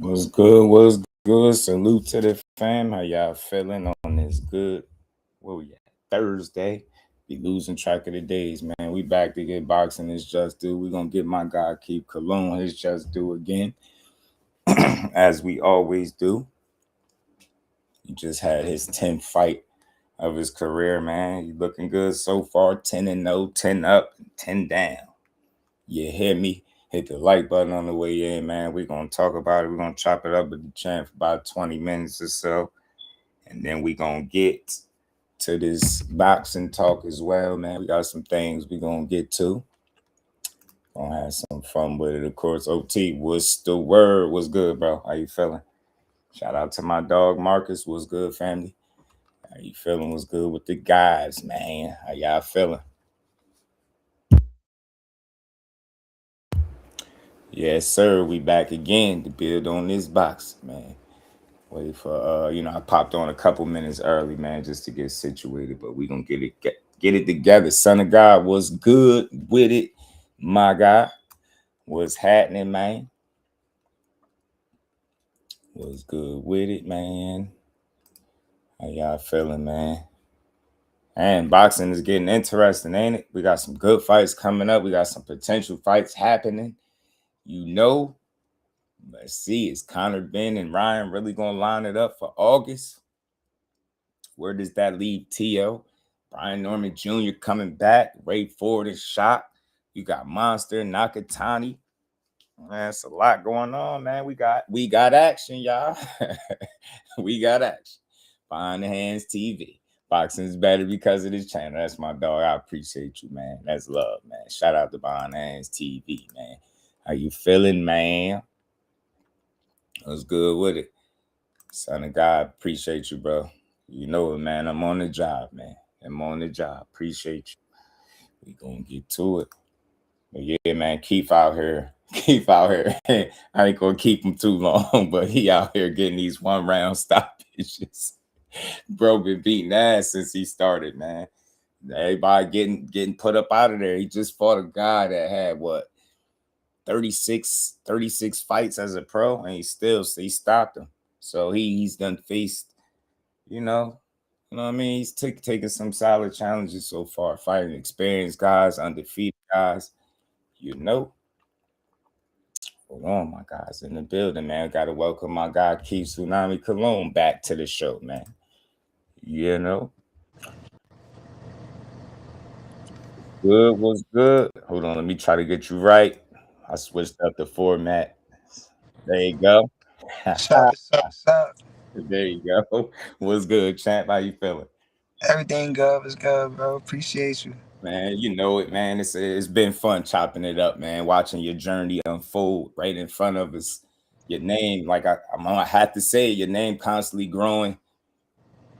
What's good? What's good? Salute to the fam. How y'all feeling on this good? Where we at? Thursday. Be losing track of the days, man. We back to get boxing his just due. We gonna get my guy Keith Cologne his just due again, as we always do. He just had his 10th fight of his career, man. He looking good so far. 10-0, 10 up, 10 down. You hear me? Hit the like button on the way in, man. We're going to talk about it. We're going to chop it up with the champ for about 20 minutes or so. And then we're going to get to this boxing talk as well, man. We got some things we're going to get to. Going to have some fun with it, of course. OT, what's the word? What's good, bro? How you feeling? Shout out to my dog, Marcus. What's good, family? How you feeling? What's good with the guys, man? How y'all feeling? Yes, sir. We back again to build on this box, man. Wait for I popped on a couple minutes early, man, just to get situated, but we gonna get it together. Son of God was good with it, my guy. What's happening, man? Was good with it, man. How y'all feeling, man? And boxing is getting interesting, ain't it? We got some good fights coming up. We got some potential fights happening. Let's see, is Conor Benn and Ryan really gonna line it up for August? Where does that leave T.O.? Brian Norman Jr. coming back. Ray Ford is shot. You got Monster, Nakatani. Man, it's a lot going on, man. We got action, y'all. We got action. Behind the Hands TV. Boxing is better because of this channel. That's my dog. I appreciate you, man. That's love, man. Shout out to Behind the Hands TV, man. How you feeling, man? What's good with it? Son of God, appreciate you, bro. You know it, man. I'm on the job, man. I'm on the job. Appreciate you. We gonna get to it. But yeah, man, Keith out here. Keith out here. I ain't gonna keep him too long, but he out here getting these 1 round stoppages. Bro been beating ass since he started, man. Everybody getting put up out of there. He just fought a guy that had what 36 fights as a pro, and he stopped him. So he's done faced, you know, what I mean? He's taking some solid challenges so far, fighting experienced guys, undefeated guys, you know. Hold on, my guys in the building, man. Got to welcome my guy Keith Tsunami Cologne back to the show, man. You know, good was good. Hold on, let me try to get you right. I switched up the format. There you go. What's up? What's up? What's up? There you go. What's good, champ? How you feeling? Everything good? Was good, bro? Appreciate you. Man, you know it, man. It's been fun chopping it up, man. Watching your journey unfold right in front of us. Your name, like I'm gonna have to say, your name constantly growing.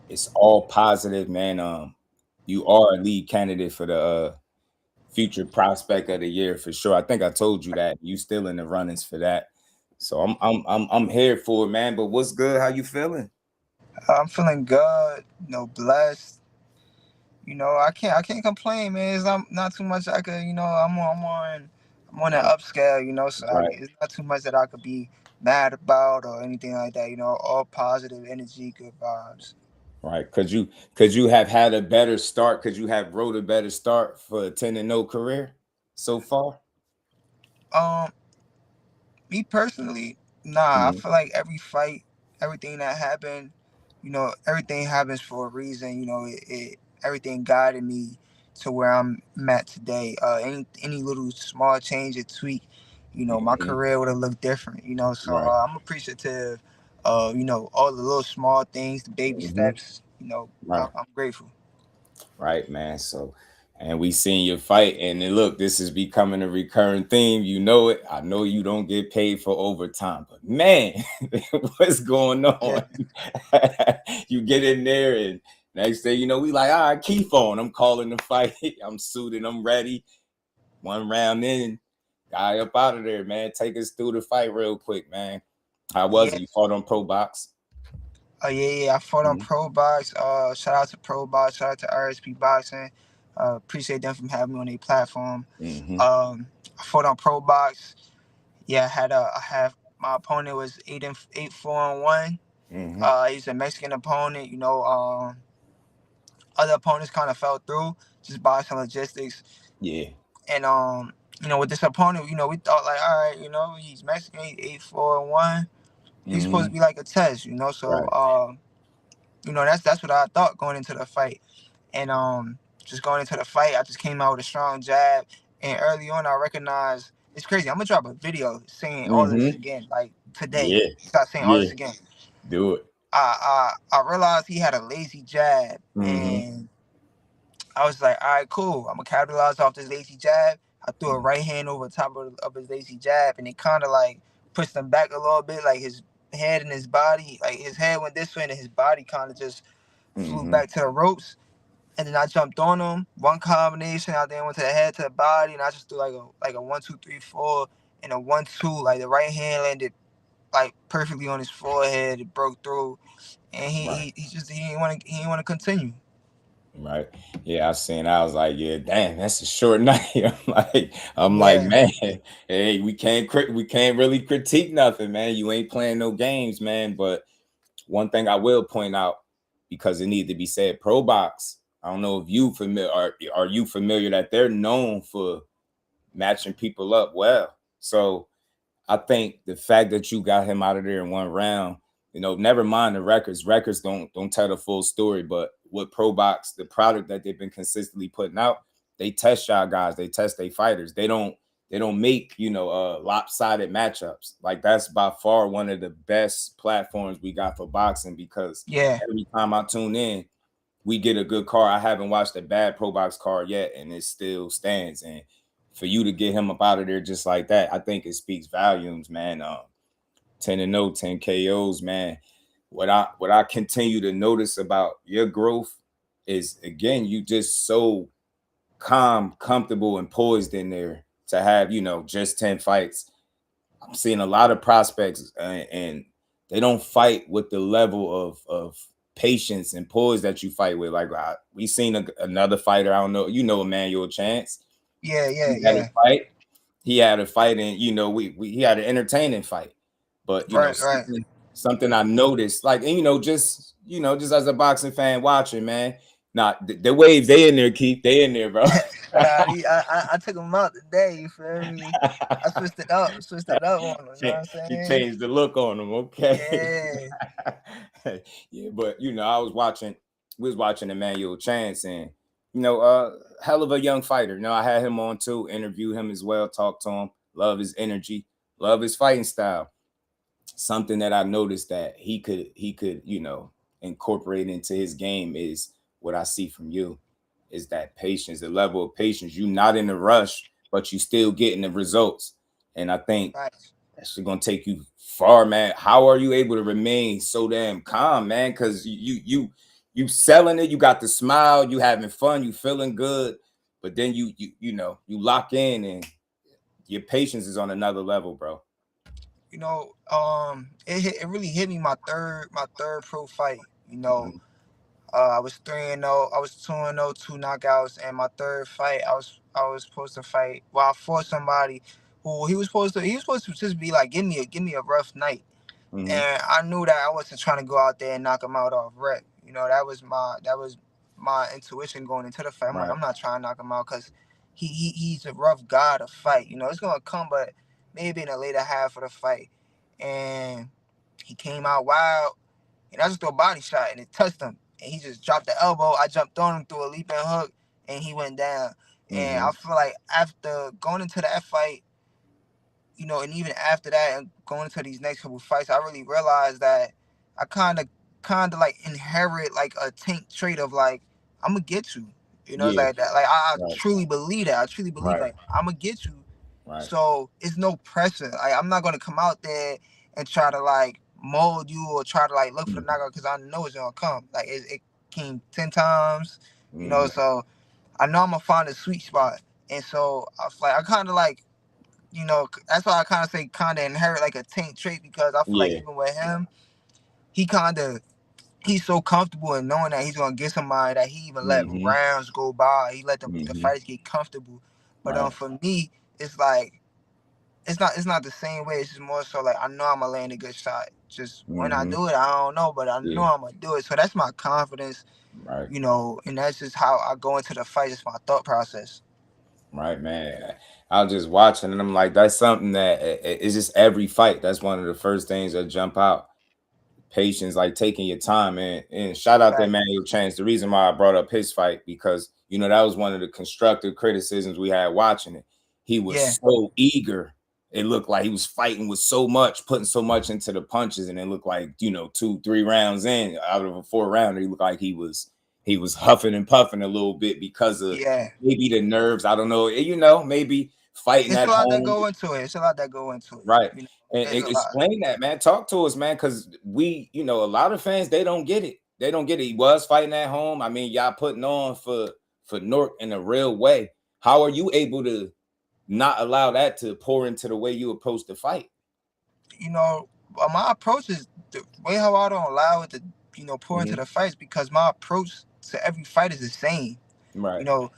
It's all positive, man. You are a lead candidate for the future prospect of the year for sure. I think I told you that. You still in the runnings for that. So I'm here for it, man. But what's good? How you feeling? I'm feeling good. Blessed. I can't complain, man. It's not too much I could. I'm on an upscale. So Right. it's not too much that I could be mad about or anything like that. All positive energy, good vibes. Right. Could you have had a better start? Could you have wrote a better start for a 10-0 career so far? Um, Me personally, nah. I Mhm. feel like every fight, everything that happened, everything happens for a reason. Everything guided me to where I'm at today. Any little small change or tweak, my Mhm. career would have looked different. So Right. I'm appreciative of all the little small things, the baby Mhm. steps. Right. I'm grateful. Right, man. So, and we seen your fight, and then look, this is becoming a recurring theme. You know it. I know you don't get paid for overtime, but man, what's going Yeah, on? You get in there, and next thing you know, we like, all right, keep on. I'm calling the fight. I'm suited. I'm ready. 1 round in, guy up out of there, man. Take us through the fight real quick, man. How was yeah. it? You fought on Pro Box? Yeah. I fought on Mhm. Pro Box. Shout out to Pro Box. Shout out to RSP Boxing. Appreciate them from having me on their platform. Mhm. I fought on Pro Box. Yeah, I had My opponent was 8-4-1. Mm-hmm. He's a Mexican opponent. Other opponents kind of fell through just by some logistics. Yeah. And with this opponent, we thought like, all right, he's Mexican, he's 8-4-1. He's supposed to Mm-hmm. be like a test, So Right. that's what I thought going into the fight. And just going into the fight, I just came out with a strong jab. And early on, I recognized it's crazy. I'm gonna drop a video saying all this Mm-hmm. again, like today. Yeah. Start saying all Yeah. this again. Do it. I realized he had a lazy jab, Mm-hmm. and I was like, all right, cool. I'm gonna capitalize off this lazy jab. I threw a right hand over top of his lazy jab, and it kind of like pushed him back a little bit, like his head and his body, like his head went this way, and his body kind of just flew Mm-hmm. back to the ropes. And then I jumped on him, one combination. I then went to the head, to the body, and I just threw like a 1-2-3-4 and a 1-2. Like the right hand landed like perfectly on his forehead. It broke through, and Right. he didn't want to continue. Right. Yeah, I seen. I was like, yeah, damn, that's a short night. I'm like, Yeah, man, hey, we can't really critique nothing, man. You ain't playing no games, man. But one thing I will point out, because it needs to be said, Pro Box. I don't know if you familiar, are you familiar that they're known for matching people up well. So I think the fact that you got him out of there in one round, never mind the records. Records don't tell the full story. But with Pro Box, the product that they've been consistently putting out, they test y'all guys, they test their fighters. They don't make lopsided matchups. Like that's by far one of the best platforms we got for boxing, because yeah. every time I tune in, we get a good card. I haven't watched a bad Pro Box card yet, and it still stands. And for you to get him up out of there just like that, I think it speaks volumes, man. 10-0, 10 KOs, man. What I continue to notice about your growth is, again, you just so calm, comfortable, and poised in there to have, just 10 fights. I'm seeing a lot of prospects, and they don't fight with the level of patience and poise that you fight with. Like we seen another fighter. I don't know, Emmanuel Chance. Yeah, He yeah, had a yeah. fight. He had a fight, and we he had an entertaining fight. But Right, right. something I noticed, like, and just as a boxing fan watching, man. Not the wave they in there, Keith. They in there, bro. Nah, I took him out today. You feel me? I switched it up on him. You know what I'm You saying? changed the look on them, okay? Yeah. Yeah, but we was watching Emmanuel Chance, and hell of a young fighter. I had him on too, interview him as well, talk to him, love his energy, love his fighting style. Something that I noticed that he could incorporate into his game is what I see from you, is that patience, the level of patience. You not in a rush, but you still getting the results. And I think Right. that's gonna take you far, man. How are you able to remain so damn calm, man? Because you selling it, you got the smile, you having fun, you feeling good, but then you lock in, and your patience is on another level, bro. It really hit me my third pro fight. Mhm. I was 3-0. I was 2-0, two knockouts, and my third fight, I was supposed to fight. Well, I fought somebody who he was supposed to just be like, give me a rough night, Mhm. and I knew that I wasn't trying to go out there and knock him out off rep. That was my intuition going into the fight. I'm like, Right. I'm not trying to knock him out because he's a rough guy to fight. It's gonna come, but maybe in the later half of the fight, and he came out wild, and I just threw a body shot and it touched him. And he just dropped the elbow. I jumped on him, threw a leaping hook, and he went down. And I Mhm. feel like after going into that fight, and even after that and going into these next couple fights, I really realized that I kind of like inherit like a tank trait of like, I'm gonna get you. It's Yeah. like that. Like I Right. truly believe that. I truly believe Right. like I'm gonna get you. Right. So it's no pressure. Like I'm not gonna come out there and try to like mold you or try to like look for the Mhm. knockout because I know it's gonna come. Like it came 10 times. Mhm. So I know I'm gonna find a sweet spot. And so I kind of like, that's why I kind of say kind of inherit like a taint trait because I feel like Yeah. even with him, he kind of he's so comfortable in knowing that he's gonna get somebody that he even let Mhm. rounds go by. He let the Mhm. fighters get comfortable. But Right. for me, it's like it's not the same way. It's just more so like I know I'm gonna land a good shot. Just when I Mm-hmm. do it, I don't know, but I know Yeah. I'm gonna do it. So that's my confidence, Right. and that's just how I go into the fight. It's my thought process. Right, man. I was just watching and I'm like, that's something that it's just every fight. That's one of the first things that jump out. Patience, like taking your time, and shout out to Right. Emmanuel Chance. The reason why I brought up his fight because that was one of the constructive criticisms we had watching it. He Yeah. was so eager. It looked like he was fighting with so much, putting so much into the punches, and it looked like 2-3 rounds in out of a 4 rounder, he looked like he was huffing and puffing a little bit because of Yeah. maybe the nerves. I don't know. Maybe fighting It's at a lot that home. go into it. It's a lot that go into it. Right. And It's a lot. explain that, man. Talk to us, man, because a lot of fans, they don't get it. They don't get it. He was fighting at home. I mean, y'all putting on for Nork in a real way. How are you able to not allow that to pour into the way you approach the fight? You know, my approach is the way how I don't allow it to, pour into Hmm. the fights because my approach to every fight is the same. You Right. know,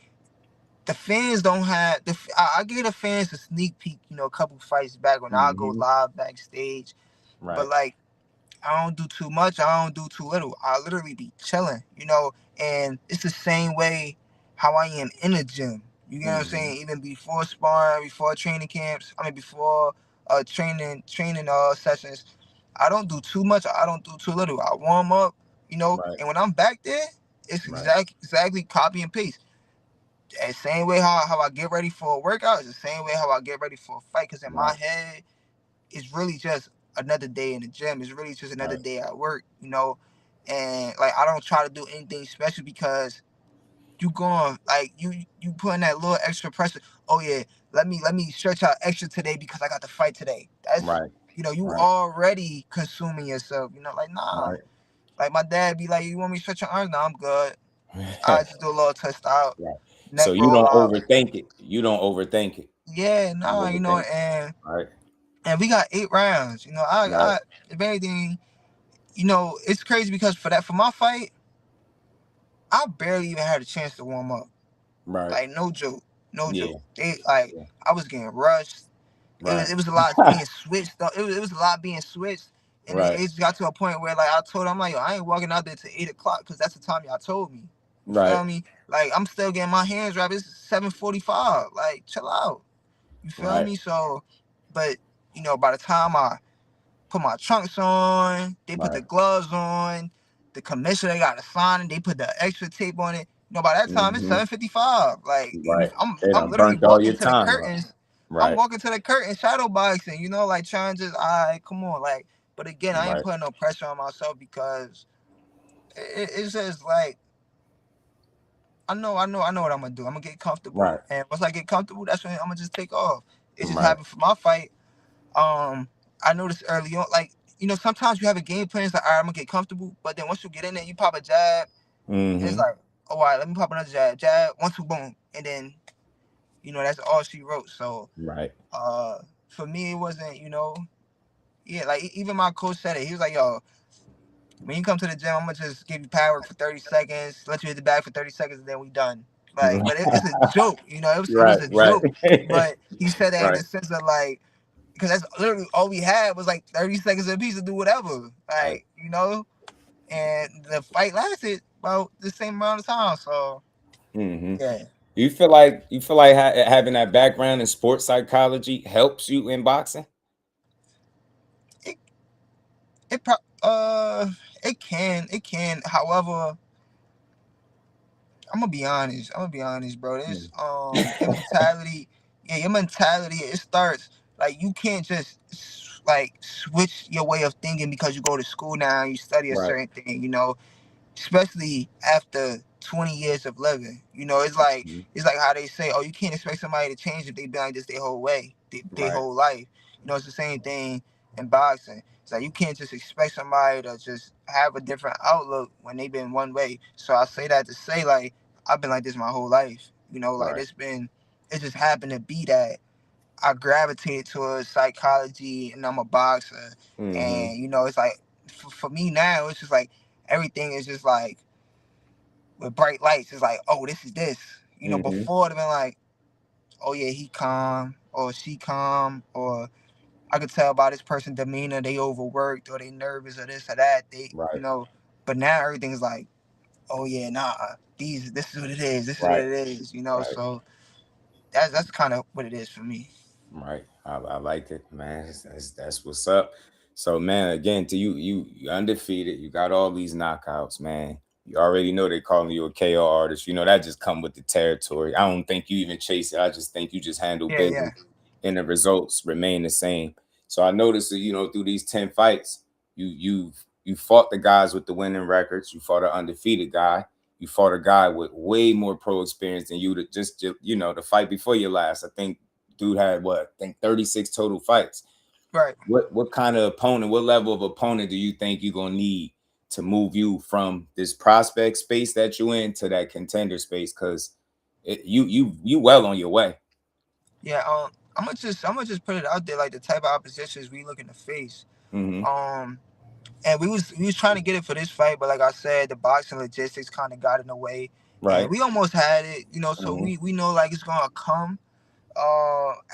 the fans don't have I gave the fans a sneak peek, a couple fights back when I go Hmm. live backstage, but Right. like I don't do too much. I don't do too little. I literally be chilling, and it's the same way how I am in the gym. You get what I'm Hmm. saying? Even before sparring, before training camps, before training sessions, I don't do too much. I don't do too little. I warm up, Right. and when I'm back there, it's Right. exactly copy and paste. And same way how I get ready for a workout is the same way how I get ready for a fight. Cause in my Right. head, it's really just another day in the gym. It's really just another Right. day at work, And like I don't try to do anything special because you going like you putting that little extra pressure. Oh yeah, let me stretch out extra today because I got to fight today. That's Right. you Right. already consuming yourself. Like nah. Right. Like my dad be like, you want me to stretch your arms? Nah, I'm good. I just do a little test out, Right. So neck you roll don't out. overthink it. You don't overthink it. Yeah, You nah, overthink. Right. and we got 8 rounds. Right. If anything, it's crazy because for my fight, I barely even had a chance to warm up. Right. Like no joke, no Yeah. joke. I was getting rushed. It was Right. it was a lot being switched. It was a lot being switched, and then Right. it got to a point where like I told him like, yo, I ain't walking out there to 8 o'clock because that's the time y'all told me. You Right. feel me? Like I'm still getting my hands wrapped. It's 7:45. Like chill out. You feel Right. me? So, but by the time I put my trunks on. They put the Right. gloves on. The commissioner got to sign it. They put the extra tape on it. By that time it's Hmm. 7:55. Like Right. They I'm done literally burnt all walking your to the time up. curtains. I'm Right. walking to the curtain shadow boxing. Like trying to just come on, like. But again, I ain't Right. putting no pressure on myself because it's just like I know what I'm gonna do. I'm gonna get comfortable, Right. and once I get comfortable, that's when I'm gonna just take off. It just Right. happened for my fight. I noticed early on, like, sometimes you have a game plan, it's like, all right, I'm gonna get comfortable, but then once you get in there, you pop a jab, and it's Hmm. like, oh, all right, let me pop another jab, 1, 2, boom, and then, that's all she wrote. So, Right. uh, for me, it wasn't, yeah, like even my coach said it. He was like, yo, when you come to the gym, I'm gonna just give you pad work for 30 seconds, let you hit the bag for 30 seconds, and then we done. Like, but it's a joke, it was Right. a Right. joke, but he said that in Right. the sense of like, because that's literally all we had was like 30 seconds apiece to do whatever. Right. And the fight lasted about the same amount of time. So Hmm. yeah, You feel like having that background in sports psychology helps you in boxing? it it it can. However, I'm gonna be honest, bro. This Mm. your mentality, yeah, your mentality. It starts like you can't just like switch your way of thinking because you go to school now and you study a Right. certain thing. Especially after 20 years of living. It's like Mhm. how they say, oh, you can't expect somebody to change if they've been like this their whole way, their Right. whole life. It's the same thing in boxing. It's like you can't just expect somebody to just have a different outlook when they've been one way. So I say that to say like I've been like this my whole life. Like Right. it just happened to be that I gravitated towards psychology and I'm a boxer. Hmm. And it's like for me now, it's just like everything is just like with bright lights. It's like, oh, this is this. Hmm. Before it have been like, oh yeah, he calm. or she calm, or I could tell by this person demeanor they overworked or they nervous or this or that. They, Right. but now everything's like, oh yeah, nah, this is what it is. This is what Right. it is. Right. So that's kind of what it is for me. Right. I like it, man. That's what's up. So, man, again, to you undefeated. You got all these knockouts, man. You already know they calling you a KO artist. You know that just come with the territory. I don't think you even chase it. I just think you just handle Yeah, yeah, business, and the results remain the same. So I noticed that through these 10 fights, you fought the guys with the winning records. You fought an undefeated guy. You fought a guy with way more pro experience than you. To just the fight before your last. I think dude had what? I think 36 total fights. right. What kind of opponent, what level of opponent do you think you're gonna need to move you from this prospect space that you in to that contender space? Because you well on your way. Yeah, I'm gonna just put it out there like the type of oppositions we looking to face. Mm-hmm. Um, and we was trying to get it for this fight, but like I said, the boxing logistics kind of got in the way, and Right. we almost had it. So Mm-hmm. we know like it's gonna come.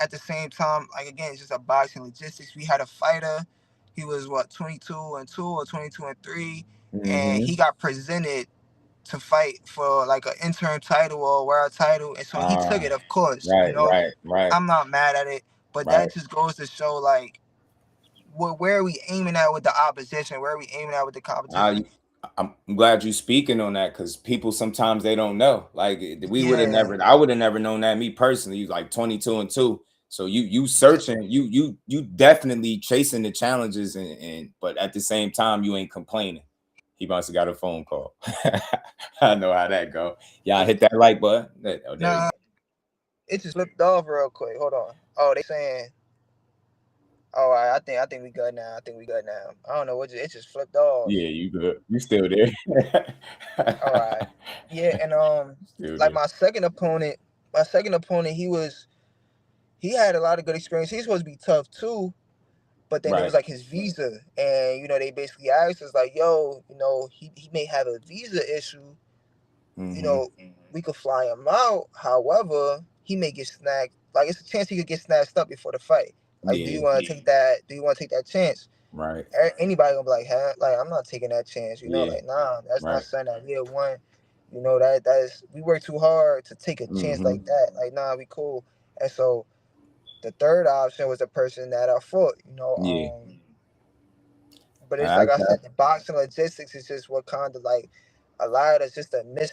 At the same time, like again, it's just a boxing logistics. We had a fighter. He was what 22-2 or 22-3, and Mm-hmm. he got presented to fight for like an interim title or a world title, and so he took Ah, it. Of course, right, right, right, I'm not mad at it, but right. that just goes to show like where are we aiming at with the opposition? Where are we aiming at with the competition? I, I'm glad you speaking on that because people sometimes they don't know. Like we would have Yeah, never, I would have never known that me personally. Like 22-2. So you searching, you definitely chasing the challenges and but at the same time you ain't complaining. He must have got a phone call. I know how that go. Yeah, I hit that like button. Oh, there you nah, go. it just flipped off real quick. Hold on. Oh, they saying. Oh, I think we good now. I think we good now. I don't know what it just flipped off. Yeah, you good. You still there. All right. Yeah, and Still like there. my second opponent, he had a lot of good experience. He's supposed to be tough too, but then it was Right. like his visa, and they basically asked us like, yo, he may have a visa issue. You Mm-hmm. know, we could fly him out. However, he may get snagged. Like it's a chance he could get snatched up before the fight. Like, do you Yeah. want to take that? Do you want to take that chance? Right. Anybody gonna be like, huh? Like, I'm not taking that chance. Yeah. Like, nah, that's not Right. something that we have won. That is we work too hard to take a chance Mm-hmm. like that. Like, nah, we cool. And so the third option was the person that I fought. Yeah. But it's I, like I said, the boxing logistics is just what kind of like allowed us just to miss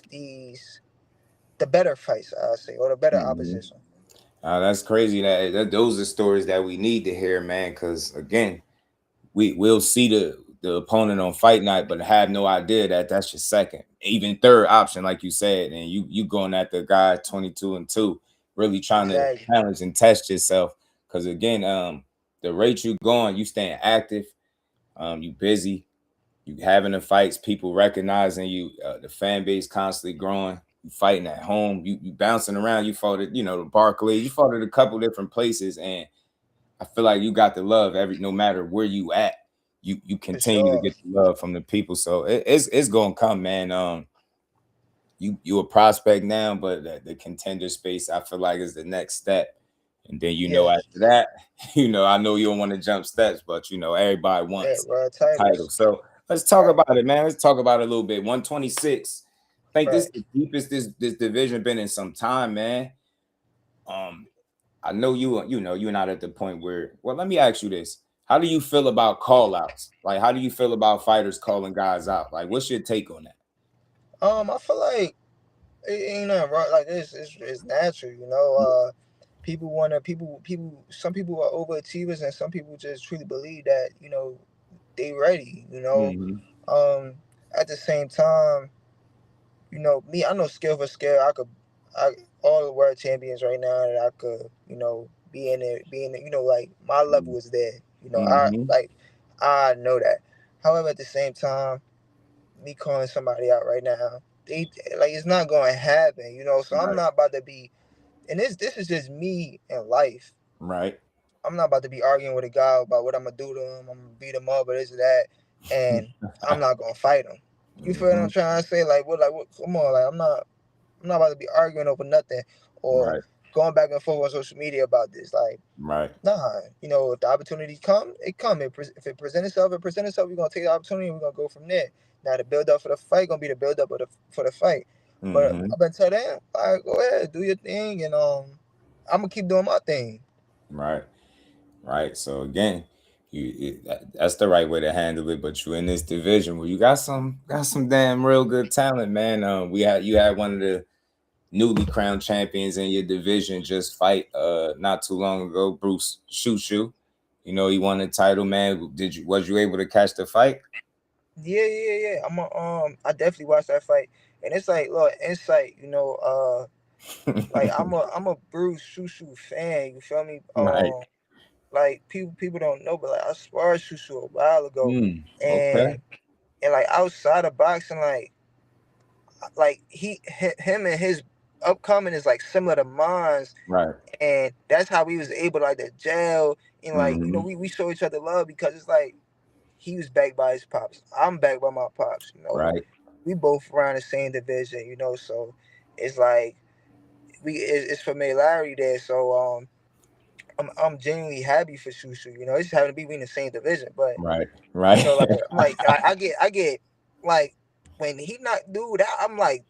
the better fights, I'll say, or the better mhm. opposition. That's crazy. That those are stories that we need to hear, man. Because again, we'll see the opponent on fight night, but have no idea that that's your second, even third option, like you said, and you going at the guy 22-2, really trying to Exactly. challenge and test yourself. Because again, the rate you going, you staying active, you busy, you having the fights, people recognizing you, the fan base constantly growing. You fighting at home, you bouncing around. You fought at the Barclays, you fought at a couple different places, and I feel like you got the love no matter where you at. You For continue to sure. get the love from the people, so it's gonna come, man. You a prospect now, but the contender space I feel like is the next step, and then Yeah. after that, I know you don't want to jump steps, but everybody Yeah, wants world a title. titles. So let's talk Right. about it, man. Let's talk about it a little bit. 126. I think this Right. is the deepest this division been in some time, man. Um, I know you're not at the point where. Well, let me ask you this: how do you feel about call outs? Like, how do you feel about fighters calling guys out? Like, what's your take on that? I feel like it ain't nothing wrong. Like it's natural. People wanna people. Some people are overachievers, and some people just truly believe that they ready. Mm-hmm. Um, at the same time, me, I know skill for skill. I all the world champions right now that I could, be in it. Like my level is there. Mm-hmm. I know that. However, at the same time, me calling somebody out right now, they like it's not going to happen. So I'm Right. not about to be. And this is just me in life. Right. I'm not about to be arguing with a guy about what I'm gonna do to him. I'm gonna beat him up or this or that, and I'm not gonna fight him. You feel what Mm-hmm. I'm trying to say? Like what? Come on, like I'm not about to be arguing over nothing, or Right. going back and forth on social media about this. Like, Right. nah, if the opportunity come, it come. If it present itself, it present itself. We're gonna take the opportunity and we're gonna go from there. Now the build up for the fight gonna be the build up for the fight. But Mm-hmm. I've been telling them, all right, go ahead, do your thing, and I'm gonna keep doing my thing. Right. Right. So again, that's the right way to handle it. But you in this division where you got some damn real good talent, man. You had one of the newly crowned champions in your division just fight not too long ago, Bruce Shushu. You know, he won the title, man. Was you able to catch the fight? Yeah. I definitely watched that fight, and it's like, look, insight. Like I'm a Bruce Shushu fan. You feel me? Right. Like people don't know, but like I sparred Shushu a while ago, Okay. and like outside of boxing, like him and his upcoming is like similar to mine, Right. and that's how we was able to like to jail and like Mm-hmm. we show each other love because it's like he was backed by his pops, I'm backed by my pops. Right. We both around the same division, so it's like it's familiarity there. So I'm genuinely happy for Shushu. It just happened to be we in the same division, but Right. Right. I get like when he knocked dude out, I'm like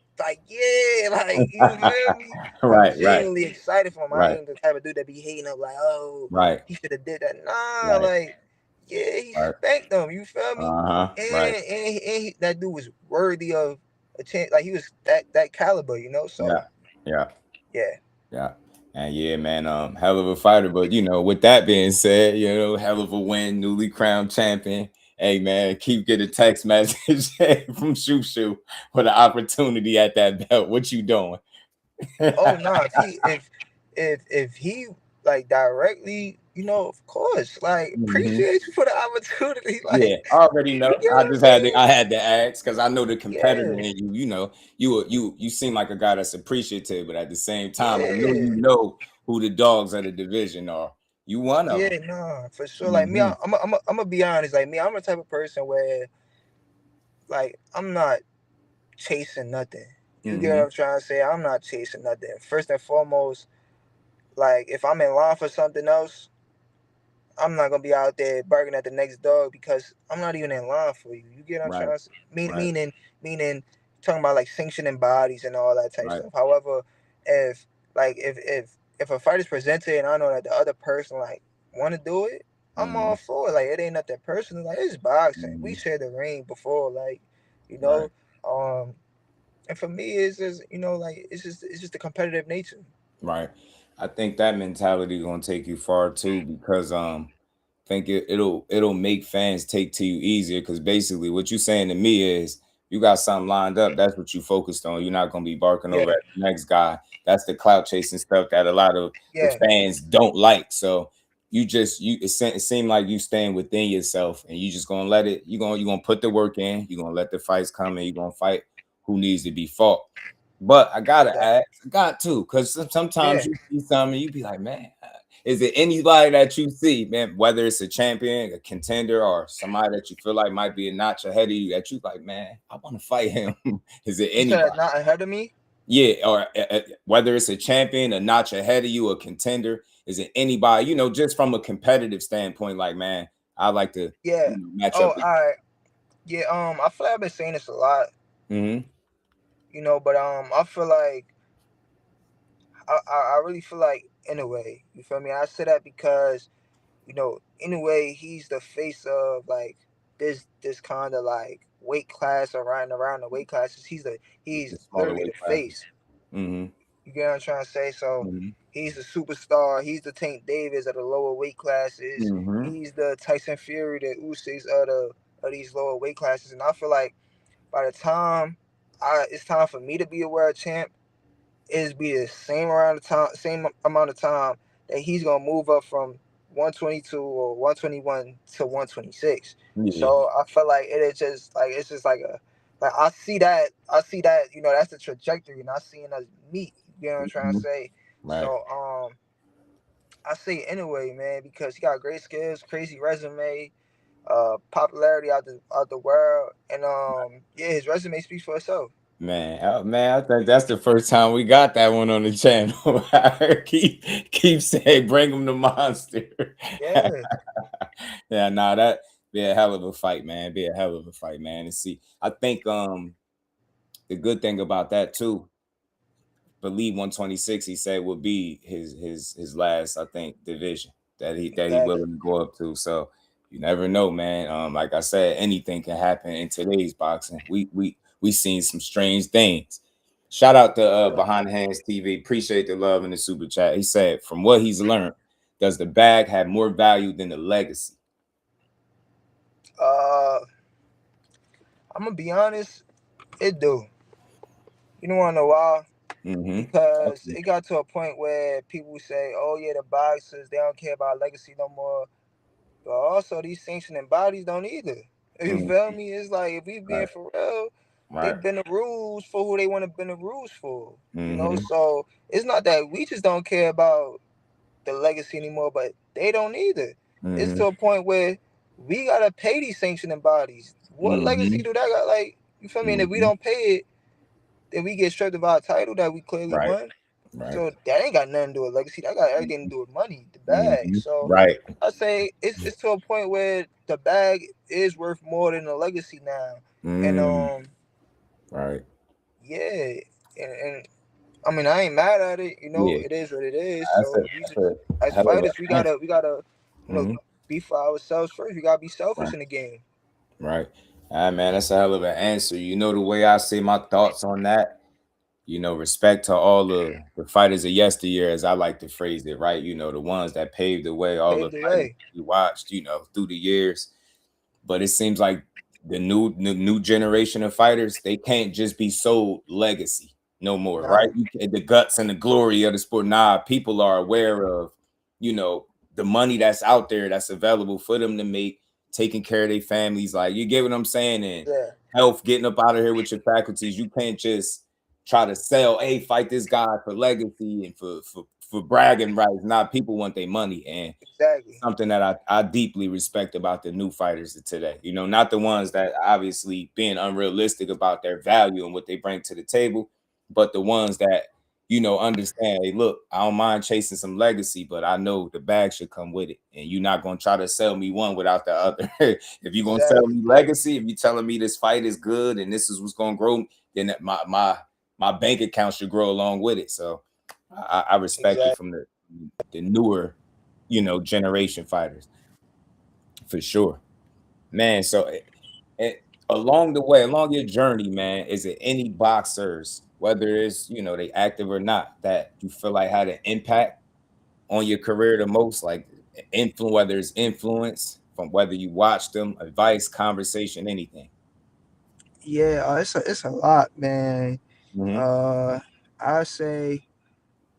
yeah, like you feel me? I'm Right. Right. genuinely excited for him. I Right. ain't the type of dude that be hating up like, oh, Right. he should have did that. Nah, Right. like yeah, he Right. spanked him. You feel me? Uh-huh. Right. That dude was worthy of a chance. Like he was that caliber. So Yeah. Yeah. yeah. Yeah. And yeah, man, hell of a fighter. But with that being said, hell of a win, newly crowned champion. Hey man, keep getting a text message from Shoo Shoo for the opportunity at that belt. What you doing? Oh no, if he like directly, of course, like Mhm. appreciate you for the opportunity. Yeah, Like I already you know. get I what I'm just had to saying? I had to ask because I know the competitor Yeah, in you. You seem like a guy that's appreciative, but at the same time, I know yeah, who the dogs of the division are. You one of yeah. them. Nah, for sure. Like me, Hmm. I'm gonna be honest. Like me, I'm the type of person where like I'm not chasing nothing. You get what Hmm. I'm trying to say? I'm not chasing nothing. First and foremost, like if I'm in line for something else, I'm not gonna be out there barking at the next dog because I'm not even in line for you. You get what I'm Right. trying to say? Right. Meaning talking about like sanctioning bodies and all that type Right. stuff. However, if if a fight is presented and I know that the other person like want to do it, I'm Hmm. all for it. Like it ain't nothing personal. Like it's boxing. We Hmm. shared the ring before. Like you Right. know, um, and for me, it's just like it's just the competitive nature. Right. I think that mentality gonna take you far too because think it'll make fans take to you easier because basically what you saying to me is you got something lined up. That's what you focused on. You're not gonna be barking over Yeah, at the next guy. That's the clout chasing stuff that a lot of the yeah, fans don't like. So it seemed like you staying within yourself and you just gonna let it. You gonna put the work in. You're gonna let the fights come and you're gonna fight who needs to be fought. But I gotta exactly. ask, I got to, because sometimes Yeah, you see something, you be like, man, is it anybody that you see, man, whether it's a champion, a contender, or somebody that you feel like might be a notch ahead of you that you like, man, I want to fight him? Is it you said anybody? that's not ahead of me. Yeah, or whether it's a champion, a notch ahead of you, a contender, is it anybody? Just from a competitive standpoint, like, man, I like to, Yeah. match Oh, up. all right. Yeah. I feel like I've been saying this a lot, Mm-hmm. but I feel like I really feel like in a way, you feel me? I say that because in a way he's the face of like this kind of like weight class or around the weight classes. He's The smaller literally the weight classes. face. Mm-hmm. You get what I'm trying to say? So Mm-hmm. he's the superstar. He's the Tank Davis of the lower weight classes. Mm-hmm. He's the Tyson Fury, the Usyk of these lower weight classes. And I feel like by the time it's time for me to be a world champ, is be the same amount of time that he's gonna move up from 122 or 121 to 126. Yeah. So I feel like it is just like it's just like a like I see that that's the trajectory, and I seeing us meet. You know what I'm trying to Mhm. say? Right. So I say anyway, man, because he got great skills, crazy resume, popularity out the world, and yeah, his resume speaks for itself. Man, man, I think that's the first time we got that one on the channel. I heard keep saying, "Bring him the monster." Yeah, Yeah, nah, that be a hell of a fight, man. Be a hell of a fight, man. And see, I think the good thing about that too, believe 126, he said would be his last, I think, division that he exactly. willing to go up to. So you never know, man. Like I said, anything can happen in today's boxing. We seen some strange things. Shout out to Yeah. Behind the Hands TV. Appreciate the love in the super chat. He said, from what he's learned, does the bag have more value than the legacy? Uh, I'm gonna be honest. It do. You don't wanna know why? Mm-hmm. Because it got to a point where people say, "Oh yeah, the boxers they don't care about legacy no more." But also these sanctioning bodies don't either. You Mm, feel me? It's like if we being right, for real, they right. bend the rules for who they want to bend the rules for. You know, Mm-hmm. so it's not that we just don't care about the legacy anymore, but they don't either. It's Mm-hmm. to a point where we gotta pay these sanctioning bodies. What Mm-hmm. legacy do that got? Like, you feel me? And if we Mm-hmm. don't pay it, then we get stripped of our title that we clearly Right, won. right. So that ain't got nothing to do with legacy. That got everything to do with money, the bag. Mm-hmm. So Right. I say it's to a point where the bag is worth more than the legacy now. And Mm, right. yeah, and I mean I ain't mad at it. You know, Yeah. it is what it is. That's a So we that's just a as hell of fighters an answer. we gotta you know Mm-hmm. be for ourselves first. We gotta be selfish Right. in the game. Right. Man, that's a hell of an answer. You know the way I say my thoughts on that. Respect to all the fighters of yesteryear, as I like to phrase it. Right. The ones that paved the way, all the Paved the fighters way. we watched. Through the years. But it seems like the new generation of fighters, they can't just be sold legacy no more, right? Nah, The guts and the glory of the sport. Nah, people are aware of, you know, the money that's out there that's available for them to make, taking care of their families. Like, you get what I'm saying? And yeah, health, getting up out of here with your faculties. You can't just try to sell, hey, fight this guy for legacy and for bragging rights. Nah, people want their money. And exactly, something that I deeply respect about the new fighters of today. Not the ones that obviously being unrealistic about their value and what they bring to the table, but the ones that understand. Hey, look, I don't mind chasing some legacy, but I know the bag should come with it, and you're not gonna try to sell me one without the other. If you're gonna sell exactly, me legacy, if you're telling me this fight is good and this is what's gonna grow, then my bank account should grow along with it. So I respect it exactly. from the newer generation fighters for sure, man. So along the way, along your journey, man, is it any boxers, whether it's they active or not, that you feel like had an impact on your career the most, like influence, whether it's influence from whether you watch them, advice, conversation, anything? Yeah, it's a lot, man. Hmm. Uh, I say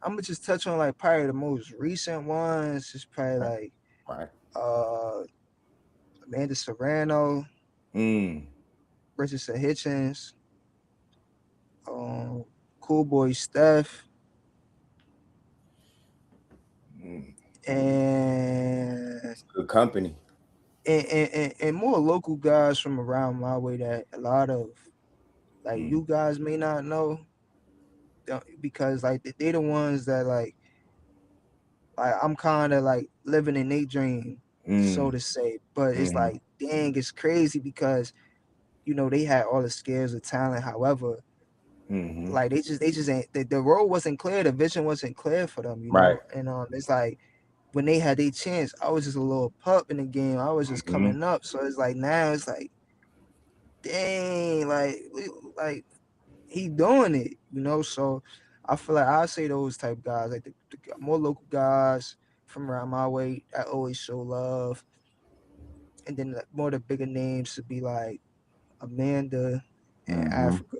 I'm gonna just touch on like probably the most recent ones. It's probably Right, like right. uh Amanda Serrano, Mm, Richardson Hitchens, um, Cool Boy Steph, mm. and Good company. and more local guys from around my way that a lot of like Mm, you guys may not know because like they the ones that like I'm kind of like living in their dream, so mm, to say. But it's mm-hmm, like, dang, it's crazy because they had all the skills, the talent. However, mm-hmm. like they just ain't the road wasn't clear, the vision wasn't clear for them, Right. And it's like when they had their chance, I was just a little pup in the game. I was just Mm-hmm, coming up, so it's like now it's like, dang, like he doing it, So I feel like I say those type guys, like the more local guys from around my way that always show love, and then more the bigger names to be like Amanda and mm-hmm. Africa.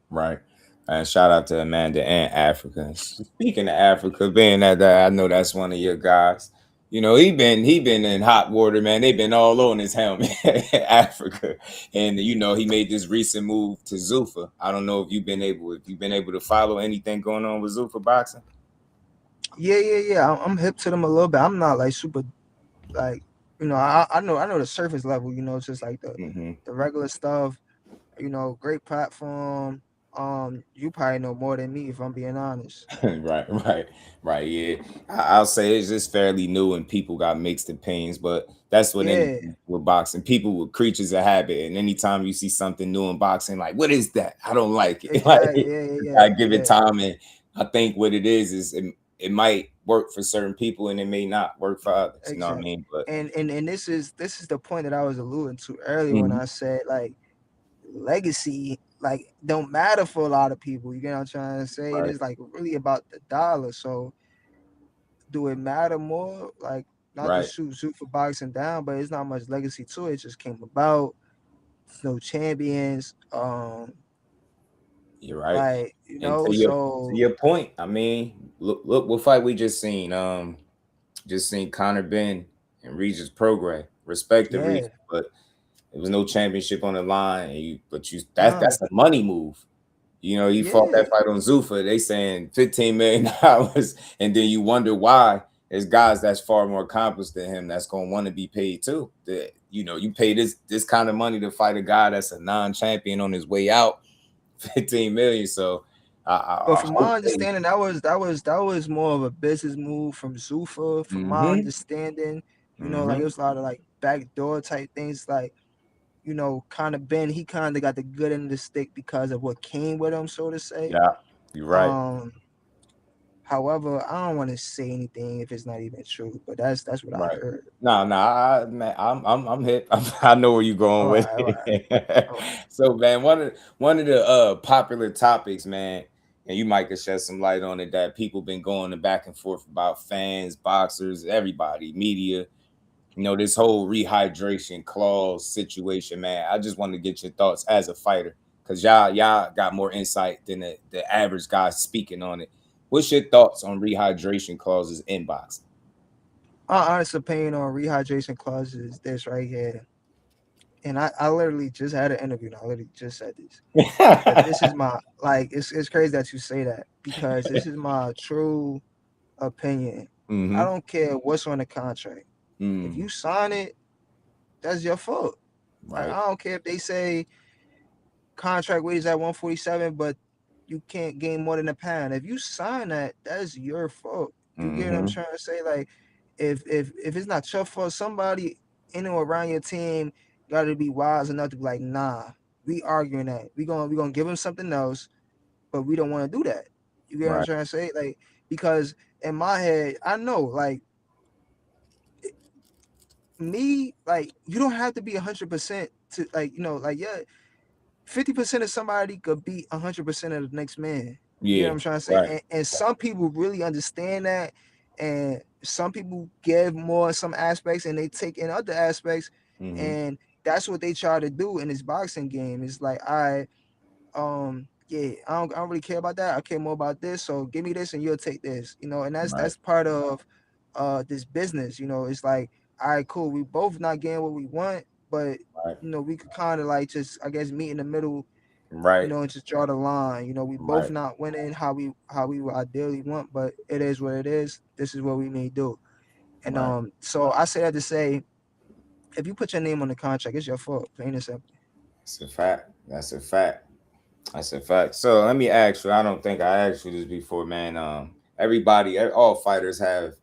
Right. And shout out to Amanda and Africa. Speaking of Africa, being that I know that's one of your guys. He been in hot water, man. They've been all on his helmet, Africa, and he made this recent move to Zuffa. I don't know if you've been able to follow anything going on with Zuffa boxing. Yeah. I'm hip to them a little bit. I'm not like super like I know the surface level. It's just like Mm-hmm. the regular stuff. Great platform. You probably know more than me if I'm being honest. Right. Yeah, I'll say it's just fairly new, and people got mixed opinions. But that's what Yeah, anything with boxing. People were creatures of habit, and anytime you see something new in boxing, like what is that? I don't like it. Like exactly. Yeah, I yeah, give it yeah, time, and I think what it is it might work for certain people, and it may not work for others. You know what I exactly. mean? But And this is the point that I was alluding to earlier when mhm, I said like legacy like don't matter for a lot of people. You get what I'm trying to say? It right, is like really about the dollar. So do it matter more? Like not to right, shoot for boxing down, but it's not much legacy to it. It just came about. No champions. you're right. Like And to so your point, I mean, look what fight we just seen. Just seen Conor Benn and Regis Prograis. Respect the yeah, Regis, but there was no championship on the line. But you none. that's a money move. You know, he fought Yeah, that fight on Zuffa. They saying $15 million, and then you wonder why. There's guys that's far more accomplished than him that's gonna want to be paid too. You know, you pay this kind of money to fight a guy that's a non-champion on his way out, 15 million. So but I from hope my they. understanding, that was more of a business move from Zufa. From my Mm-hmm. understanding, like it Mm-hmm. was a lot of like backdoor type things. Like kind of Ben, he kind of got the good end of the stick because of what came with him, so to say. Yeah, you're right. Um, However, I don't want to say anything if it's not even true, but that's what I Right. heard. No, no, man, I'm hip. I know where you're going All with right, all right, it. all right. So, man, one of the popular topics, man, and you might could shed some light on it that people been going back and forth about fans, boxers, everybody, media. You know, this whole rehydration clause situation, man. I just want to get your thoughts as a fighter, cause y'all got more insight than the average guy speaking on it. What's your thoughts on rehydration clauses in boxing? My honest opinion on rehydration clauses is this right here. And I literally just had an interview and I literally just said this. But this is my like it's crazy that you say that because this is my true opinion. I Mm-hmm. don't care what's on the contract. If Mm, you sign it, that's your fault. Like right. I don't care if they say contract wages at 147, but you can't gain more than a pound. If you sign that, that's your fault. You get what I'm Mm-hmm. trying to say? Like if it's not your fault, somebody in or around your team got to be wise enough to be like, nah, we arguing that. We gonna give him something else, but we don't want to do that. You get what I'm Right. trying to say? Like because in my head, I know like me, like you don't have to be 100% to like like yeah, 50% of somebody could be 100% of the next man. You get what Yeah. I'm trying to say? Right. And some people really understand that, and some people give more in some aspects and they take in other aspects, Mm-hmm. and that's what they try to do in this boxing game. It's like yeah, I don't really care about that. I care more about this. So give me this and you'll take this. And that's Right. that's part of this business. It's like, all right, cool. We both not getting what we want, but Right. we could kind of like just I guess meet in the middle, Right. and just draw the line. We both Right. not winning how we would ideally want, but it is what it is. This is what we may do. And Right. so I say that to say, if you put your name on the contract, it's your fault. Plain and simple. That's a fact. That's a fact. That's a fact. So let me ask you. I don't think I asked you this before, man. All fighters have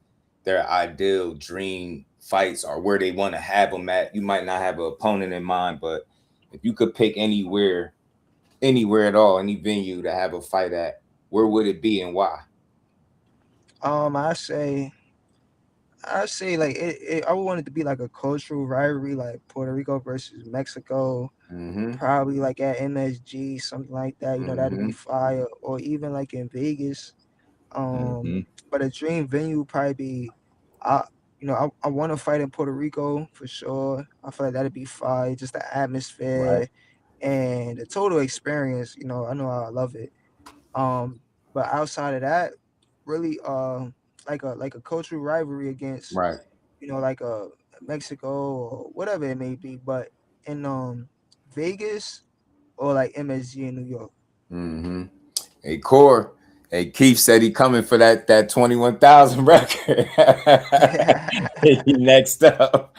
their ideal dream fights or where they want to have them at. You might not have an opponent in mind, but if you could pick anywhere at all, any venue to have a fight at, where would it be and why? Um, I say I say like I would want it to be like a cultural rivalry, like Puerto Rico versus Mexico, Mm-hmm. probably like at MSG, something like that. That'd be Mm-hmm. fire, or even like in Vegas. Mm-hmm. But a dream venue would probably be, I I want to fight in Puerto Rico for sure. I feel like that'd be fire, just the Right. atmosphere and the total experience. I know I love it. Um, but outside of that, really, like a cultural rivalry against, Right. like a Mexico or whatever it may be, but in Vegas or like MSG in New York. Mm-hmm. Hey, Core. Hey, Keith said he coming for that 21,000 record. You next up.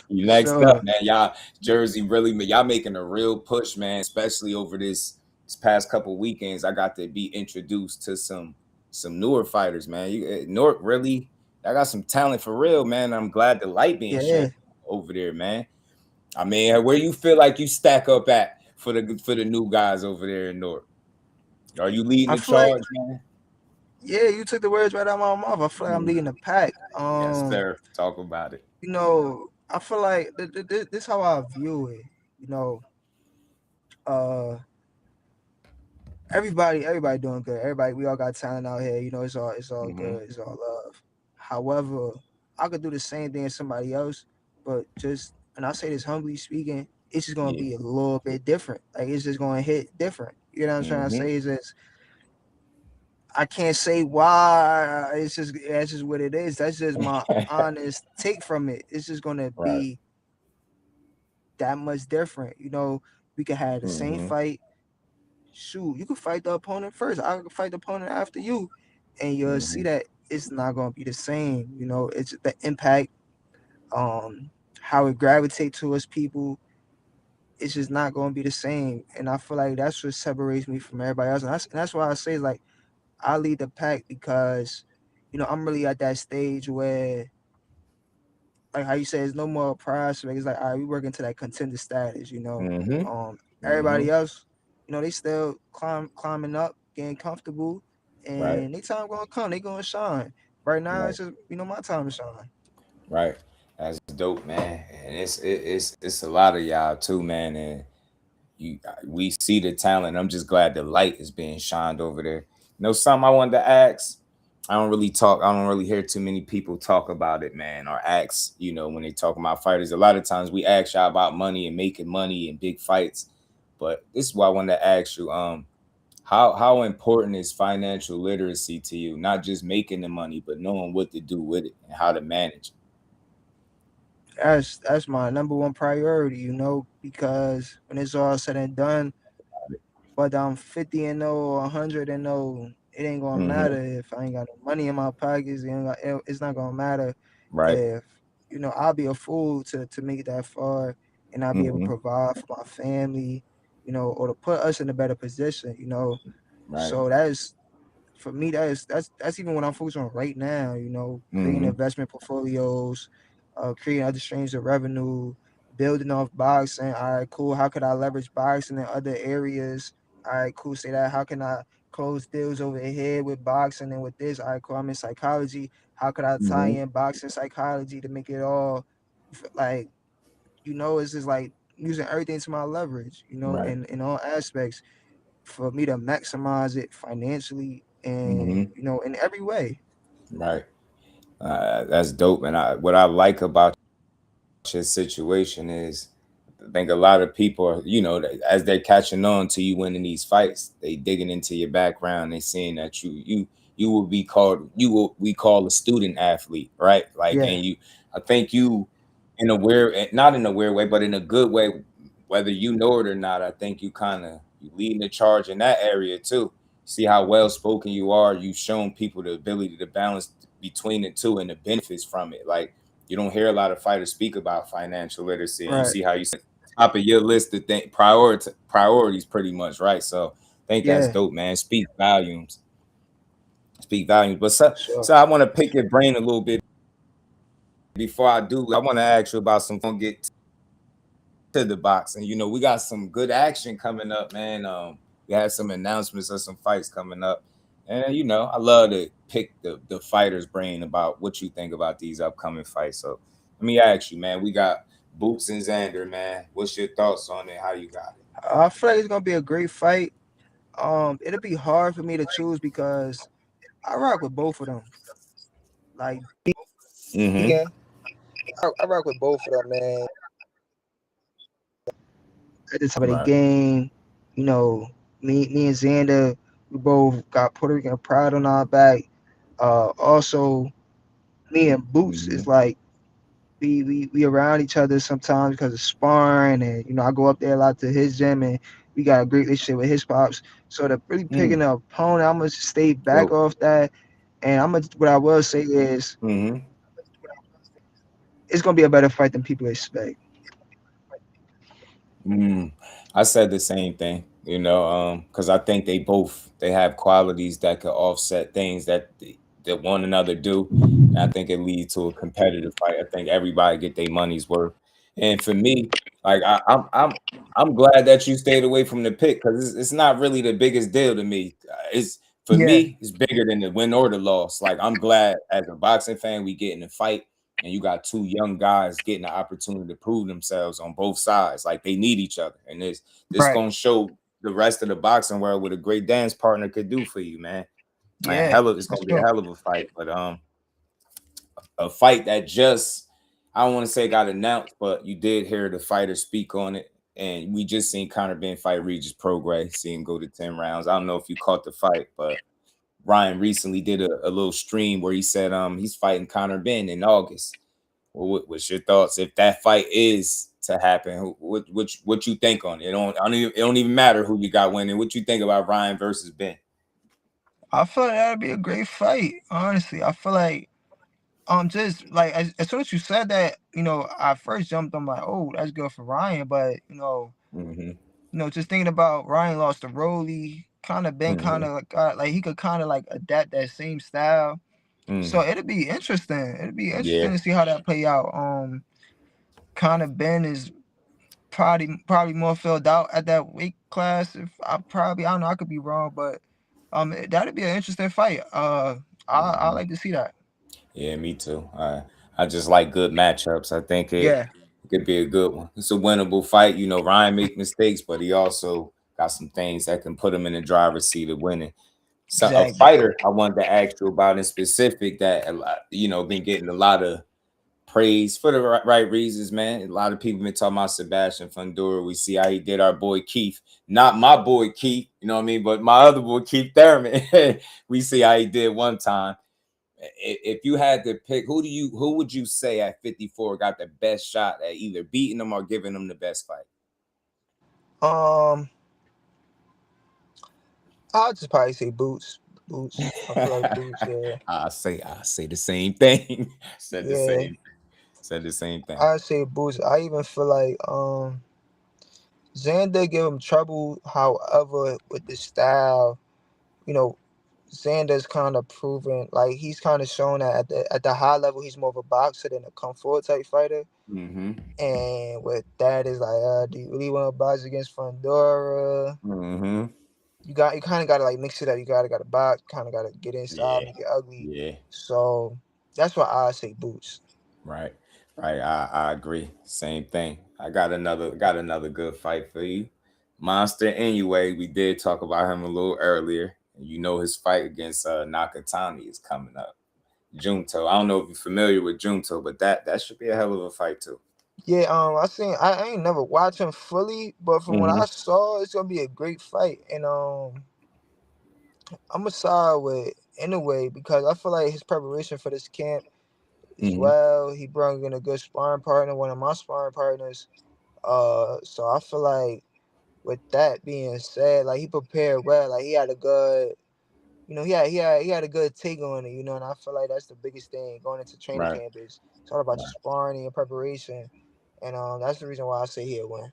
You For next up, sure. man. Y'all Jersey really, y'all making a real push, man, especially over this this past couple weekends, I got to be introduced to some newer fighters, man. North really, I got some talent for real, man. I'm glad the light being shed Yeah, over there, man. I mean, where you feel like you stack up at for the new guys over there in North? Are you leading I the feel like charge, man? yeah, you took the words right out of my mouth. I feel like I'm Mm. leading the pack. Yes, sir. Talk about it. I feel like this how I view it. You know, uh, everybody doing good. Everybody, we all got talent out here. It's all Hmm. good. It's all love. However, I could do the same thing as somebody else, but just and I say this humbly speaking, it's just gonna Yeah. be a little bit different. Like it's just gonna hit different. You know what I'm trying to Hmm. say? Is just I can't say why. It's just that's just what it is. That's just my honest take from it. It's just gonna Right. be that much different. We could have the same Hmm. fight. Shoot, you could fight the opponent first. I could fight the opponent after you, and you'll see Hmm. that it's not gonna be the same. It's the impact, um, how it gravitates towards people. It's just not gonna be the same. And I feel like that's what separates me from everybody else. And that's why I say like I lead the pack because, I'm really at that stage where like how you say, it's no more prospect. It's like, all right, we working to that contender status. Hmm. Hmm. Everybody else, they still climbing up, getting comfortable, Right. and they time gonna come. They gonna shine. Right now, Right. it's just my time to shine. Right. That's dope, man. And it's a lot of y'all too, man. And we see the talent. I'm just glad the light is being shined over there. Something I wanted to ask. I don't really hear too many people talk about it, man, or ask, when they talk about fighters. A lot of times we ask y'all about money and making money and big fights. But this is why I wanted to ask you, how important is financial literacy to you? Not just making the money, but knowing what to do with it and how to manage That's my number one priority. Because when it's all said and done, whether I'm 50-0 or 100-0, it ain't it. gonna Hmm. matter if I ain't got no money in my pockets. It's not gonna matter Right. if I'll be a fool to make it that far, and I'll be able to Hmm. provide for my family, or to put us in a better position. Right. So that's for me. That's even what I'm focused on right now. Creating Hmm. investment portfolios, creating other streams of revenue, building off boxing. All right, cool. How could I leverage boxing in other areas? All right, cool. Say that. How can I close deals over here with boxing and with this? All right, cool. I'm in psychology. How could I tie Hmm. in boxing psychology to make it all like it's just like using everything to my leverage, Right. in all aspects for me to maximize it financially and Hmm. in every way. Right. That's dope. And what I like about your situation is, I think a lot of people are, as they're catching on to you winning these fights, they digging into your background. They seeing that you will be called, you will we call a student athlete, right? Like, Yeah, and I think you, in a weird, not in a weird way, but in a good way, whether you know it or not. I think you leading the charge in that area too. See how well spoken you are. You've shown people the ability to balance between the two and the benefits from it. Like, you don't hear a lot of fighters speak about financial literacy, and you right. see how you top of your list of priorities pretty much, right? So I think that's Yeah, dope, man. Speak volumes. Speak volumes. But so, sure. so I want to pick your brain a little bit before I do. I want to ask you about some get to the boxing. We got some good action coming up, man. We had some announcements of some fights coming up. And I love to pick the fighter's brain about what you think about these upcoming fights. So let me ask you, man. We got Boots and Xander, man. What's your thoughts on it? How you got I feel like it's gonna be a great fight. It'll be hard for me to choose because I rock with both of them. Like it? Mm-hmm. again, I rock with both of them, man. At the top of the Right. game, you know, me and Xander, we both got Puerto Rican pride on our back. Also, me and Boots Mm-hmm. is like we around each other sometimes because of sparring, and I go up there a lot to his gym, and we got a great relationship with his pops. So to really picking Mm. an opponent, I'm gonna stay back Dope. off that, and what I will say is Mm-hmm. it's gonna be a better fight than people expect. Mm. I said the same thing. Because I think they have qualities that could offset things that one another do. And I think it leads to a competitive fight. I think everybody get their money's worth. And for me, like I'm glad that you stayed away from the pick because it's not really the biggest deal to me. It's for Yeah, me, it's bigger than the win or the loss. Like I'm glad as a boxing fan we get in a fight and you got two young guys getting the opportunity to prove themselves on both sides. Like they need each other, and this right. gonna show the rest of the boxing world what a great dance partner could do for you, man. Man, Yeah, it's that's gonna be a true. hell of a fight, but a fight that just I don't want to say got announced, but you did hear the fighter speak on it, and we just seen Conor Benn fight Regis Prograis, see him go to 10 rounds. I don't know if you caught the fight, but Ryan recently did a little stream where he said he's fighting Conor Benn in August. Well, what's your thoughts if that fight is to happen? What you think on it? It don't even matter who you got winning. What you think about Ryan versus Ben? I feel like that'd be a great fight. Honestly, I feel like just like as soon as you said that, I first jumped. I'm like, oh, that's good for Ryan, but Mm-hmm. just thinking about Ryan lost to Rolly, kind of been kind Mm-hmm. of like he could kind of like adapt that same style. So Mm. it'd be interesting. It'd be Yeah. interesting to see how that play out. Kind of Ben is probably more filled out at that weight class. If I don't know, I could be wrong, but that'd be an interesting fight. I Mm-hmm. like to see that. Yeah, me too. I just like good matchups. I think Yeah, it could be a good one. It's a winnable fight. Ryan make mistakes, but he also got some things that can put him in the driver's seat of winning. So a exactly. fighter I wanted to ask you about in specific that a lot, been getting a lot of praise for the right reasons, man. A lot of people been talking about Sebastian Fundora. We see how he did our boy Keith, not my boy Keith, you know what I mean, but my other boy Keith Thurman. We see how he did one time. If you had to pick, who would you say at 54 got the best shot at either beating them or giving them the best fight? Um, I'll just probably say Boots. Boots. I feel like Boots. Yeah, I say the same thing. Said the yeah. same. Said the same thing. I say Boots. I even feel like Xander give him trouble. However, with the style, you know, Xander's kind of proven like he's kind of shown that at the high level he's more of a boxer than a kung fu type fighter. Mm-hmm. And with that is like, do you really want to box against Fundora? Mm-hmm. You kind of gotta like mix it up. You gotta box, kind of gotta get inside, Yeah. make it ugly. Yeah. So that's why I say Boots. Right. Right. I agree. Same thing. I got another good fight for you. Monster anyway. We did talk about him a little earlier. His fight against Nakatani is coming up. Junto. I don't know if you're familiar with Junto, but that should be a hell of a fight too. Yeah, I ain't never watched him fully, but from what Mm-hmm. I saw, it's gonna be a great fight. And I'm gonna side with anyway because I feel like his preparation for this camp is Mm-hmm. well. He brought in a good sparring partner, one of my sparring partners. So I feel like with that being said, like he prepared well. Like he had a good, he had a good take on it. And I feel like that's the biggest thing going into training Right. camp is it's all about your Right. sparring and your preparation. And that's the reason why I say he'll win.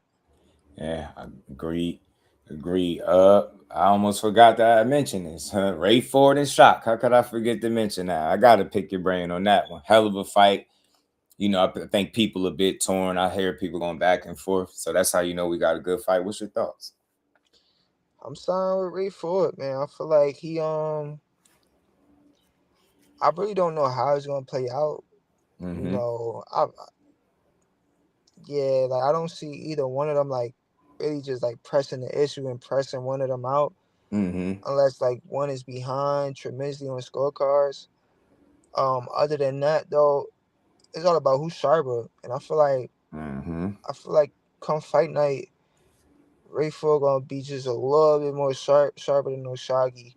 Yeah. I agree. Agree. I almost forgot that I mentioned this. Ray Ford and Shock. How could I forget to mention that? I got to pick your brain on that one. Hell of a fight. I think people a bit torn. I hear people going back and forth. So that's how we got a good fight. What's your thoughts? I'm signed with Ray Ford, man. I feel like I really don't know how it's gonna play out. Mm-hmm. Yeah, like I don't see either one of them like really just like pressing the issue and pressing one of them out Mm-hmm. unless like one is behind tremendously on scorecards. Other than that though, it's all about who's sharper, and Mm-hmm. I feel like come fight night, Ray Ford gonna be just a little bit more sharper than Oshagi,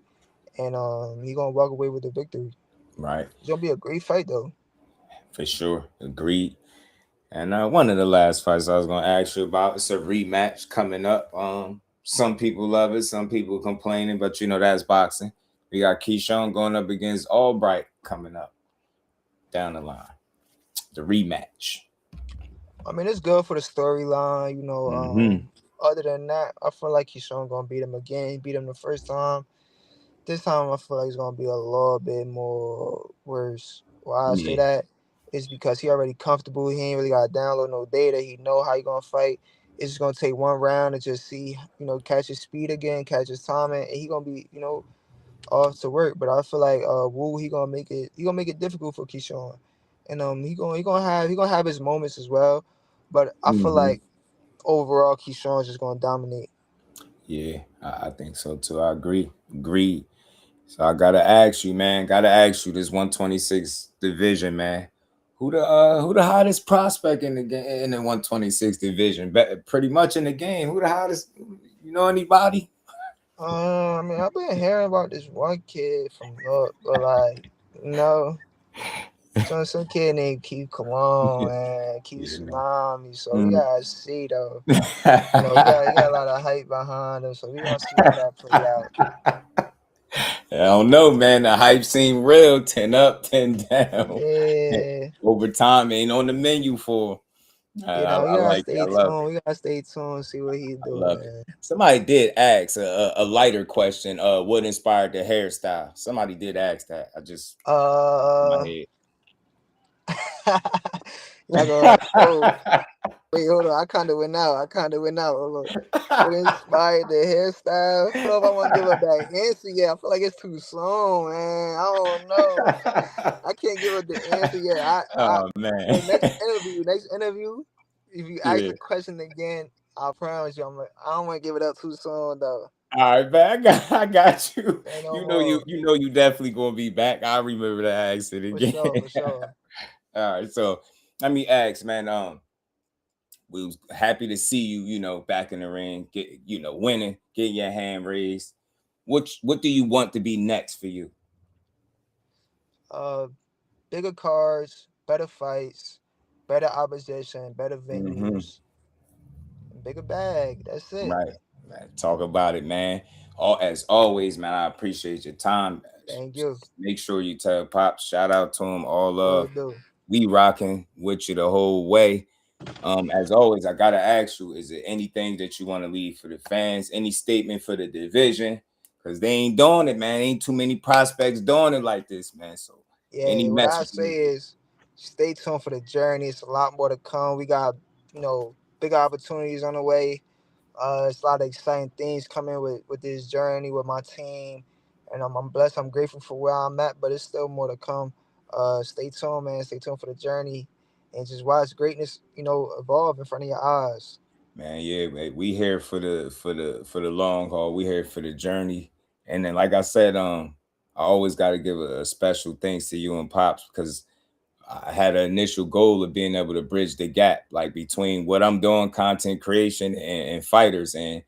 and he gonna walk away with the victory. Right. It's gonna be a great fight though. For sure. Agreed. And one of the last fights I was gonna ask you about, it's a rematch coming up. Some people love it, some people complaining, but that's boxing. We got Keyshawn going up against Albright coming up down the line. The rematch. I mean, it's good for the storyline. Mm-hmm. other than that, I feel like Keyshawn gonna beat him again. He beat him the first time. This time I feel like it's gonna be a little bit more worse. Why I say Yeah. that is because he already comfortable. He ain't really gotta download no data. He know how he gonna fight. It's just gonna take one round to just see, catch his speed again, catch his timing, and he gonna be, off to work. But I feel like Wu, he gonna make it difficult for Keyshawn. And he gonna have his moments as well. But I feel Hmm. like overall Keyshawn's just gonna dominate. Yeah, I think so too. I agree. Agreed. So I gotta ask you, man. Gotta ask you this 126 division, man. Who the hottest prospect in the game in the 126 division? Pretty much in the game. Who the hottest? You know anybody? I mean, I've been hearing about this one kid from North, but like, no, some kid named Keith Cologne and Keith Yeah, man. Tsunami. So we Mhm. gotta see though. He got a lot of hype behind him. So we gonna see how that play out. I don't know, man. The hype seemed real. 10 up, 10 down. Yeah, Over time ain't on the menu for. we I gotta like it. I stay love it. tuned. We gotta stay tuned. See what he's I doing, love it. man. Somebody did ask a lighter question. What inspired the hairstyle? Somebody did ask that. I just in my Uh, head. y'all go. Oh, wait, hold on. I kind of went out. Hold on. What inspired the hairstyle? I don't know if I want to give up that answer yet. I feel like it's too soon, man. I don't know. I can't give up the answer yet. Oh man. Next interview. If you ask Yeah. the question again, I promise you, I don't want to give it up too soon though. All right, man. I got you. Say no You know you more. you know you definitely gonna be back. I remember to ask it For again. sure, for sure. All right, so let me ask, man. We was happy to see you, back in the ring, winning, getting your hand raised. What do you want to be next for you? Uh, Bigger cars, better fights, better opposition, better Hmm. venues, bigger bag. That's it. Right. Man, talk about it, man. As always, man, I appreciate your time. Thank you. Make sure you tell Pops, shout out to him, all Will love. do. We rocking with you the whole way. As always, I gotta ask you, is there anything that you want to leave for the fans? Any statement for the division? Because they ain't doing it, man. Ain't too many prospects doing it like this, man. So any Yeah, what I message say you is stay tuned for the journey. It's a lot more to come. We got, big opportunities on the way. It's a lot of exciting things coming with this journey with my team. And I'm blessed. I'm grateful for where I'm at, but it's still more to come. Stay tuned, man. Stay tuned for the journey and just watch greatness, evolve in front of your eyes. man, yeah, man, we here for the long haul. We here for the journey. And then like I said, I always gotta give a special thanks to you and Pops because I had an initial goal of being able to bridge the gap, like between what I'm doing, content creation and fighters. And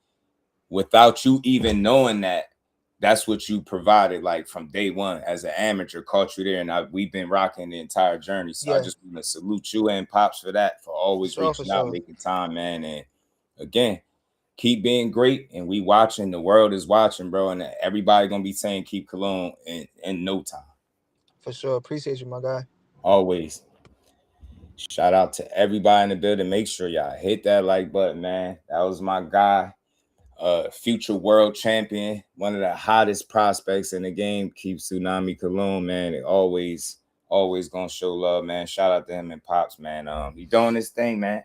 without you even knowing that, that's what you provided, like from day one as an amateur, caught you there. And we've been rocking the entire journey. So I Yeah, just want to salute you and Pops for that, for for always sure, for reaching out, sure. making time, man. And again, keep being great. And we watching, the world is watching, bro. And everybody gonna be saying keep Cologne in no time. For sure. Appreciate you, my guy. Always. Shout out to everybody in the building. Make sure y'all hit that like button, man. That was my guy, future world champion, one of the hottest prospects in the game. Keep Tsunami Cologne, man. It always gonna show love, man. Shout out to him and Pops, man. He doing this thing, man.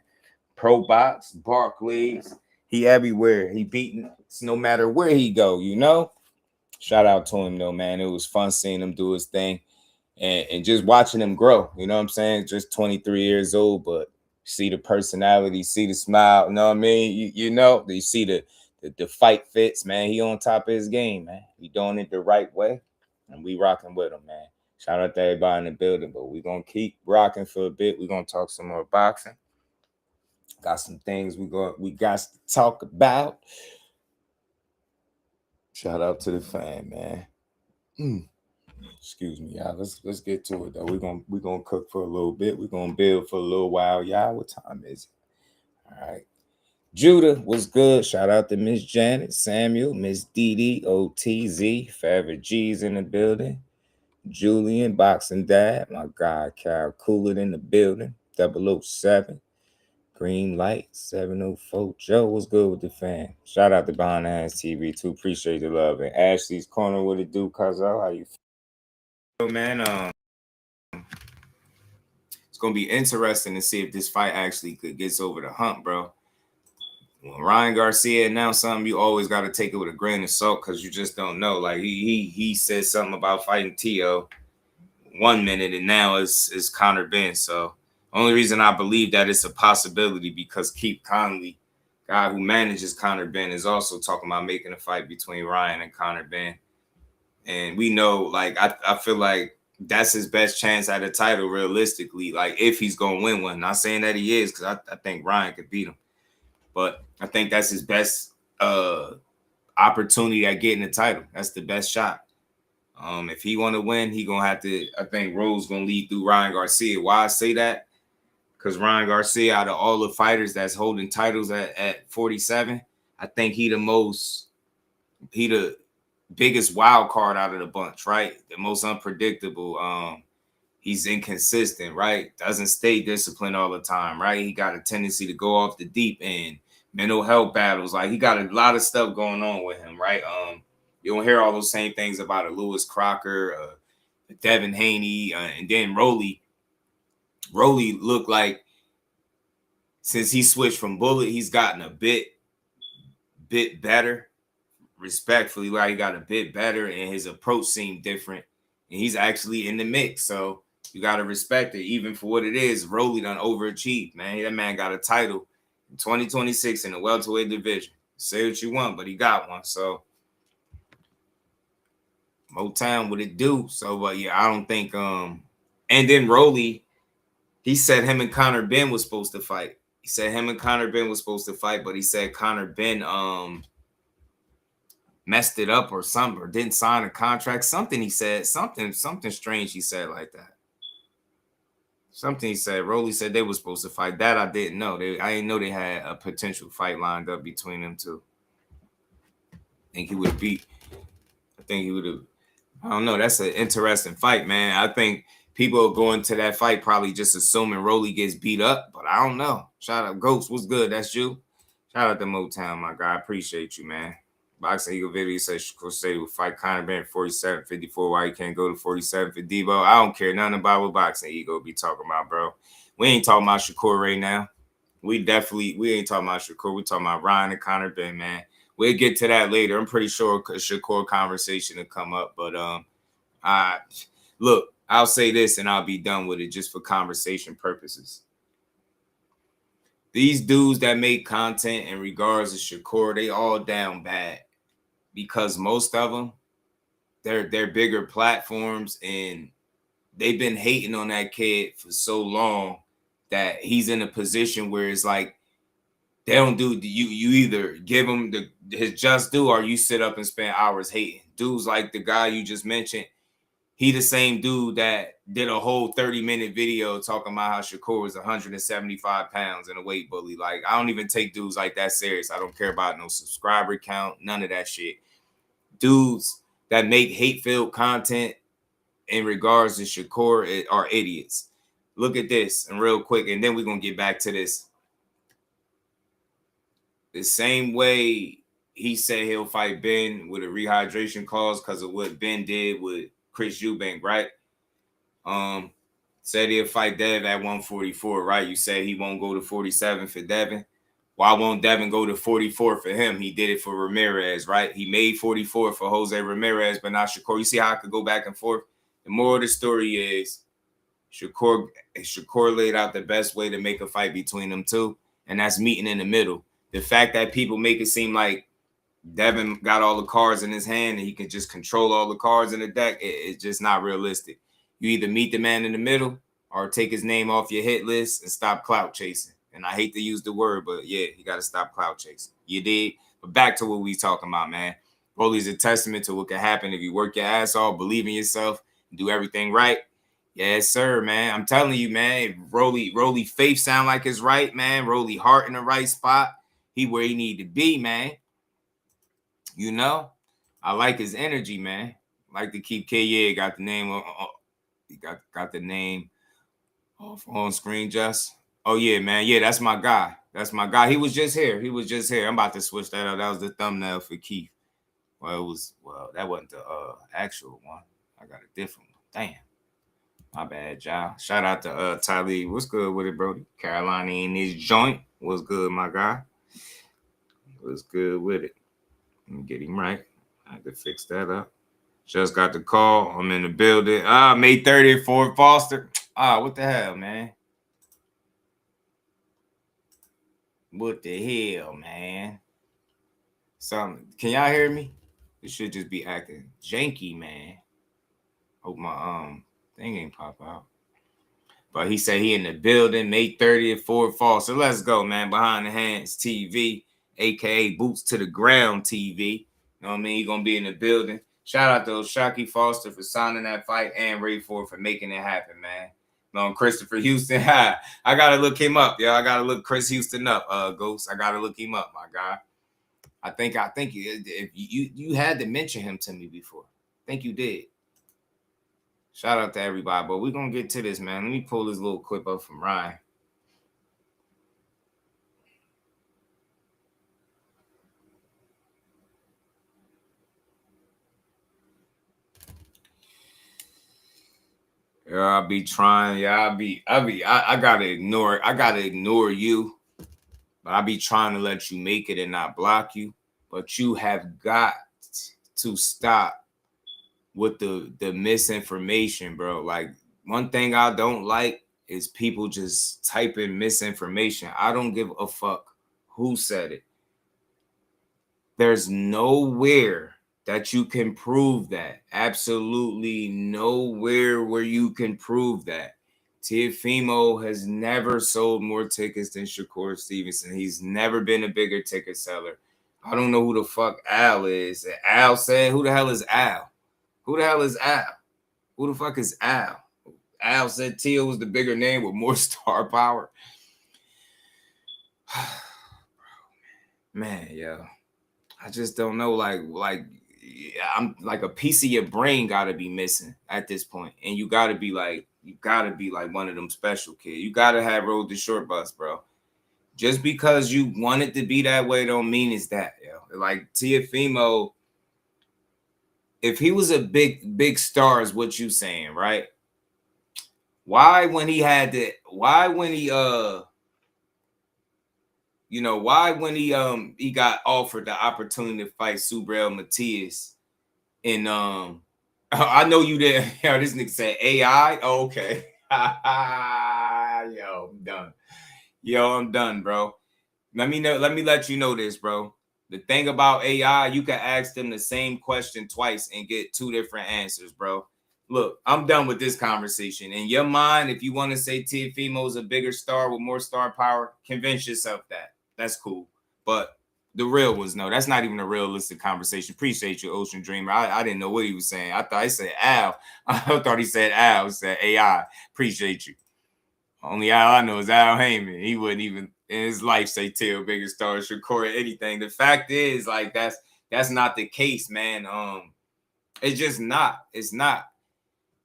Pro Box, Barclays, he everywhere. He beating no matter where he go. Shout out to him though, man. It was fun seeing him do his thing and just watching him grow. You know what I'm saying? Just 23 years old, but see the personality, see the smile. You know what I mean? You see the fight fits, man. He on top of his game, man. He doing it the right way, and we rocking with him, man. Shout out to everybody in the building, but we gonna keep rocking for a bit. We gonna talk some more boxing. Got some things we got to talk about. Shout out to the fan, man. Mm. Excuse me, y'all. Let's get to it though. We're gonna cook for a little bit. We're gonna build for a little while, y'all. What time is it? All right. Judah was good. Shout out to Miss Janet, Samuel, Miss Dee Dee, OTZ, Favorite G's in the building. Julian, Boxing Dad, my guy Cal Cooler in the building. 007. Green light 704. Joe, what's good with the fam? Shout out to Behind the Hands TV too. Appreciate the love. And Ashley's Corner, what it do, Cuzzo? How you feel, man? It's gonna be interesting to see if this fight actually gets over the hump, bro. When Ryan Garcia announced something, you always got to take it with a grain of salt because you just don't know. Like he said something about fighting T.O. 1 minute, and now it's Conor Benn. So only reason I believe that it's a possibility because Keith Conley, guy who manages Conor Benn, is also talking about making a fight between Ryan and Conor Benn. And we know, like, I feel like that's his best chance at a title realistically, like if he's gonna win one. Not saying that he is, because I think Ryan could beat him. But I think that's his best opportunity at getting the title. That's the best shot. If he want to win, he gonna have to. I think Rose gonna lead through Ryan Garcia. Why I say that? Because Ryan Garcia, out of all the fighters that's holding titles at 47, I think he the biggest wild card out of the bunch, right? The most unpredictable. He's inconsistent, right? Doesn't stay disciplined all the time, right? He got a tendency to go off the deep end. Mental health battles, like he got a lot of stuff going on with him, right? You don't hear all those same things about a Lewis Crocker, Devin Haney, and then Rolly. Rolly looked like since he switched from Bullet, he's gotten a bit better. Respectfully, like he got a bit better, and his approach seemed different. And he's actually in the mix, so you got to respect it, even for what it is. Rolly done overachieved, man. That man got a title in 2026 in the welterweight division. Say what you want, but he got one. So Motown, what it do? So, but yeah, I don't think. And then Rolly, he said him and Conor Benn was supposed to fight. He said him and Conor Benn was supposed to fight, but he said Conor Benn messed it up or something, or didn't sign a contract. Something he said, something strange he said like that. Something he said. Rolly said they were supposed to fight. That I didn't know. I didn't know they had a potential fight lined up between them two. I think he would have beat. I think he would have. I don't know. That's an interesting fight, man. I think people going to that fight probably just assuming Rolly gets beat up, but I don't know. Shout out Ghost. What's good? That's you. Shout out to Motown, my guy. I appreciate you, man. Boxing Eagle video says Crusade will fight Conor Benn 47-54. Why he can't go to 47 for Debo? I don't care nothing about what Boxing Eagle be talking about, bro. We ain't talking about Shakur right now. We ain't talking about Shakur. We talking about Ryan and Conor Benn, man. We'll get to that later. I'm pretty sure a Shakur conversation will come up, but look, I'll say this and I'll be done with it just for conversation purposes. These dudes that make content in regards to Shakur, they all down bad. Because most of them, they're bigger platforms, and they've been hating on that kid for so long that he's in a position where it's like they don't do you either give him his just due or you sit up and spend hours hating. Dudes like the guy you just mentioned, he the same dude that did a whole 30-minute video talking about how Shakur was 175 pounds and a weight bully. Like, I don't even take dudes like that serious. I don't care about no subscriber count, none of that shit. Dudes that make hate-filled content in regards to Shakur are idiots. Look at this, and real quick, and then we're going to get back to this. The same way he said he'll fight Ben with a rehydration clause because of what Ben did with Chris Eubank, right? Said he'll fight Dev at 144, right? You said he won't go to 47 for Devin. Why won't Devin go to 44 for him? He did it for Ramirez, right? He made 44 for Jose Ramirez, but not Shakur. You see how I could go back and forth? The moral of the story is Shakur laid out the best way to make a fight between them two, and that's meeting in the middle. The fact that people make it seem like Devin got all the cards in his hand and he can just control all the cards in the deck, it's just not realistic. You either meet the man in the middle or take his name off your hit list and stop clout chasing. And I hate to use the word, but yeah, you got to stop clout chasing. You did. But back to what we talking about, man. Rolly's a testament to what can happen if you work your ass off, believe in yourself, and do everything right. Yes, sir, man. I'm telling you, man. Rolly faith sound like it's right, man. Rolly heart in the right spot. He where he need to be, man. You know, I like his energy, man. I like to keep K. Got the name. He got the name off on screen, just. Oh yeah, man. Yeah, that's my guy. That's my guy. He was just here. I'm about to switch that up. That was the thumbnail for Keith. Well, that wasn't the actual one. I got a different one. Damn. My bad, y'all. Shout out to Tylee. What's good with it, Brody? Carolina in his joint. What's good, my guy? What's good with it? Let me get him right. I had to fix that up. Just got the call. I'm in the building. May 30th, Fort Foster. What the hell, man? What the hell, man? Something. Can y'all hear me? It should just be acting janky, man. Hope my thing ain't pop out. But he said he in the building, May 30th, Fort Foster. Let's go, man. Behind the Hands TV, aka Boots to the Ground TV. You know what I mean? He gonna be in the building. Shout out to Shocky Foster for signing that fight and Ray Ford for making it happen, man. Christopher Houston. I gotta look him up, yo. I gotta look Chris Houston up, Ghost. I gotta look him up, my guy. I think if you had to mention him to me before. I think you did. Shout out to everybody, but we're gonna get to this, man. Let me pull this little clip up from Ryan. Yeah, I be trying. Yeah, I gotta ignore you. But I be trying to let you make it and not block you. But you have got to stop with the misinformation, bro. Like, one thing I don't like is people just typing misinformation. I don't give a fuck who said it. There's nowhere that you can prove that. Absolutely nowhere where you can prove that. Teofimo has never sold more tickets than Shakur Stevenson. He's never been a bigger ticket seller. I don't know who the fuck Al is. Al said, who the hell is Al? Who the hell is Al? Who the fuck is Al? Al said Tio was the bigger name with more star power. Man, yo. I just don't know. Like I'm like, a piece of your brain gotta be missing at this point. And you gotta be like one of them special kids. You gotta have rode the short bus, bro. Just because you want it to be that way don't mean it's that, yo. Like Teofimo, if he was a big star, is what you saying, right? Why when he got offered the opportunity to fight Subriel Matias and I know you there. Yo, this nigga said AI. Oh, okay. Yo, I'm done. I'm done, bro. Let me let you know this, bro. The thing about AI, you can ask them the same question twice and get two different answers, bro. Look, I'm done with this conversation. In your mind, if you want to say Teofimo is a bigger star with more star power, convince yourself that. That's cool. But the real ones, no, that's not even a realistic conversation. Appreciate you, Ocean Dreamer. I didn't know what he was saying. I thought he said Al. I thought he said Al. He said AI. Appreciate you. Only Al I know is Al Heyman. He wouldn't even in his life say Teo bigger star should record anything. The fact is, like, that's not the case, man. It's just not. It's not.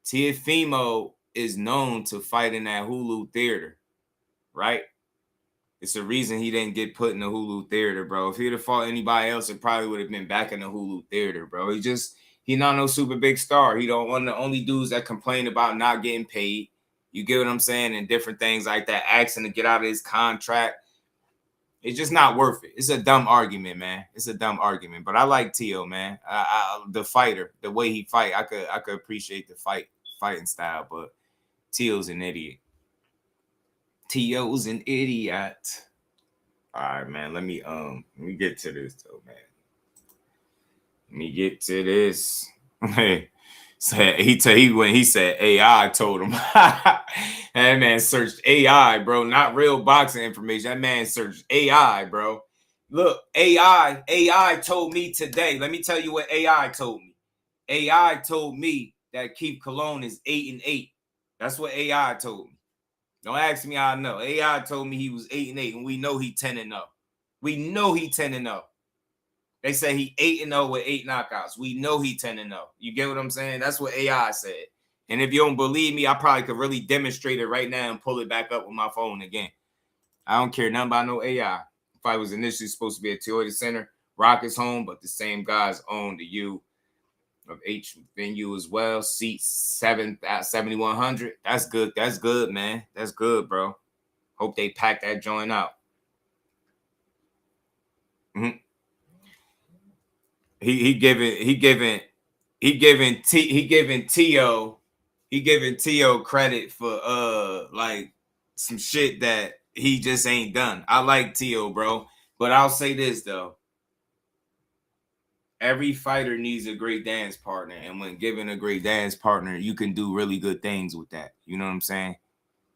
Teofimo is known to fight in that Hulu theater, right? It's the reason he didn't get put in the Hulu theater, bro. If he'd have fought anybody else, it probably would have been back in the Hulu theater, bro. He not no super big star. He don't one of the only dudes that complain about not getting paid. You get what I'm saying? And different things like that, asking to get out of his contract. It's just not worth it. It's a dumb argument, man. It's a dumb argument. But I like Tio, man. The fighter, the way he fight, I could appreciate the fighting style, but Tio's an idiot. Tio's an idiot. All right, man. Let me get to this though, man. Let me get to this. When he said AI, I told him that man searched AI, bro, not real boxing information. That man searched AI, bro. Look, AI told me today. Let me tell you what AI told me. AI told me that Keith Colon is 8-8. That's what AI told me. Don't ask me how I know. AI told me he was 8-8, and we know he 10-0. We know he 10-0. They say he 8-0 with 8 knockouts. We know he 10-0. You get what I'm saying? That's what AI said. And if you don't believe me, I probably could really demonstrate it right now and pull it back up with my phone again. I don't care nothing about no AI. Fight was initially supposed to be at Toyota Center. Rock is home, but the same guys own the U of H venue as well. Seats 7,100. That's good. That's good, man. That's good, bro. Hope they pack that joint out. Mm-hmm. He giving T.O. credit for like some shit that he just ain't done. I like T.O., bro. But I'll say this though. Every fighter needs a great dance partner, and when given a great dance partner, you can do really good things with that. You know what I'm saying?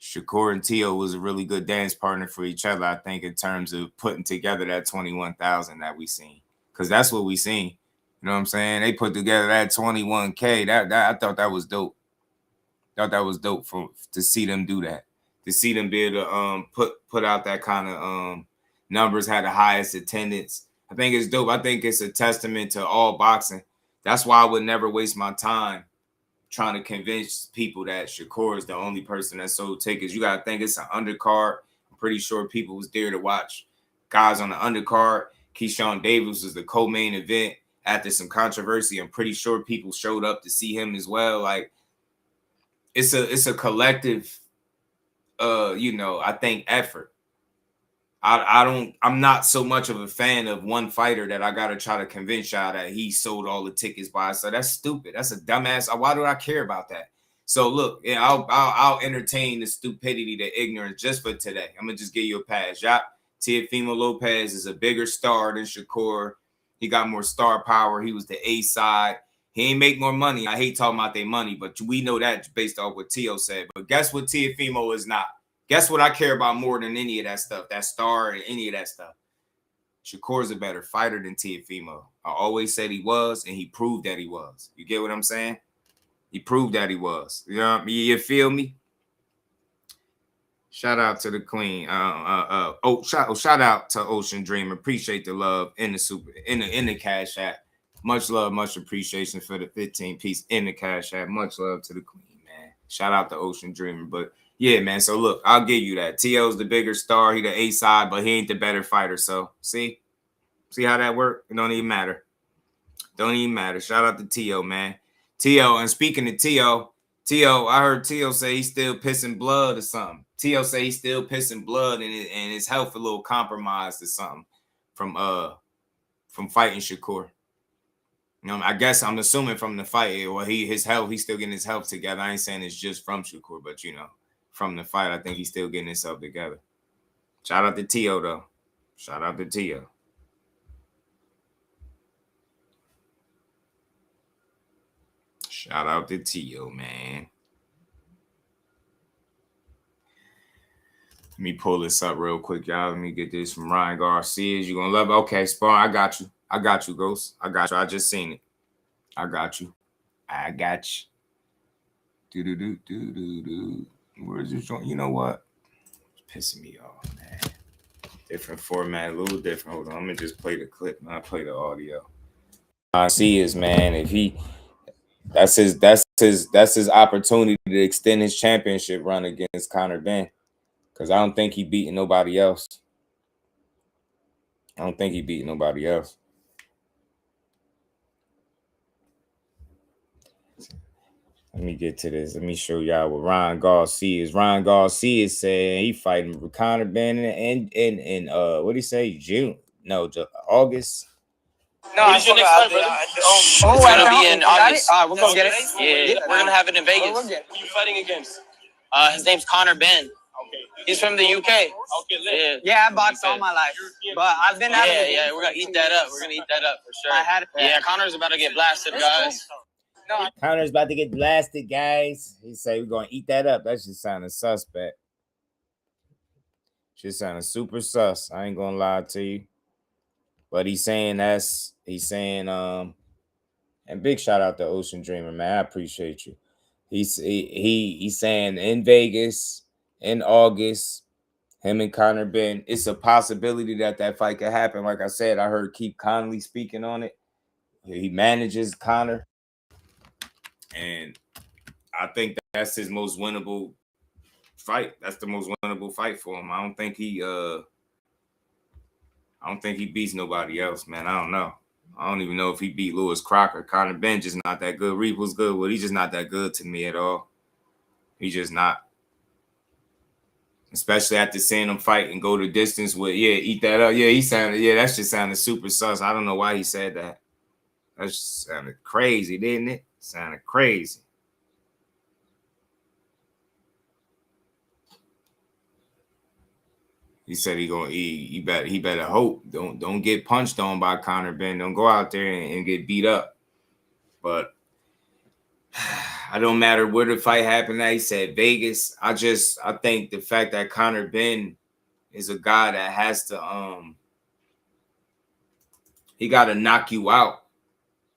Shakur and Tio was a really good dance partner for each other, I think, in terms of putting together that 21,000 that we seen, because that's what we seen. You know what I'm saying? They put together that 21K. That I thought that was dope. Thought that was dope to see them do that, to see them be able to put out that kind of numbers, had the highest attendance. I think it's dope. I think it's a testament to all boxing. That's why I would never waste my time trying to convince people that Shakur is the only person that sold tickets. You got to think it's an undercard. I'm pretty sure people was there to watch guys on the undercard. Keyshawn Davis was the co-main event after some controversy. I'm pretty sure people showed up to see him as well. Like, it's a collective, I think effort. I'm not so much of a fan of one fighter that I gotta try to convince y'all that he sold all the tickets by. So that's stupid. That's a dumbass. Why do I care about that? So look, yeah, I'll entertain the stupidity, the ignorance just for today. I'm gonna just give you a pass. Teofimo Lopez is a bigger star than Shakur. He got more star power. He was the A side. He ain't make more money. I hate talking about their money, but we know that based off what Tio said. But guess what Teofimo is not? Guess what I care about more than any of that stuff, that star and any of that stuff? Shakur's a better fighter than Teofimo. I always said he was, and he proved that he was. You get what I'm saying? He proved that he was. You know what I mean? You feel me? Shout out to the queen. Shout out to Ocean Dream. Appreciate the love in the Cash App. Much love, much appreciation for the 15 piece in the Cash App. Much love to the queen, man. Shout out to Ocean Dreamer. But yeah, man. So look, I'll give you that. T.O.'s the bigger star. He the A side, but he ain't the better fighter. So see how that worked? It don't even matter. Don't even matter. Shout out to T.O., man. T.O., and speaking of T.O., I heard T.O. say he's still pissing blood or something. T.O. say he's still pissing blood and his health a little compromised or something from fighting Shakur. You know, I guess I'm assuming from the fight, well, he's still getting his health together. I ain't saying it's just from Shakur, but from the fight, I think he's still getting himself together. Shout out to T.O. though. Shout out to T.O. Shout out to T.O., man. Let me pull this up real quick, y'all. Let me get this from Ryan Garcia. You gonna love it? Okay, Spawn, I got you, Ghost. I got you. I just seen it. I got you. Do. Where's this joint? You know what? It's pissing me off, man. Different format, a little different. Hold on, I'm gonna just play the clip. Not play the audio. I see is, man, if he that's his opportunity to extend his championship run against Conor Benn. Because I don't think he beat nobody else. Let me get to this. Let me show y'all what Ryan Garcia is. Ryan Garcia is saying he fighting Conor Benn in what do you say? June? No, August. No, what is your next fight, brother? It's gonna be in August. We're gonna get it. Yeah, we're gonna have it in Vegas. Who are you fighting against? His name's Conor Benn. Okay. He's from the UK. Okay, yeah, I boxed all my life, but I've been out. Yeah, we're gonna eat that up. We're gonna eat that up for sure. I had it. Yeah, Conor's about to get blasted, guys. No, Conor's about to get blasted, guys. He say we're gonna eat that up. That just sounded suspect. Just sounded super sus. I ain't gonna lie to you. But he's saying and big shout out to Ocean Dreamer, man. I appreciate you. He's saying in Vegas in August, him and Conor Benn, it's a possibility that fight could happen. Like I said, I heard Keith Connolly speaking on it. He manages Conor, and I think that's his most winnable fight. That's the most winnable fight for him. I don't think he beats nobody else, man. I don't know. I don't even know if he beat Lewis Crocker. Conor Benn just not that good. Reed was good, but he's just not that good to me at all. He's just not. Especially after seeing him fight and go the distance with, eat that up. Yeah, that shit sounded super sus. I don't know why he said that. That just sounded crazy, didn't it? Sounded crazy. He said he gonna eat. He better hope. Don't get punched on by Conor Benn. Don't go out there and get beat up. But I don't matter where the fight happened at. He said Vegas. I think the fact that Conor Benn is a guy that has to he gotta knock you out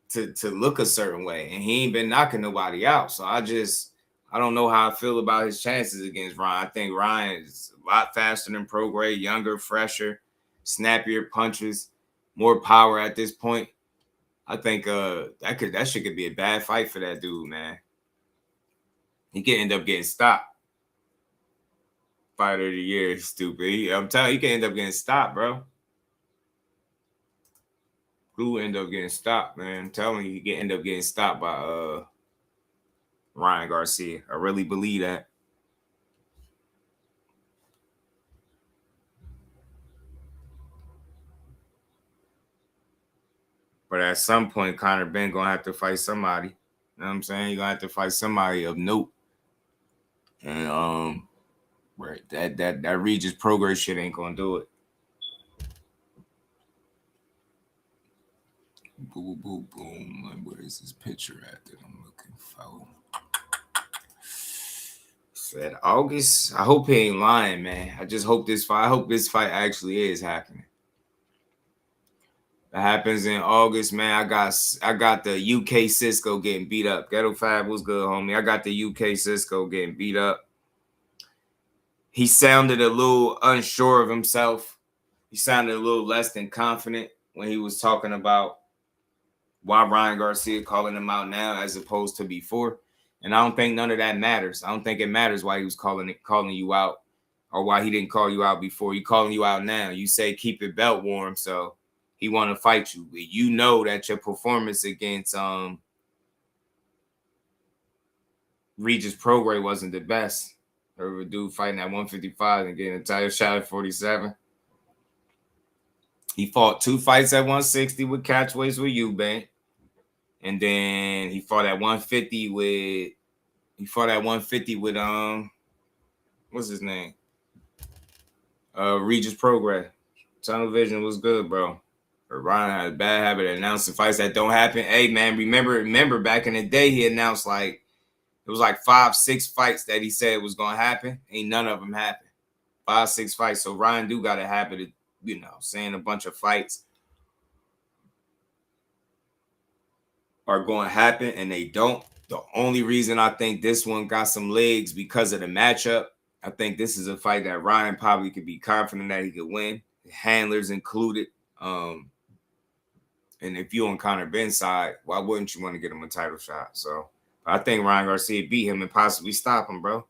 to look a certain way. And he ain't been knocking nobody out. So I don't know how I feel about his chances against Ryan. I think Ryan is a lot faster than Prograis, younger, fresher, snappier punches, more power at this point. I think that shit could be a bad fight for that dude, man. He could end up getting stopped. Fighter of the year, stupid. I'm telling you, he could end up getting stopped, bro. Who end up getting stopped, man? I'm telling you, he could end up getting stopped by Ryan Garcia. I really believe that. But at some point, Conor Benn gonna have to fight somebody. You know what I'm saying? He's gonna have to fight somebody of note. And right, that Regis Prograis shit ain't gonna do it. Boom, boom, boom. Where is this picture at that I'm looking for? Said August. I hope he ain't lying, man. I hope this fight actually is happening. That happens in August, man. I got the UK Cisco getting beat up. Ghetto Fab was good, homie. I got the UK Cisco getting beat up. He sounded a little unsure of himself. He sounded a little less than confident when he was talking about why Ryan Garcia calling him out now as opposed to before. And I don't think none of that matters. I don't think it matters why he was calling you out or why he didn't call you out before. He calling you out now. You say keep your belt warm, so he want to fight you. You know that your performance against Regis Prograis wasn't the best. Or a dude fighting at 155 and getting a title shot at 47. He fought 2 fights at 160 with catchweights with Eubank. And then he fought at 150 with what's his name? Regis Prograis. Tunnel vision was good, bro. But Ryan had a bad habit of announcing fights that don't happen. Hey man, remember back in the day he announced like it was like 5-6 fights that he said was gonna happen. Ain't none of them happened. 5-6 fights. So Ryan do got a habit of, saying a bunch of fights are going to happen and they don't. The only reason I think this one got some legs because of the matchup. I think this is a fight that Ryan probably could be confident that he could win. Handlers included. And if you're on Conor Benn's side, why wouldn't you want to get him a title shot? So I think Ryan Garcia beat him and possibly stop him, bro.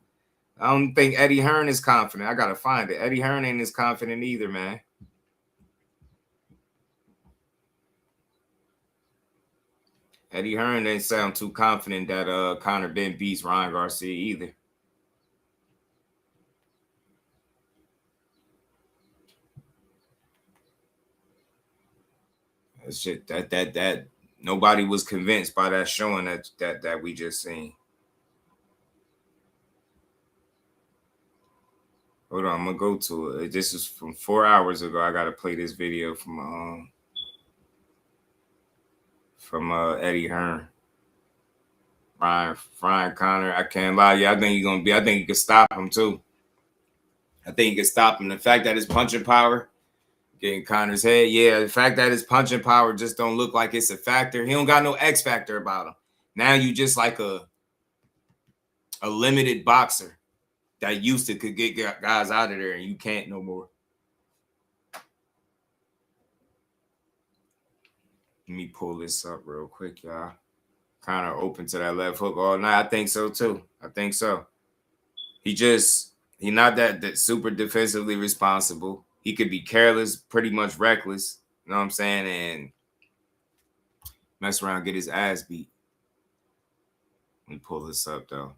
I don't think Eddie Hearn is confident. I got to find it. Eddie Hearn ain't as confident either, man. Eddie Hearn didn't sound too confident that Conor Benn beats Ryan Garcia either. That shit, that nobody was convinced by that showing that we just seen. Hold on, I'm gonna go to it. This is from 4 hours ago. I gotta play this video from Eddie Hearn. Ryan Conor. I can't lie. Yeah, I think he can stop him too. I think he can stop him. The fact that his punching power getting Conor's head. Yeah, the fact that his punching power just don't look like it's a factor. He don't got no X factor about him. Now you just like a limited boxer that used to could get guys out of there and you can't no more. Let me pull this up real quick, y'all. Conor open to that left hook all night. I think so too. I think so. He just He's not that super defensively responsible. He could be careless, pretty much reckless. You know what I'm saying? And mess around, get his ass beat. Let me pull this up though.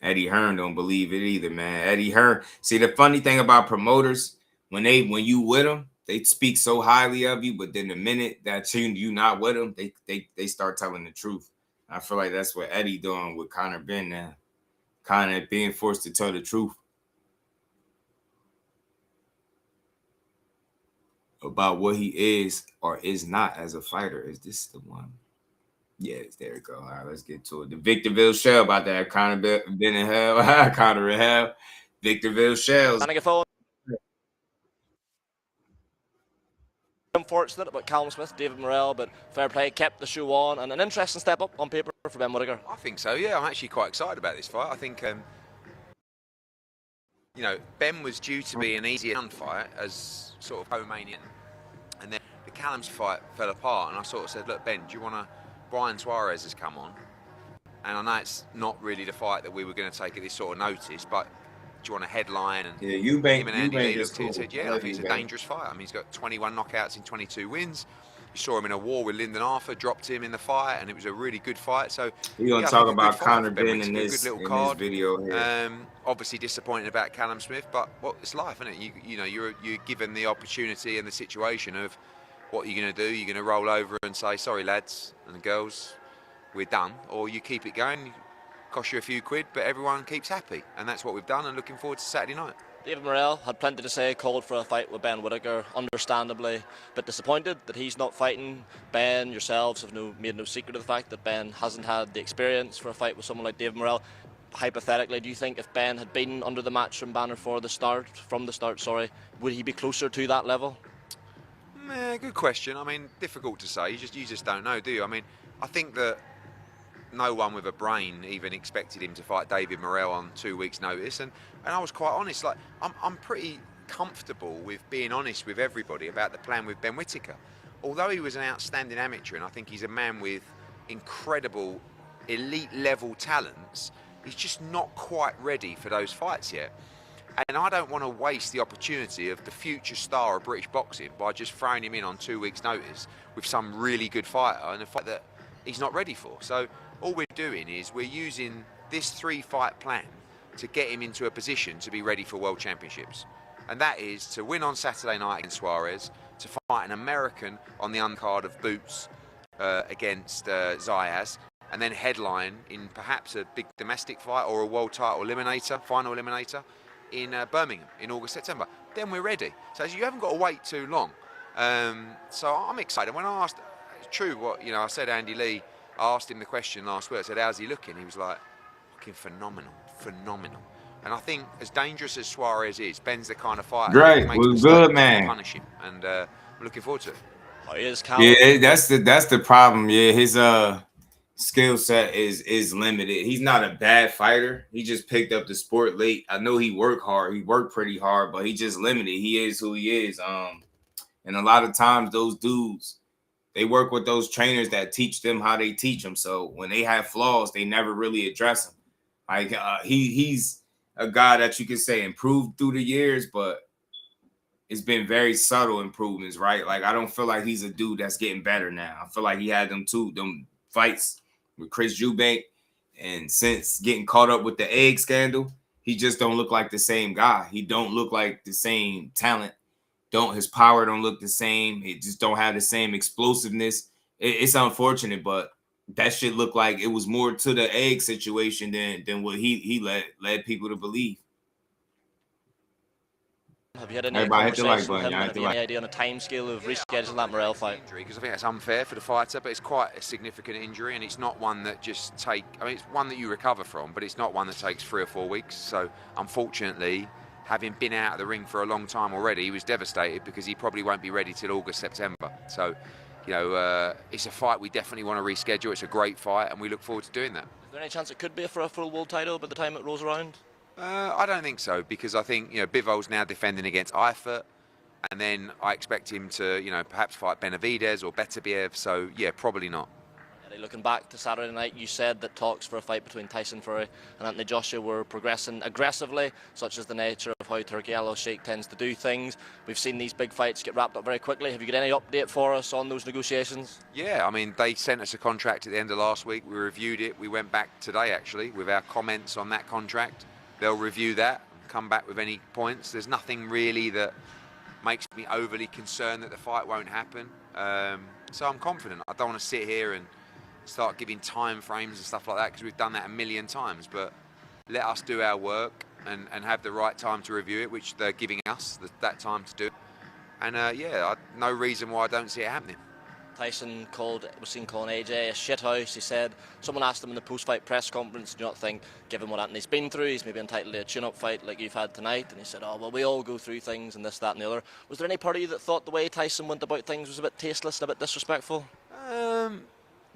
Eddie Hearn don't believe it either, man. Eddie Hearn. See, the funny thing about promoters, when you with them, they speak so highly of you, but then the minute that you not with them, they start telling the truth. I feel like that's what Eddie doing with Conor Benn now. Conor being forced to tell the truth about what he is or is not as a fighter. Is this the one? Yes, there we go. All right, let's get to it. The Victorville Shell about to have Conor Benn in hell. Conor in hell. Victorville Shells. Unfortunate about Callum Smith, David Morrell, but fair play, kept the shoe on, and an interesting step up on paper for Ben Whittaker. I think so, yeah. I'm actually quite excited about this fight. I think, you know, Ben was due to be an easier fight as sort of co-main, and then the Callum's fight fell apart, and I sort of said, look, Ben, do you want to... Brian Suarez has come on, and I know it's not really the fight that we were going to take at this sort of notice, but do you want a headline? And yeah, him and Andy Lee looked at it and said, yeah, I think it's a dangerous fight. I mean, he's got 21 knockouts in 22 wins. You saw him in a war with Lyndon Arthur, dropped him in the fight, and it was a really good fight. So we're going to talk about Conor Benn in this video here. Obviously disappointed about Callum Smith, but well, it's life, isn't it? You know, you're given the opportunity and the situation of what you're going to do. You're going to roll over and say, sorry, lads and girls, we're done. Or you keep it going, cost you a few quid, but everyone keeps happy. And that's what we've done, and looking forward to Saturday night. David Morrell had plenty to say, called for a fight with Ben Whittaker, understandably a bit disappointed that he's not fighting. Ben, yourselves have made no secret of the fact that Ben hasn't had the experience for a fight with someone like David Morrell. Hypothetically, do you think if Ben had been under the matchroom banner from the start, would he be closer to that level? Good question. I mean, difficult to say. You just don't know, do you? I mean, I think that no one with a brain even expected him to fight David Morrell on 2 weeks' notice, and I was quite honest. Like, I'm pretty comfortable with being honest with everybody about the plan with Ben Whittaker. Although he was an outstanding amateur, and I think he's a man with incredible elite level talents, he's just not quite ready for those fights yet. And I don't want to waste the opportunity of the future star of British boxing by just throwing him in on 2 weeks' notice with some really good fighter and a fight that he's not ready for. So all we're doing is we're using this 3-fight plan to get him into a position to be ready for World Championships. And that is to win on Saturday night against Suarez, to fight an American on the undercard of Boots against Zayas, and then headline in perhaps a big domestic fight or a world title eliminator, final eliminator, in Birmingham in August, September. Then we're ready. So you haven't got to wait too long. So I'm excited. When I asked, it's true what, you know, I said Andy Lee, I asked him the question last week, I said, how's he looking? He was like, looking phenomenal. And I think as dangerous as Suarez is, Ben's the kind of fighter Great, we're good, man. Punish him, and I'm looking forward to it. Oh, he is Callum. Yeah, that's the problem. Yeah, his skill set is limited. He's not a bad fighter. He just picked up the sport late. I know he worked hard. He worked pretty hard, but he just limited. He is who he is. And a lot of times those dudes, they work with those trainers that teach them how they teach them. So when they have flaws, they never really address them. Like he's a guy that you can say improved through the years, but it's been very subtle improvements, right? Like I don't feel like he's a dude that's getting better now. I feel like he had them fights with Chris Eubank, and since getting caught up with the egg scandal, he just don't look like the same guy. He don't look like the same talent. His power don't look the same. He just don't have the same explosiveness. It's unfortunate, but that shit looked like it was more to the egg situation than what he led people to believe. Have you had any conversation with him? Have you any idea on a time scale of rescheduling that Morrell fight? Because I think that's unfair for the fighter, but it's quite a significant injury, and it's not one that it's one that you recover from, but it's not one that takes 3 or 4 weeks. So unfortunately, having been out of the ring for a long time already, he was devastated because he probably won't be ready till August, September. So, you know, it's a fight we definitely want to reschedule. It's a great fight, and we look forward to doing that. Is there any chance it could be for a full world title by the time it rolls around? I don't think so, because I think, you know, Bivol's now defending against Eifert, and then I expect him to, you know, perhaps fight Benavidez or Beterbiev. So yeah, probably not. ultimately, looking back to Saturday night, you said that talks for a fight between Tyson Fury and Anthony Joshua were progressing aggressively, such as the nature of how Turki Al-Sheikh tends to do things. We've seen these big fights get wrapped up very quickly. Have you got any update for us on those negotiations? Yeah, I mean, they sent us a contract at the end of last week. We reviewed it. We went back today, actually, with our comments on that contract. They'll review that, come back with any points. There's nothing really that makes me overly concerned that the fight won't happen. So I'm confident. I don't want to sit here and start giving time frames and stuff like that, because we've done that a million times. But let us do our work and have the right time to review it, which they're giving us that time to do. And yeah, no reason why I don't see it happening. Tyson was seen calling AJ a shithouse. He said, someone asked him in the post-fight press conference, do you not think, given what Anthony's been through, he's maybe entitled to a tune-up fight like you've had tonight? And he said, oh, well, we all go through things and this, that and the other. Was there any part of you that thought the way Tyson went about things was a bit tasteless and a bit disrespectful?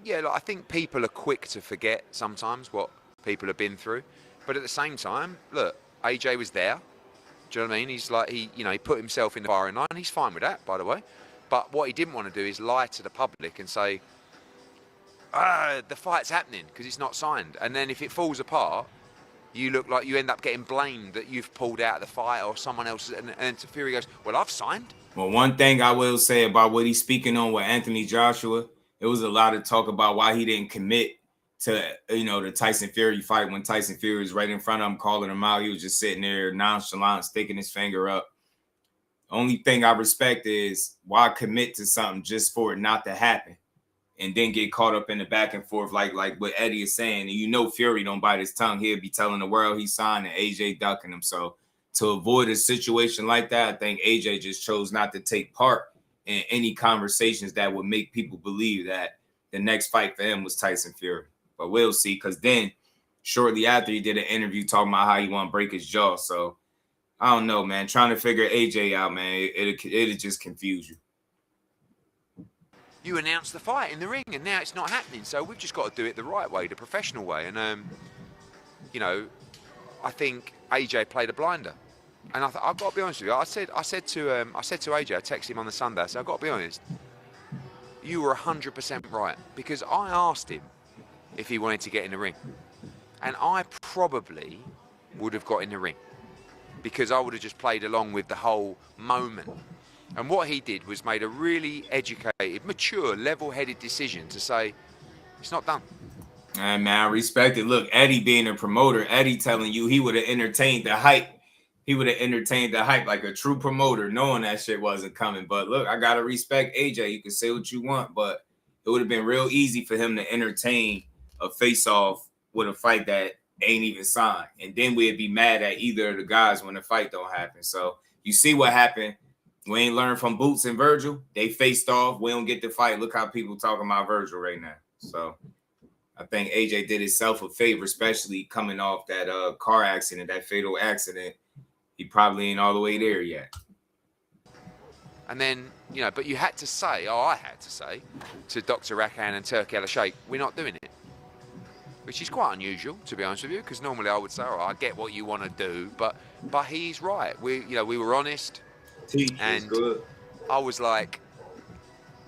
Yeah, I think people are quick to forget sometimes what people have been through. But at the same time, look, AJ was there. Do you know what I mean? He's like, he put himself in the firing line. He's fine with that, by the way. But what he didn't want to do is lie to the public and say, the fight's happening, because it's not signed. And then if it falls apart, you look like you end up getting blamed that you've pulled out of the fight or someone else. And Fury goes, well, I've signed. Well, one thing I will say about what he's speaking on with Anthony Joshua, it was a lot of talk about why he didn't commit to, the Tyson Fury fight when Tyson Fury was right in front of him, calling him out. He was just sitting there nonchalant, sticking his finger up. Only thing I respect is why commit to something just for it not to happen and then get caught up in the back and forth like what Eddie is saying. And Fury don't bite his tongue. He'll be telling the world he signed and AJ ducking him. So to avoid a situation like that, I think AJ just chose not to take part in any conversations that would make people believe that the next fight for him was Tyson Fury. But we'll see, because then shortly after he did an interview talking about how he want to break his jaw. So I don't know, man. Trying to figure AJ out, man, it'll just confuse you. You announced the fight in the ring, and now it's not happening. So we've just got to do it the right way, the professional way. And I think AJ played a blinder. And I've got to be honest with you. I said to AJ, I texted him on the Sunday. So I've got to be honest. You were 100% right, because I asked him if he wanted to get in the ring, and I probably would have got in the ring, because I would have just played along with the whole moment. And what he did was made a really educated, mature, level-headed decision to say, it's not done. Man, I respect it. Look, Eddie being a promoter, Eddie telling you he would have entertained the hype. He would have entertained the hype like a true promoter, knowing that shit wasn't coming. But look, I got to respect AJ. You can say what you want, but it would have been real easy for him to entertain a face-off with a fight that ain't even signed. And then we'd be mad at either of the guys when the fight don't happen. So you see what happened. We ain't learned from Boots and Virgil. They faced off. We don't get the fight. Look how people talking about Virgil right now. So I think AJ did himself a favor, especially coming off that car accident, that fatal accident. He probably ain't all the way there yet. And then, but you had to say, I had to say, to Dr. Rakan and Turki Al-Sheikh, we're not doing it. Which is quite unusual, to be honest with you, because normally I would say, all right, I get what you want to do, but he's right. We were honest, and good. I was like,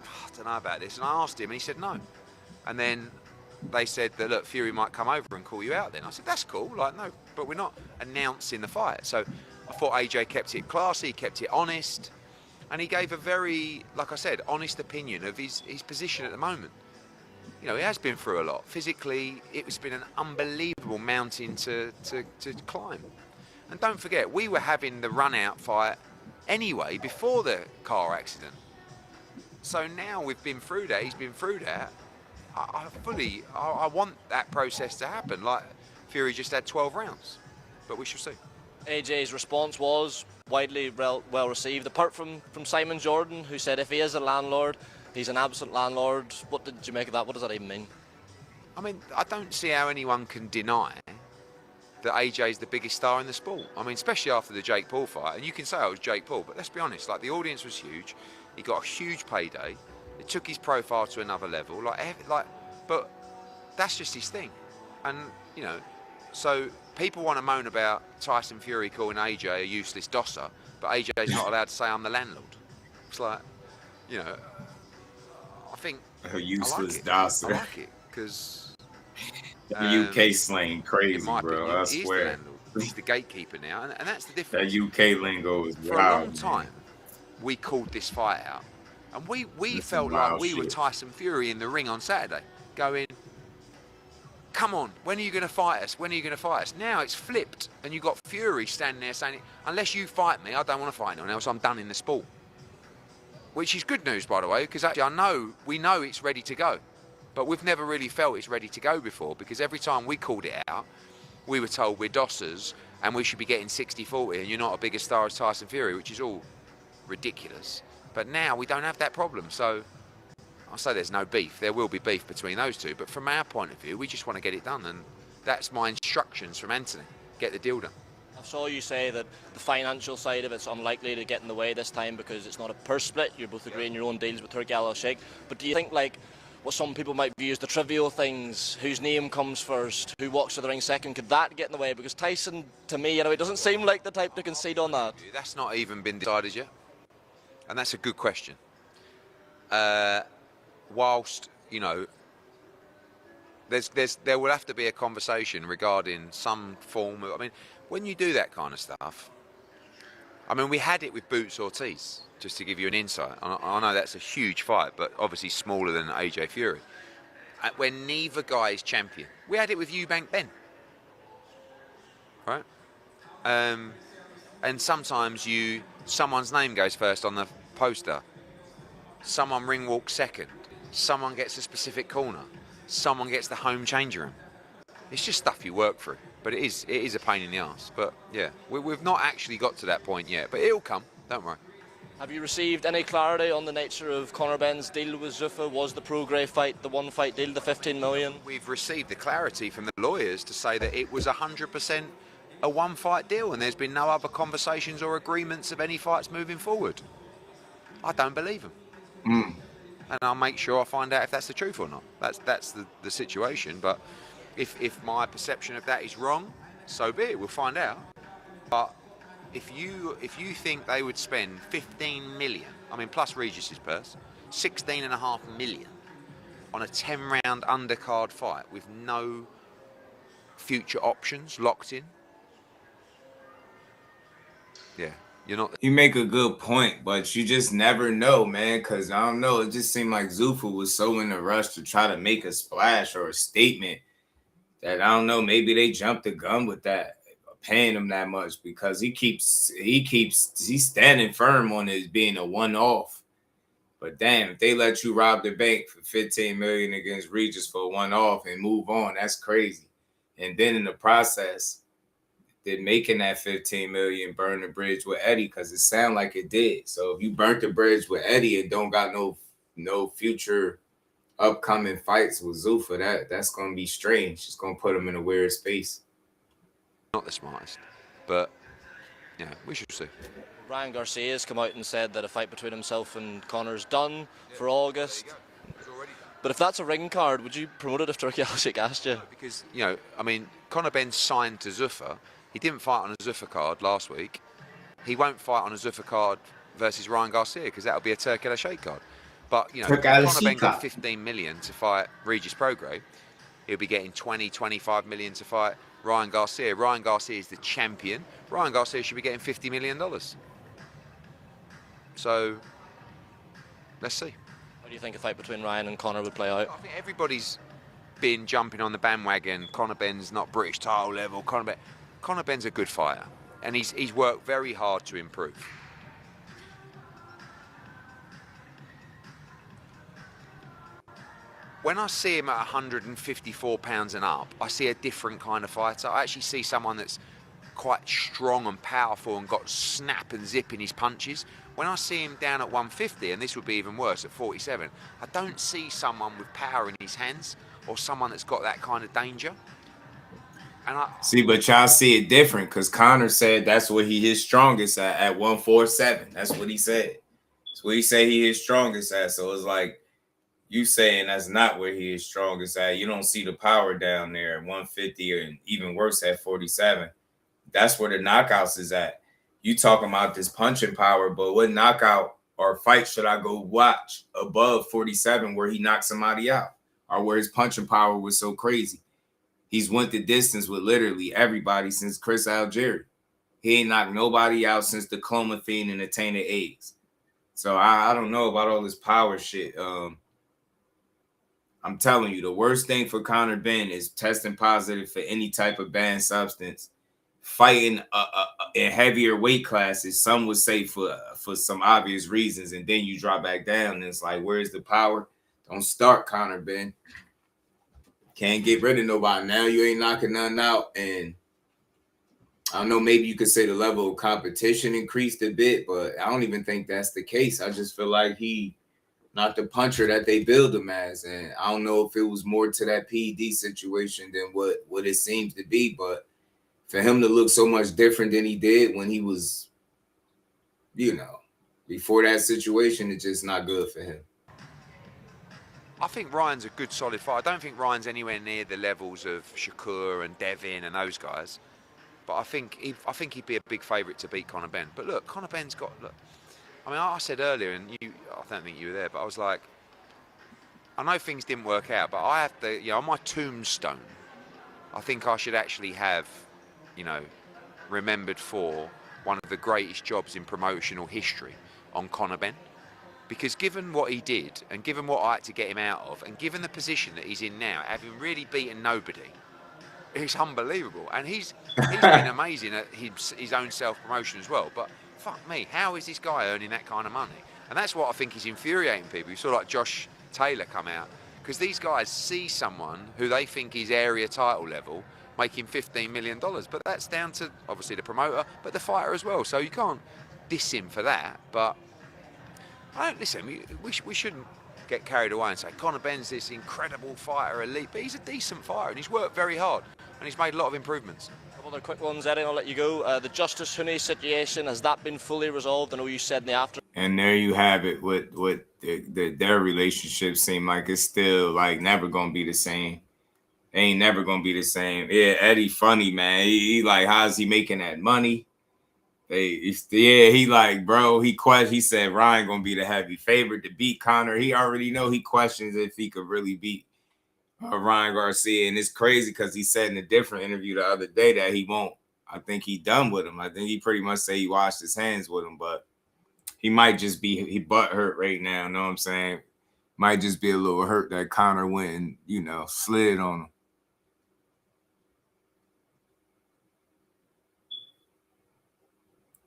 I don't know about this, and I asked him, and he said no. And then they said that, look, Fury might come over and call you out then. I said, that's cool, like, no, but we're not announcing the fight. So I thought AJ kept it classy, kept it honest, and he gave a very, like I said, honest opinion of his position at the moment. He has been through a lot. Physically, it's been an unbelievable mountain to climb. And don't forget, we were having the run-out fight anyway before the car accident. So now we've been through that, he's been through that. I want that process to happen. Like, Fury just had 12 rounds, but we shall see. AJ's response was widely well received, apart from Simon Jordan, who said if he is a landlord, he's an absent landlord. What did you make of that? What does that even mean? I mean, I don't see how anyone can deny that AJ's the biggest star in the sport. I mean, especially after the Jake Paul fight. And you can say it was Jake Paul, but let's be honest, like, the audience was huge. He got a huge payday. It took his profile to another level. But that's just his thing. And, so people want to moan about Tyson Fury calling AJ a useless dosser, but AJ's not allowed to say I'm the landlord. It's like, I think a useless dosser. I like it. because UK slang crazy, in my bro. opinion, I he is the swear. landlord. He's the gatekeeper now, and that's the That difference. UK lingo is For wild, a long time, we called this fight out, and we That's felt some like wild we were shit. Tyson Fury in the ring on Saturday, going, come on, when are you going to fight us? When are you going to fight us? Now it's flipped, and you've got Fury standing there saying, unless you fight me, I don't want to fight anyone else, I'm done in the sport. Which is good news, by the way, because actually we know it's ready to go. But we've never really felt it's ready to go before, because every time we called it out, we were told we're dossers and we should be getting 60-40 and you're not a bigger star as Tyson Fury, which is all ridiculous. But now we don't have that problem, so I'll say there's no beef. There will be beef between those two, but from our point of view, we just want to get it done, and that's my instructions from Anthony. Get the deal done. I saw you say that the financial side of it's unlikely to get in the way this time because it's not a purse split. You're both agreeing your own deals with Turkey Al Sheikh. But do you think, like, what some people might view as the trivial things, whose name comes first, who walks to the ring second, could that get in the way? Because Tyson, to me, it doesn't seem like the type to concede on that. That's not even been decided yet, and that's a good question. Whilst, there will have to be a conversation regarding some form of, when you do that kind of stuff, we had it with Boots Ortiz, just to give you an insight. I know that's a huge fight, but obviously smaller than AJ Fury. When neither guy is champion. We had it with Eubank Ben. Right? And sometimes someone's name goes first on the poster. Someone ring walks second. Someone gets a specific corner. Someone gets the home change room. It's just stuff you work through. But it is a pain in the arse. But yeah, we've not actually got to that point yet. But it'll come, don't worry. Have you received any clarity on the nature of Conor Benn's deal with Zuffa? Was the Prograis fight the one fight deal, the 15 million? We've received the clarity from the lawyers to say that it was 100% a one fight deal and there's been no other conversations or agreements of any fights moving forward. I don't believe them. And I'll make sure I find out if that's the truth or not. That's the situation. But if my perception of that is wrong, so be it. We'll find out. But if you think they would spend 15 million, plus Regis's purse, 16.5 million on a 10-round undercard fight with no future options locked in, yeah. You're not. You make a good point, but you just never know, man, because I don't know. It just seemed like Zuffa was so in a rush to try to make a splash or a statement that I don't know. Maybe they jumped the gun with that, paying him that much, because he's standing firm on it being a one-off. But damn, if they let you rob the bank for 15 million against Regis for a one-off and move on, that's crazy. And then in the process, they're making that 15 million burn the bridge with Eddie, because it sounded like it did. So if you burnt the bridge with Eddie and don't got no future upcoming fights with Zuffa, that's gonna be strange. It's gonna put him in a weird space. Not the smartest, but we should see. Ryan Garcia has come out and said that a fight between himself and Conor's done for August. But if that's a ring card, would you promote it if Turkey Al Sheikh asked you? Because Conor Benn signed to Zuffa. He didn't fight on a Zuffa card last week. He won't fight on a Zuffa card versus Ryan Garcia because that'll be a Turkey Al Sheikh card. But Conor Benn got 15 million to fight Regis Prograis. He'll be getting 25 million to fight Ryan Garcia. Ryan Garcia is the champion. Ryan Garcia should be getting $50 million. So let's see. How do you think a fight between Ryan and Conor would play out? I think everybody's been jumping on the bandwagon. Conor Benn's not British title level. Conor Benn's a good fighter, and he's worked very hard to improve. When I see him at 154 pounds and up, I see a different kind of fighter. I actually see someone that's quite strong and powerful and got snap and zip in his punches. When I see him down at 150, and this would be even worse at 47, I don't see someone with power in his hands or someone that's got that kind of danger. And but y'all see it different, because Conor said that's what he is strongest at 147. That's what he said. That's what he said he is strongest at. So it's like you saying that's not where he is strongest at. You don't see the power down there at 150, or even worse at 47. That's where the knockouts is at. You talking about this punching power, but what knockout or fight should I go watch above 47 where he knocks somebody out? or where his punching power was so crazy. He's went the distance with literally everybody since Chris Algieri. He ain't knocked nobody out since the clomiphene and the tainted eggs. So I don't know about all this power shit. I'm telling you, the worst thing for Conor Benn is testing positive for any type of banned substance, fighting in heavier weight classes. Some would say for some obvious reasons, and then you drop back down, and it's like, where's the power? Don't start, Conor Benn. Can't get rid of nobody. Now you ain't knocking nothing out, and I don't know, maybe you could say the level of competition increased a bit, but I don't even think that's the case. I just feel like he not the puncher that they build him as. And I don't know if it was more to that PED situation than what it seems to be. But for him to look so much different than he did when he was, before that situation, it's just not good for him. I think Ryan's a good solid fighter. I don't think Ryan's anywhere near the levels of Shakur and Devin and those guys. But I think he'd be a big favourite to beat Conor Benn. But look, Conor Benn's got... Look, I mean, I said earlier, and I don't think you were there, but I was like, I know things didn't work out, but I have to, on my tombstone, I think I should actually have, remembered for one of the greatest jobs in promotional history on Conor Benn. Because given what he did, and given what I had to get him out of, and given the position that he's in now, having really beaten nobody, it's unbelievable. And he's been amazing at his own self-promotion as well. But fuck me, how is this guy earning that kind of money? And that's what I think is infuriating people. You saw like Josh Taylor come out, because these guys see someone who they think is area title level making $15 million. But that's down to, obviously, the promoter, but the fighter as well. So you can't diss him for that. But we shouldn't get carried away and say Conor Benn's this incredible fighter, elite, but he's a decent fighter and he's worked very hard and he's made a lot of improvements. A couple other quick ones, Eddie, I'll let you go. The Justice Huni situation, has that been fully resolved? I know you said in the after. And there you have it. With their relationship seem like it's still like never gonna be the same. They ain't never gonna be the same. Yeah, Eddie funny, man. He like, how's he making that money? He like, bro, he said Ryan gonna be the heavy favorite to beat Conor. He already know he questions if he could really beat Ryan Garcia. And it's crazy because he said in a different interview the other day that he won't. I think he done with him. I think he pretty much say he washed his hands with him, but he might just be he butt hurt right now. Know what I'm saying? Might just be a little hurt that Conor went and slid on him.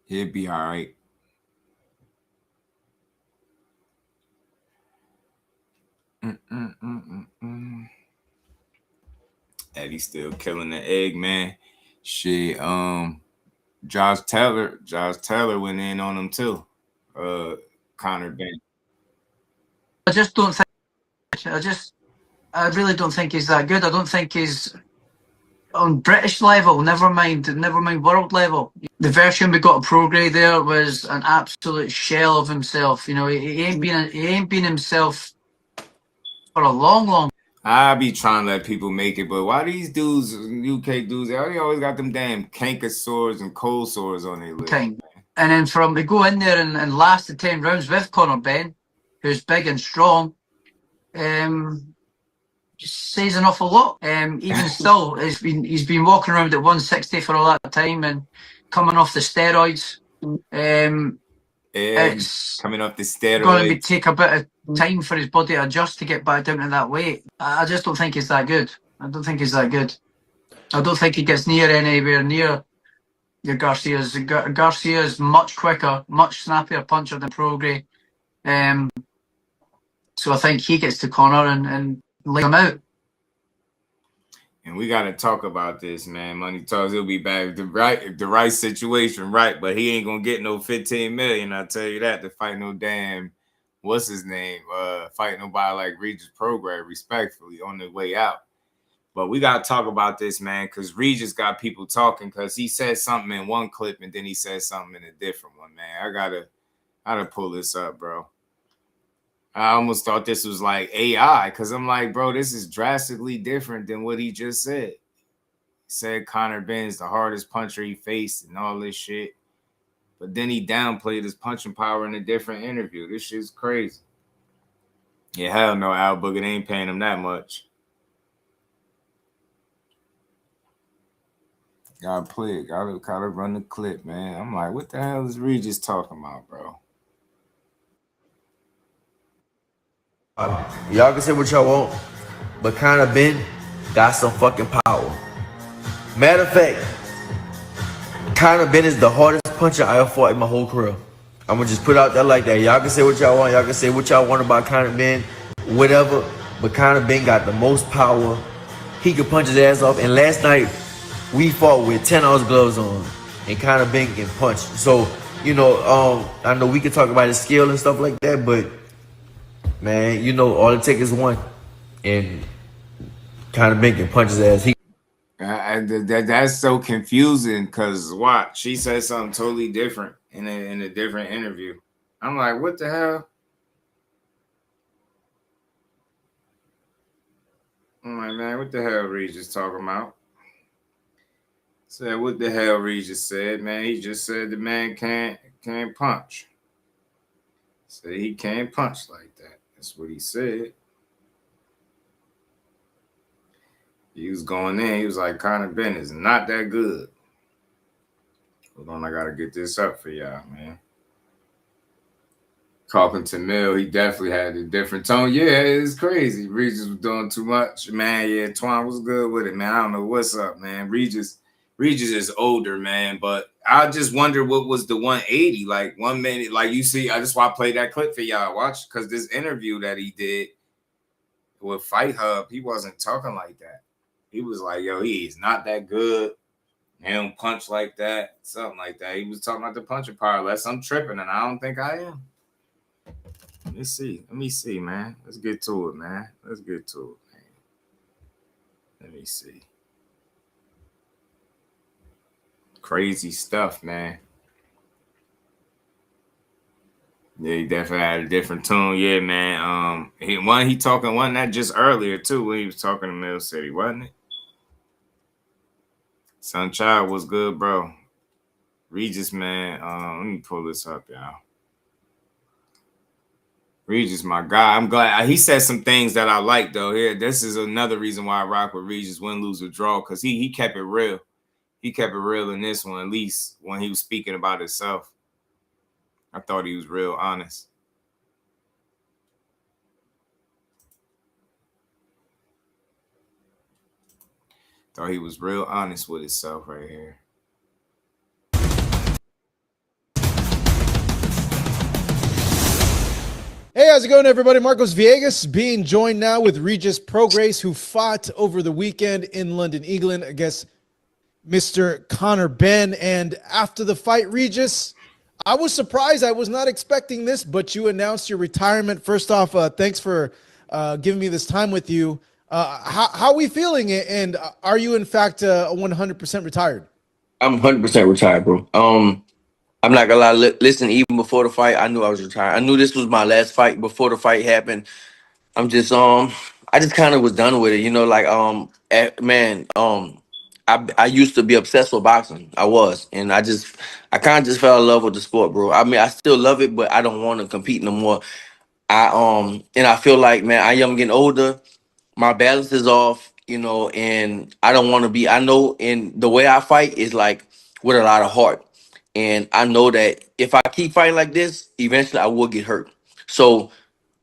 He'll be all right. Eddie's still killing the egg, man. Shit. Josh Taylor went in on him too. Conor Benn. I really don't think he's that good. I don't think he's on British level, never mind world level. The version we got of Prograde there was an absolute shell of himself. He ain't been himself for a long. I be trying to let people make it, but why these dudes, UK dudes, they always got them damn canker sores and cold sores on their lips. Time. And then for him to go in there and last the 10 rounds with Conor Benn, who's big and strong, just says an awful lot. Even still, he's been walking around at 160 for all that time and coming off the steroids. It's coming off the steroids. Going to take a bit of time for his body to adjust to get back down to that weight. I just don't think he's that good. I don't think he gets anywhere near your Garcia's. Garcia's much quicker, much snappier puncher than Prograde. So I think he gets to Conor and lay him out. And we got to talk about this, man. Money talks. He'll be back. The right situation, right? But he ain't gonna get no 15 million. I'll tell you that, to fight no damn what's his name? Fight nobody like Regis Prograde, respectfully, on the way out. But we got to talk about this, man, because Regis got people talking, because he said something in one clip and then he said something in a different one, man. I gotta pull this up, bro. I almost thought this was like AI, because I'm like, bro, this is drastically different than what he just said. He said Conor Benn's the hardest puncher he faced and all this shit. But then he downplayed his punching power in a different interview. This shit's crazy. Yeah, hell no, Al Booger ain't paying him that much. Gotta play it. Gotta run the clip, man. I'm like, what the hell is Regis talking about, bro? Y'all can say what y'all want, but Conor Benn got some fucking power. Matter of fact, Conor Benn is the hardest puncher I ever fought in my whole career. I'm gonna just put it out there like that. Y'all can say what y'all want. Y'all can say what y'all want about Conor Benn, whatever. But Conor Benn got the most power. He could punch his ass off. And last night, we fought with 10-ounce gloves on, and Conor Benn can punch. So, you know, I know we can talk about his skill and stuff like that, but man, you know, all it takes is one, and Conor Benn can punch his ass. That's so confusing because watch, she said something totally different in a different interview. I'm like, what the hell? I'm like, man, what the hell Regis talking about? Said what the hell Regis said, man. He just said the man can't punch. Said he can't punch like that. That's what he said. He was going in. He was like, Conor Benn is not that good. Hold on, I gotta get this up for y'all, man. Carpenter Mill, he definitely had a different tone. Yeah, it's crazy. Regis was doing too much, man. Yeah, Twan was good with it, man. I don't know what's up, man. Regis is older, man. But I just wonder what was the 180, like 1 minute, like you see. I just want to play that clip for y'all. Watch, because this interview that he did with Fight Hub, he wasn't talking like that. He was like, yo, he is not that good. He don't punch like that, something like that. He was talking about the punching power. Unless I'm tripping, and I don't think I am. Let me see, man. Let's get to it, man. Let me see. Crazy stuff, man. Yeah, he definitely had a different tune. Yeah, man. He talking wasn't that just earlier too when he was talking to Mill City, wasn't it? Sunchild was good, bro. Regis, man. Let me pull this up, y'all. Regis, my guy. I'm glad he said some things that I like though. Here, this is another reason why I rock with Regis, win, lose, or draw, because he kept it real. He kept it real in this one, at least when he was speaking about himself. I thought he was real honest. Thought he was real honest with himself right here. Hey, how's it going, everybody? Marcos Viegas being joined now with Regis Prograis, who fought over the weekend in London, England against Mr. Conor Benn. And after the fight, Regis, I was surprised. I was not expecting this, but you announced your retirement. First off, thanks for giving me this time with you. How are we feeling? And are you, in fact, 100% retired? I'm 100% retired, bro. I'm not gonna lie. Listen, even before the fight, I knew I was retired. I knew this was my last fight before the fight happened. I'm just I just kind of was done with it, you know. Like I used to be obsessed with boxing. I was, and I kind of just fell in love with the sport, bro. I mean, I still love it, but I don't want to compete no more. And I feel like, man, I am getting older. My balance is off, you know, and I don't want to be. I know, and the way I fight is like with a lot of heart, and I know that if I keep fighting like this, eventually I will get hurt. So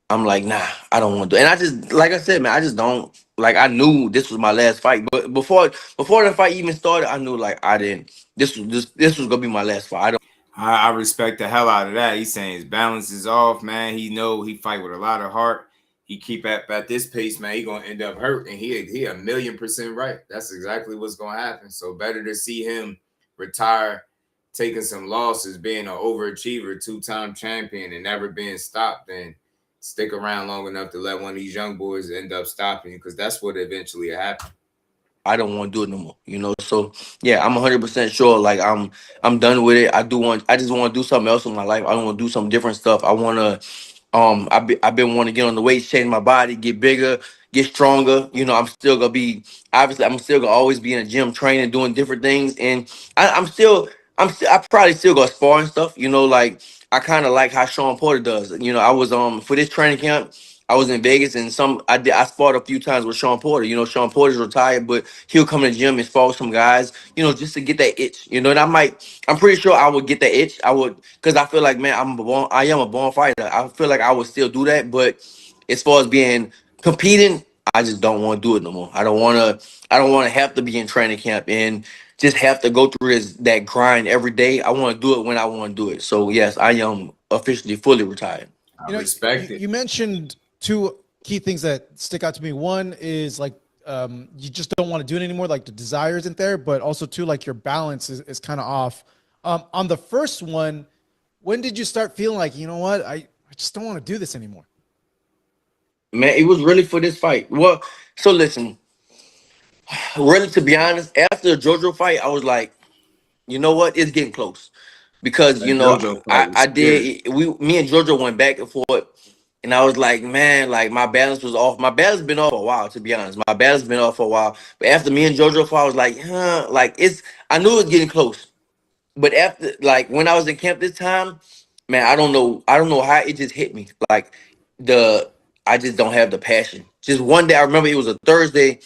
I'm like, nah, I don't want to. And I just, like I said, man, I just don't. Like, I knew this was my last fight, but before the fight even started, I knew like I didn't. This was gonna be my last fight. I respect the hell out of that. He's saying his balance is off, man. He know he fight with a lot of heart. He keep at this pace, man. He gonna end up hurt, and he 1,000,000% right. That's exactly what's gonna happen. So better to see him retire, taking some losses, being an overachiever, 2-time champion, and never being stopped, than stick around long enough to let one of these young boys end up stopping you, because that's what eventually happened. I don't want to do it no more, you know. So yeah, I'm 100% sure. Like I'm done with it. I just want to do something else in my life. I want to do some different stuff. I want to. I've been wanting to get on the weights, change my body, get bigger, get stronger. You know, I'm still gonna be. Obviously, I'm still gonna always be in a gym, training, doing different things, and I probably still gonna spar and stuff. You know, like I kind of like how Sean Porter does. You know, I was for this training camp. I was in Vegas, and I sparred a few times with Sean Porter. You know, Sean Porter's retired, but he'll come to the gym and spar with some guys, you know, just to get that itch. You know, and I'm pretty sure I would get that itch. I would, because I feel like, man, I am a born fighter. I feel like I would still do that, but as far as being competing, I just don't want to do it no more. I don't want to have to be in training camp and just have to go through that grind every day. I want to do it when I want to do it. So yes, I am officially fully retired. I respect it. You mentioned two key things that stick out to me. One is like you just don't want to do it anymore, like the desire isn't there, but also two, like your balance is kind of off. On the first one, when did you start feeling like, you know what, I just don't want to do this anymore? Man, it was really for this fight. Well, so listen, really, to be honest, after the JoJo fight, I was like, you know what, it's getting close. Because, That you know, JoJo fight was me and JoJo went back and forth, and I was like, man, like my balance was off. My balance been off for a while, to be honest. My balance been off for a while. But after me and JoJo fought, I was like, like I knew it was getting close. But after, like, when I was in camp this time, man, I don't know how it just hit me. Like I just don't have the passion. Just one day, I remember it was a Thursday,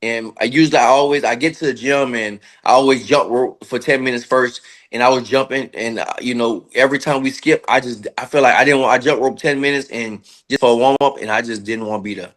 and I get to the gym and I always jump rope for 10 minutes first. And I was jumping, and you know, every time we skip, I feel like I jump rope 10 minutes and just for a warm up, and I just didn't want to be there.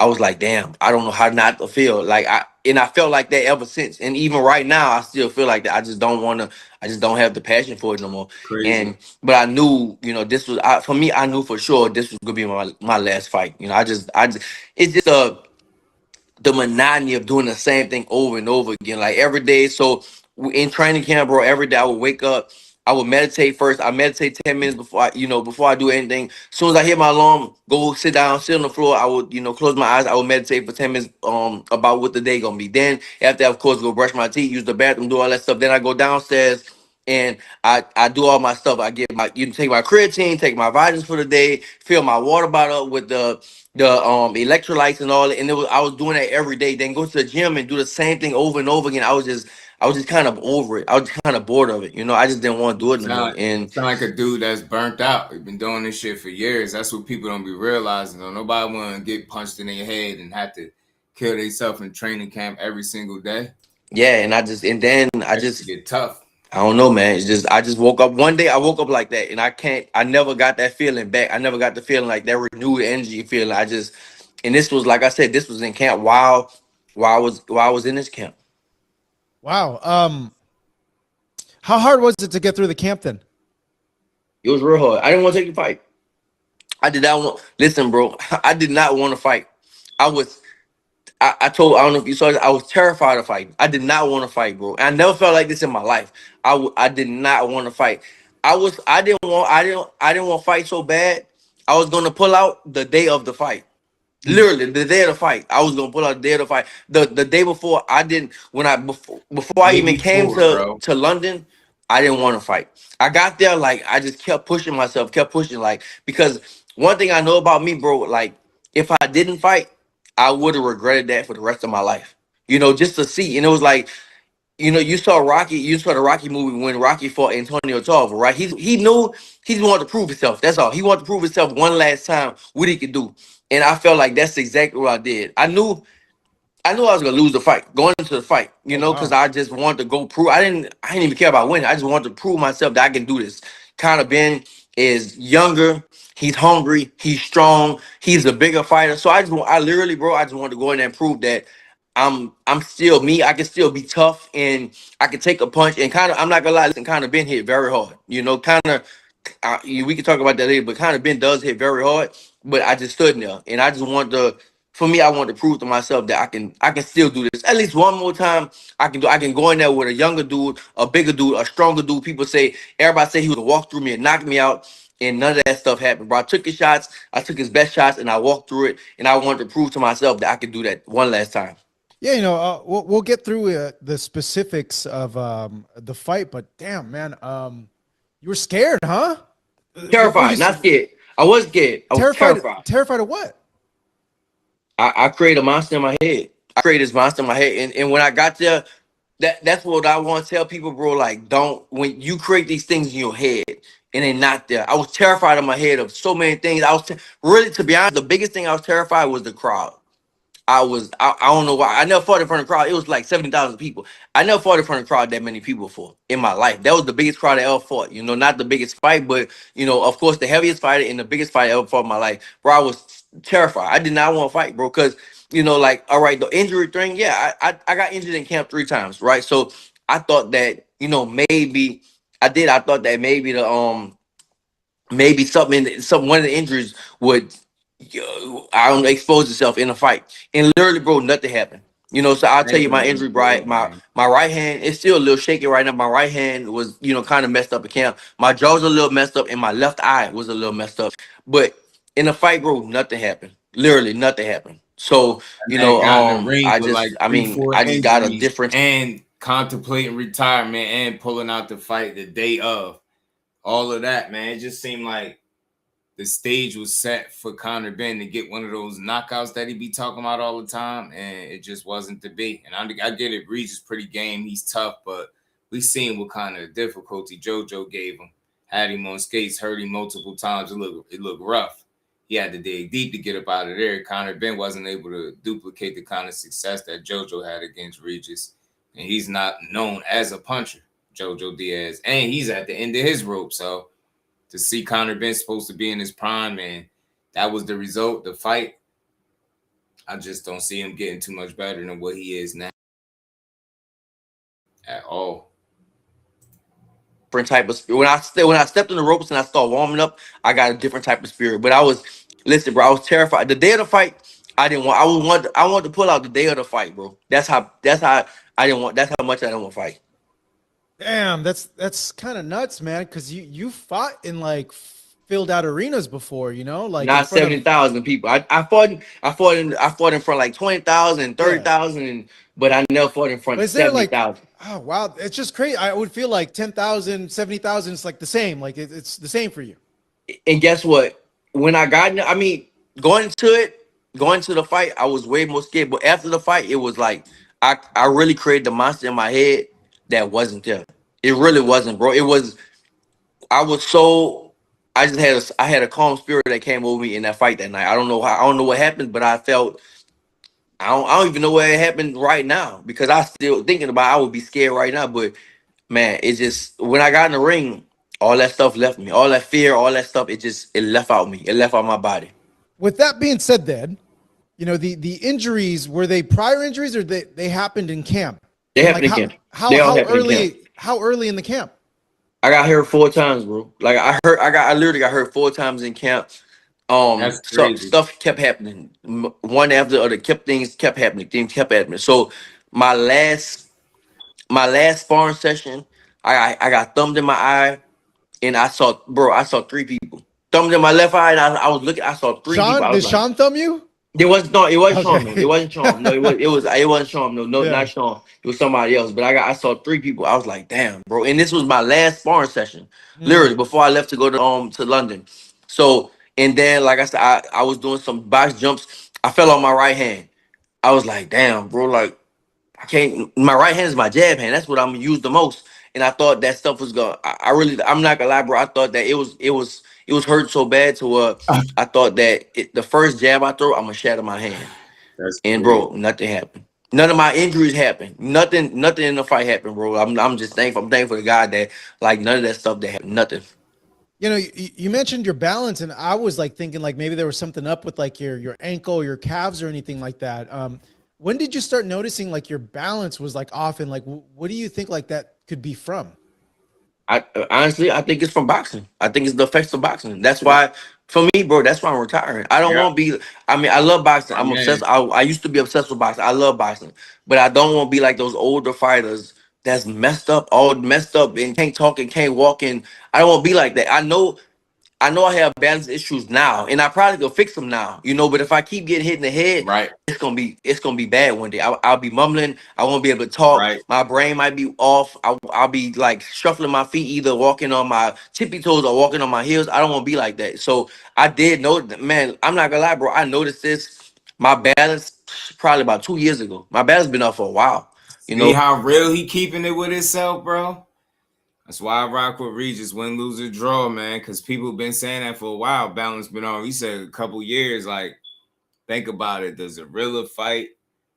I was like, damn, I don't know how not to feel. Like I felt like that ever since. And even right now, I still feel like that. I just don't have the passion for it no more. crazy. But I knew, you know, this was for me, I knew for sure this was gonna be my last fight. You know, it's just the monotony of doing the same thing over and over again, like every day. So in training camp, bro, every day I would wake up, I would meditate first. I meditate 10 minutes before I do anything. As soon as I hear my alarm, go sit down, sit on the floor. I would, close my eyes. I would meditate for 10 minutes about what the day gonna be. Then after, of course, go brush my teeth, use the bathroom, do all that stuff. Then I go downstairs and I do all my stuff. I get take my creatine, take my vitamins for the day, fill my water bottle up with the electrolytes and all, and I was doing that every day. Then go to the gym and do the same thing over and over again. I was just kind of over it. I was kind of bored of it. I just didn't want to do it no more. And sound like a dude that's burnt out. He's been doing this shit for years. That's what people don't be realizing. Though. Nobody want to get punched in their head and have to kill themselves in training camp every single day. Yeah, and I just get tough. I don't know, man. It's just I just woke up one day. I woke up like that, and I never got that feeling back. I never got the feeling like that renewed energy feeling. And this was, like I said, this was in camp while I was in this camp. Wow. How hard was it to get through the camp then? It was real hard. I didn't want to take the fight. I did not want. Listen, bro. I did not want to fight. I don't know if you saw this, I was terrified of fighting. I did not want to fight, bro. I never felt like this in my life. I did not want to fight. I didn't want to fight so bad. I was gonna pull out the day of the fight. Literally, the day of the fight. I was gonna pull out the day of the fight. The day before, I didn't. Before I even came to London, I didn't want to fight. I got there, like, I just kept pushing myself, like, because one thing I know about me, bro, like, if I didn't fight, I would have regretted that for the rest of my life. Just to see. And it was like, you saw the Rocky movie when Rocky fought Antonio Tarver, right? He knew he wanted to prove himself. That's all. He wanted to prove himself one last time what he could do. And I felt like that's exactly what I did. I knew I was gonna lose the fight, going into the fight, because I just wanted to go prove. I didn't even care about winning. I just wanted to prove myself that I can do this. Conor Benn is younger, he's hungry, he's strong, he's a bigger fighter. So I literally, bro, I just wanted to go in there and prove that I'm still me. I can still be tough and I can take a punch. And I'm not gonna lie, listen, Conor Benn hit very hard. We can talk about that later, but Conor Benn does hit very hard. But I just stood there, and I just wanted to. For me, I wanted to prove to myself that I can still do this at least one more time. I can go in there with a younger dude, a bigger dude, a stronger dude. Everybody say he was to walk through me and knock me out, and none of that stuff happened. Bro, I took his shots, I took his best shots, and I walked through it. And I wanted to prove to myself that I could do that one last time. Yeah, we'll get through the specifics of the fight, but damn, man, you were scared, huh? Terrified, not scared. I was scared. I was terrified. Terrified of what? I created a monster in my head. I created this monster in my head. And when I got there, that's what I want to tell people, bro. Like, when you create these things in your head and they're not there. I was terrified in my head of so many things. I was really, to be honest, the biggest thing I was terrified was the crowd. I don't know why. I never fought in front of a crowd. It was like 70,000 people. I never fought in front of a crowd that many people before in my life. That was the biggest crowd I ever fought. You know, not the biggest fight, but, you know, of course, the heaviest fighter and the biggest fight I ever fought in my life. Bro, I was terrified. I did not want to fight, bro, because, you know, like, all right, the injury thing, yeah, I got injured in camp 3 times, right? So I thought that, you know, maybe I thought that maybe maybe one of the injuries would I don't know, expose itself in a fight. And literally, bro, nothing happened. You know, so I'll tell you my Thankfully, injury, bro. My right hand is still a little shaky right now. My right hand was, you know, kind of messed up in camp. My jaw's a little messed up, and my left eye was a little messed up. But in the fight, bro, nothing happened. Literally, nothing happened. So, you man know, got in the ring with like I 3, mean, 4 I just got a injuries different. and contemplating retirement and pulling out the fight the day of. All of that, man. It just seemed like the stage was set for Conor Benn to get one of those knockouts that he be talking about all the time, and it just wasn't to be. And I get it, Breeze is pretty game. He's tough, but we seen what kind of difficulty JoJo gave him. Had him on skates, hurt him multiple times. It looked rough. He had to dig deep to get up out of there. Conor Benn wasn't able to duplicate the kind of success that JoJo had against Regis. And he's not known as a puncher, JoJo Diaz. And he's at the end of his rope, so to see Conor Benn supposed to be in his prime, and that was the result, the fight, I just don't see him getting too much better than what he is now at all. Different type of spirit. When I stepped in the ropes and I started warming up, I got a different type of spirit. But listen, bro, I was terrified. The day of the fight, I wanted to pull out the day of the fight, bro. That's how I didn't want. That's how much I didn't want to fight. Damn, that's kind of nuts, man. Because you fought in like filled out arenas before, you know, like Not 70,000 people. I fought in front of like 20,000, 30,000, but I never fought in front of Is there like, 70,000. oh wow, it's just crazy. I would feel like 10,000, 70,000 is like the same. Like it's the same for you. And guess what? When I got going to the fight, I was way more scared. But after the fight, it was like I really created the monster in my head that wasn't there. It really wasn't, bro. I had a calm spirit that came over me in that fight that night. I don't know what happened, but I don't even know what happened right now because I still thinking about I would be scared right now. But man, it just when I got in the ring, all that stuff left me. All that fear, all that stuff, it left out me. It left out my body. With that being said, then, you know, the injuries, were they prior injuries or they happened in camp? They happened in camp. How early in the camp? I got hurt 4 times, bro. Like I literally got hurt 4 times in camp. That's crazy. Stuff kept happening. One after the other, things kept happening. Things kept happening. So my last sparring session, I got thumbed in my eye, and I saw 3 people. Thumbed in my left eye, and I was looking. I saw 3 people. Did Sean thumb you? It wasn't Sean. It wasn't Okay. Sean. No, it wasn't Sean. No, Yeah. not Sean. It was somebody else. But I saw 3 people. I was like, damn, bro. And this was my last sparring session, literally before I left to go to London. So and then, like I said, I was doing some box jumps. I fell on my right hand. I was like, damn, bro. Like I can't. My right hand is my jab hand. That's what I'm gonna use the most. And I thought that stuff was gonna. I'm not gonna lie, bro. I thought that it was hurt so bad to I thought that the first jab I throw, I'm gonna shatter my hand. That's And crazy. bro, nothing happened. None of my injuries happened. Nothing in the fight happened, bro. I'm just thankful. I'm thankful to God that like none of that stuff that happened. Nothing. You know, you mentioned your balance, and I was like thinking like maybe there was something up with like your ankle, your calves, or anything like that. When did you start noticing like your balance was like off, and like what do you think like that could be from? I honestly, I think it's from boxing. I think it's the effects of boxing. That's why, for me, bro, that's why I'm retiring. I don't want to be. I mean, I love boxing. I'm obsessed. I used to be obsessed with boxing. I love boxing, but I don't want to be like those older fighters that's messed up, all messed up, and can't talk and can't walk. And I don't want to be like that. I know I have balance issues now, and I probably could fix them now, you know. But if I keep getting hit in the head, Right. it's gonna be bad one day. I'll be mumbling. I won't be able to talk. Right. My brain might be off. I'll be like shuffling my feet, either walking on my tippy toes or walking on my heels. I don't want to be like that. So I did know that, man. I'm not gonna lie, bro. I noticed this. My balance probably about 2 years ago. My balance been up for a while. You See know, how real he keeping it with himself, bro? That's why I rock with Regis, win, lose, or draw, man. Because people have been saying that for a while. Balance been on. He said a couple years. Like, think about it. Does Zorilla fight?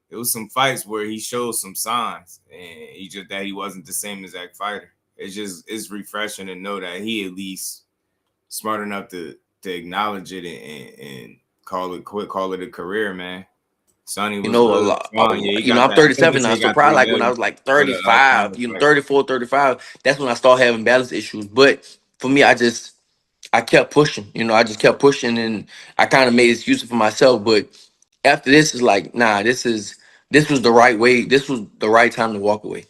It was some fights where he showed some signs, and he wasn't the same exact fighter. It's refreshing to know that he at least smart enough to acknowledge it and call it a career, man. Sonny You was know, a good. lot, Fun. Yeah, he you know, got I'm that. I think they 37 say now. he So got probably 3 like when I was million like for the 35, Conor fight. 34, 35, that's when I started having balance issues. But for me, I kept pushing. I just kept pushing, and I kind of made excuses for myself. But after this is like, nah, this was the right way. This was the right time to walk away.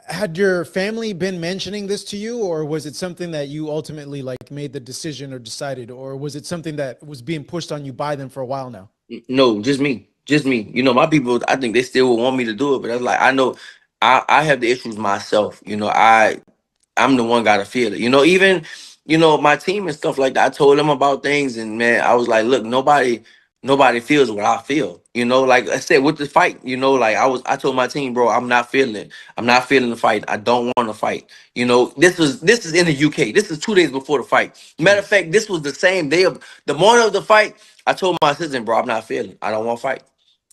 Had your family been mentioning this to you, or was it something that you ultimately like made the decision or decided, or was it something that was being pushed on you by them for a while now? No, just me. Just me. My people, I think they still would want me to do it, but I was like, I know I have the issues myself. I'm the one gotta feel it. Even my team and stuff like that. I told them about things, and man, I was like, look, nobody feels what I feel. Like I said with the fight. Like I told my team, bro, I'm not feeling it. I'm not feeling the fight. I don't want to fight. This is in the UK. This is 2 days before the fight. Matter of fact, this was the same day of the morning of the fight. I told my assistant, bro, I'm not feeling it. I don't want to fight.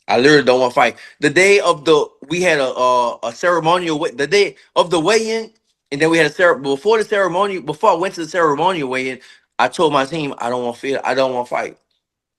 I literally don't want to fight. The day of we had a ceremonial, the day of the weigh-in, and then we had a before the ceremony, before I went to the ceremonial weigh-in, I told my team, I don't want to feel, I don't want to fight.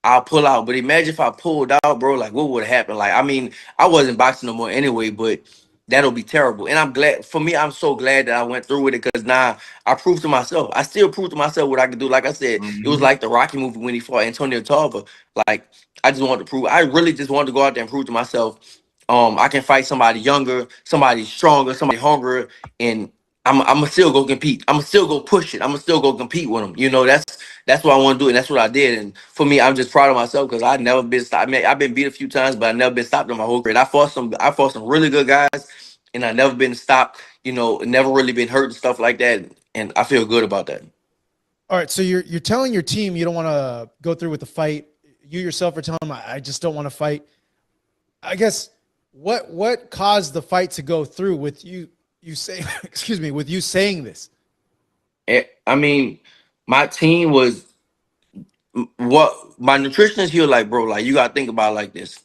I'll pull out. But imagine if I pulled out, bro, like what would happen? Like, I mean, I wasn't boxing no more anyway, but that'll be terrible. And I'm glad, for me, I'm so glad that I went through with it, because now I proved to myself. I still proved to myself what I could do. Like I said, it was Mm-hmm. like the Rocky movie when he fought Antonio Tarver. Like, I just wanted to prove, I really just wanted to go out there and prove to myself, I can fight somebody younger, somebody stronger, somebody hungrier, and I'm gonna still go compete. I'm gonna still go push it. I'm gonna still go compete with them. That's what I want to do, and that's what I did. And for me, I'm just proud of myself, because I've never been stopped. I mean, I've been beat a few times, but I've never been stopped in my whole career. I fought some really good guys, and I never been stopped. Never really been hurt and stuff like that. And I feel good about that. All right, so you're telling your team you don't want to go through with the fight. You yourself are telling them, I just don't want to fight. I guess what caused the fight to go through with you say excuse me, with you saying this? I mean, my team was what my nutritionist. He was like, bro, like you gotta think about it like this.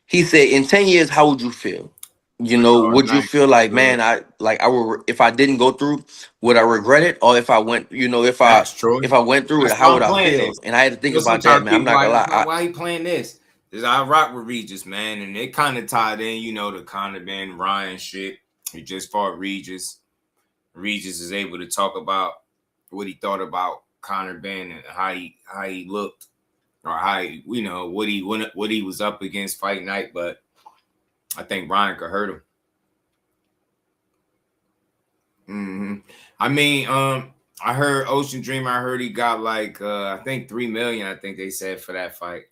He said, in 10 years, how would you feel? Oh, Would you nice. feel like, Good. man, I would, if I didn't go through, would I regret it? Or if I went, Facts, Troy. if I went through it, That's how why would I'm I playing this. feel? And I had to think about that, Sometimes man. I'm people not gonna like, lie. why he playing this? Because I rock with Regis, man, and it kind of tied in, the Conor Benn Ryan shit. He just fought Regis. Regis is able to talk about what he thought about Conor Benn and how he looked, or how what he was up against fight night. But I think Ryan could hurt him. I mean, I heard Ocean Dreamer. I heard he got like I think 3 million. I think they said for that fight.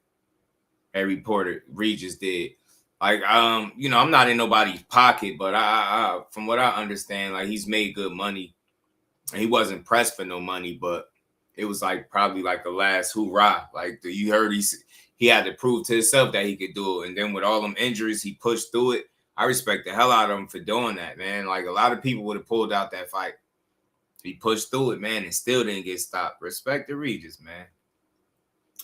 They reported Regis did. Like I'm not in nobody's pocket, but I from what I understand, like he's made good money. He wasn't pressed for no money, but it was like probably like the last hoorah. Like you heard he had to prove to himself that he could do it, and then with all them injuries, he pushed through it. I respect the hell out of him for doing that, man. Like a lot of people would have pulled out that fight. He pushed through it, man, and still didn't get stopped. Respect to Regis, man.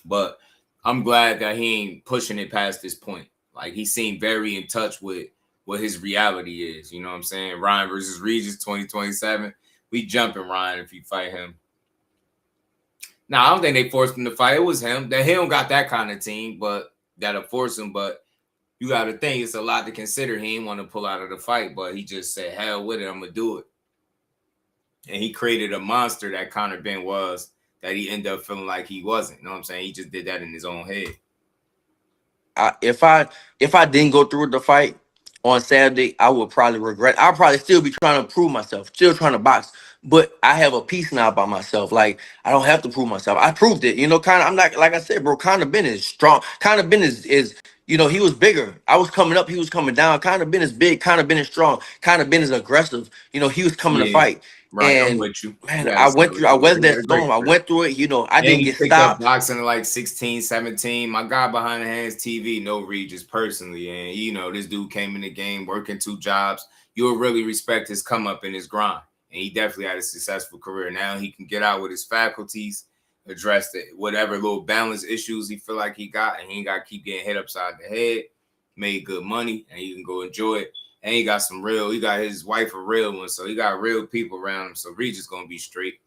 But I'm glad that he ain't pushing it past this point. Like he seemed very in touch with what his reality is. You know what I'm saying? Ryan versus Regis 2027. We jumping Ryan if you fight him. Now, I don't think they forced him to fight. It was him. That he don't got that kind of team, but that'll force him. But you got to think it's a lot to consider. He didn't want to pull out of the fight, but he just said, hell with it, I'm going to do it. And he created a monster that Conor Benn was, that he ended up feeling like he wasn't. You know what I'm saying? He just did that in his own head. If I didn't go through with the fight on Saturday, I would probably regret. I'll probably still be trying to prove myself, still trying to box. But I have a peace now about myself. Like I don't have to prove myself. I proved it. I'm not, like I said, bro. Conor Benn is strong. Conor Benn is he was bigger. I was coming up, he was coming down. Conor Benn is big. Conor Benn is strong. Conor Benn is aggressive. He was coming to Yeah, fight. right. I'm And with you. man, You got I to went through. I celebrate. weathered He that had a great storm. I career. went through it. I And didn't he get picked up stopped. boxing at like 16, 17. My guy behind the hands TV, no Regis personally. And, this dude came in the game working 2 jobs. You'll really respect his come up and his grind. and he definitely had a successful career. Now he can get out with his faculties, address whatever little balance issues he feel like he got, and he ain't got to keep getting hit upside the head. Made good money, and he can go enjoy it. And he got he got his wife a real one, so he got real people around him. So Regis gonna be straight.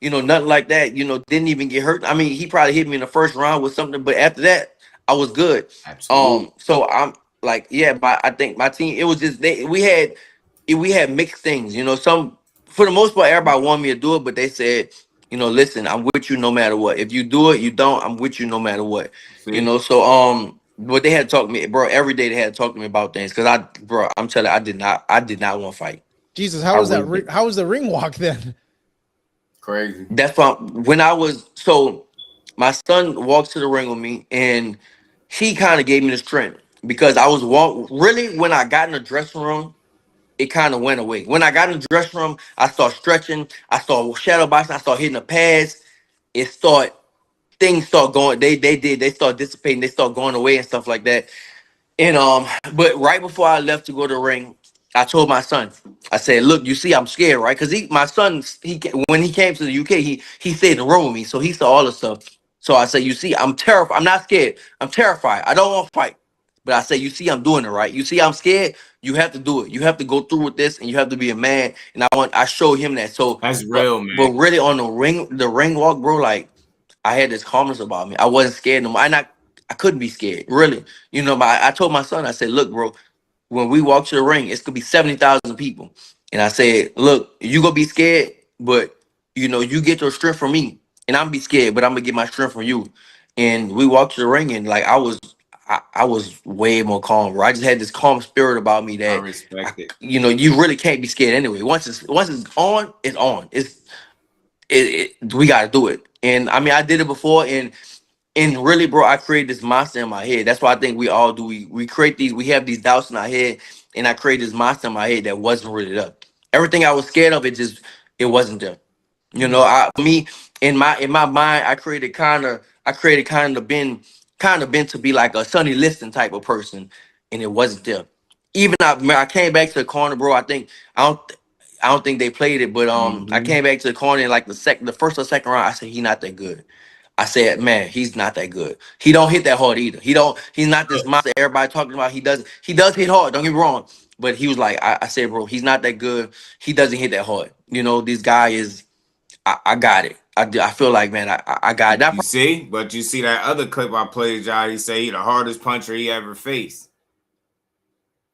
Nothing like that. Didn't even get hurt. I mean, he probably hit me in the first round with something, but after that, I was good. Absolutely. So I'm like, yeah, but I think my team, it was just we had mixed things. Some for the most part, everybody wanted me to do it, but they said, listen, I'm with you no matter what. If you do it, you don't, I'm with you no matter what. See? So but they had to talk to me, bro. Every day they had to talk to me about things because I'm telling you, I did not want to fight. Jesus, how was that? How was the ring walk then? Crazy. That's when my son walked to the ring with me, and he kind of gave me the strength because I was really when I got in the dressing room, it kind of went away. When I got in the dressing room, I started stretching, I started shadow boxing, I started hitting the pads. Things start going. They start dissipating, they start going away and stuff like that. And but right before I left to go to the ring, I told my son, I said, "Look, you see, I'm scared, right? Because my son, when he came to the UK, he stayed in the room with me, so he saw all the stuff. So I said, you see, I'm terrified. I'm not scared. I'm terrified. I don't want to fight. But I said, you see, I'm doing it right. You see, I'm scared. You have to do it. You have to go through with this, and you have to be a man. And I showed him that. So That's real, man. But really on the ring walk, bro, like I had this calmness about me. I wasn't scared no more. I couldn't be scared, really. But I told my son, I said, look, bro, when we walk to the ring, it's gonna be 70,000 people. And I said, look, you gonna be scared, but you get your strength from me. And I'm be scared, but I'm gonna get my strength from you. And we walked to the ring, and like I was way more calm, bro. I just had this calm spirit about me I that respect it. you really can't be scared anyway. Once it's on, it's on. We gotta do it. And I mean, I did it before, and really, bro, I created this monster in my head. That's what I think we all do. We create these. We have these doubts in our head, and I created this monster in my head that wasn't really there. Everything I was scared of, it wasn't there. In my mind, I created kind of been to be like a Sonny Liston type of person, and it wasn't there. Even I came back to the corner, bro. I don't think they played it, but I came back to the corner in like the first or second round. I said he's not that good. I said, man, he's not that good. He don't hit that hard either. He's not this monster everybody talking about. He does hit hard, don't get me wrong. But he was like, I said, bro, he's not that good. He doesn't hit that hard. This guy is I got it. I feel like, man, I got it. You see that other clip I played, y'all. He say he the hardest puncher he ever faced.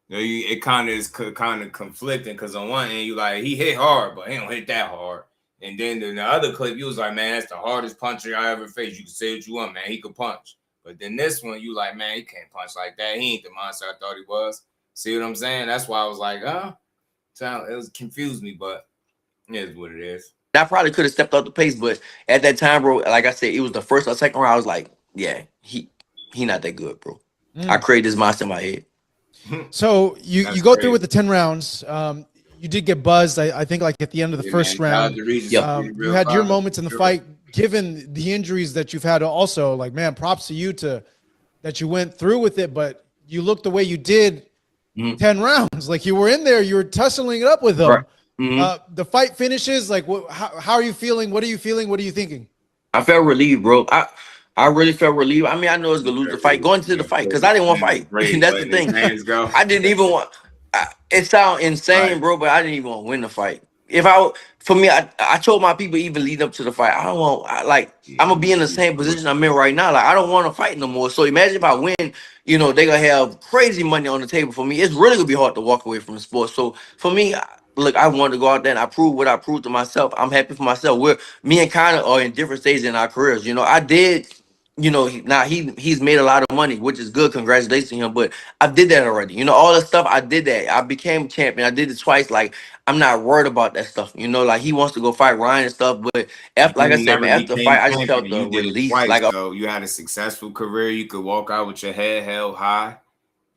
It kind of is kind of conflicting because on one end you like he hit hard, but he don't hit that hard. And then in the other clip, you was like, man, that's the hardest puncher I ever faced. You can say what you want, man. He could punch. But then this one, you like, man, he can't punch like that. He ain't the monster I thought he was. See what I'm saying? That's why I was like, it confused me, but it is what it is. I probably could have stepped off the pace, but at that time, bro, like I said, it was the first or second round. I was like, yeah, he not that good, bro. I created this monster in my head. So you go through with the 10 rounds. You did get buzzed, I think, like at the end of the first round. You had your moments in the fight. Given the injuries that you've had, also, like, man, props to you that you went through with it, but you looked the way you did 10 rounds. Like you were in there, you were tussling it up with them. Right. The fight finishes. Like, how are you feeling? What are you feeling? What are you thinking? I felt relieved, bro. I really felt relieved. I mean, I know it's gonna lose the fight going into the fight because I didn't want to fight. That's the thing. I didn't even want. It sounds insane, bro, but I didn't even want to win the fight. I told my people even lead up to the fight, I don't want. I'm gonna be in the same position I'm in right now. Like I don't want to fight no more. So imagine if I win, they're gonna have crazy money on the table for me. It's really gonna be hard to walk away from the sport. So for me, look, I wanted to go out there and I proved what I proved to myself. I'm happy for myself. Me and Conor are in different stages in our careers. I did. He's made a lot of money, which is good. Congratulations to him. But I did that already. All the stuff I did that. I became champion. I did it twice. Like I'm not worried about that stuff. Like he wants to go fight Ryan and stuff. But after, like I said, man, after the fight, I just felt the release. So you had a successful career. You could walk out with your head held high.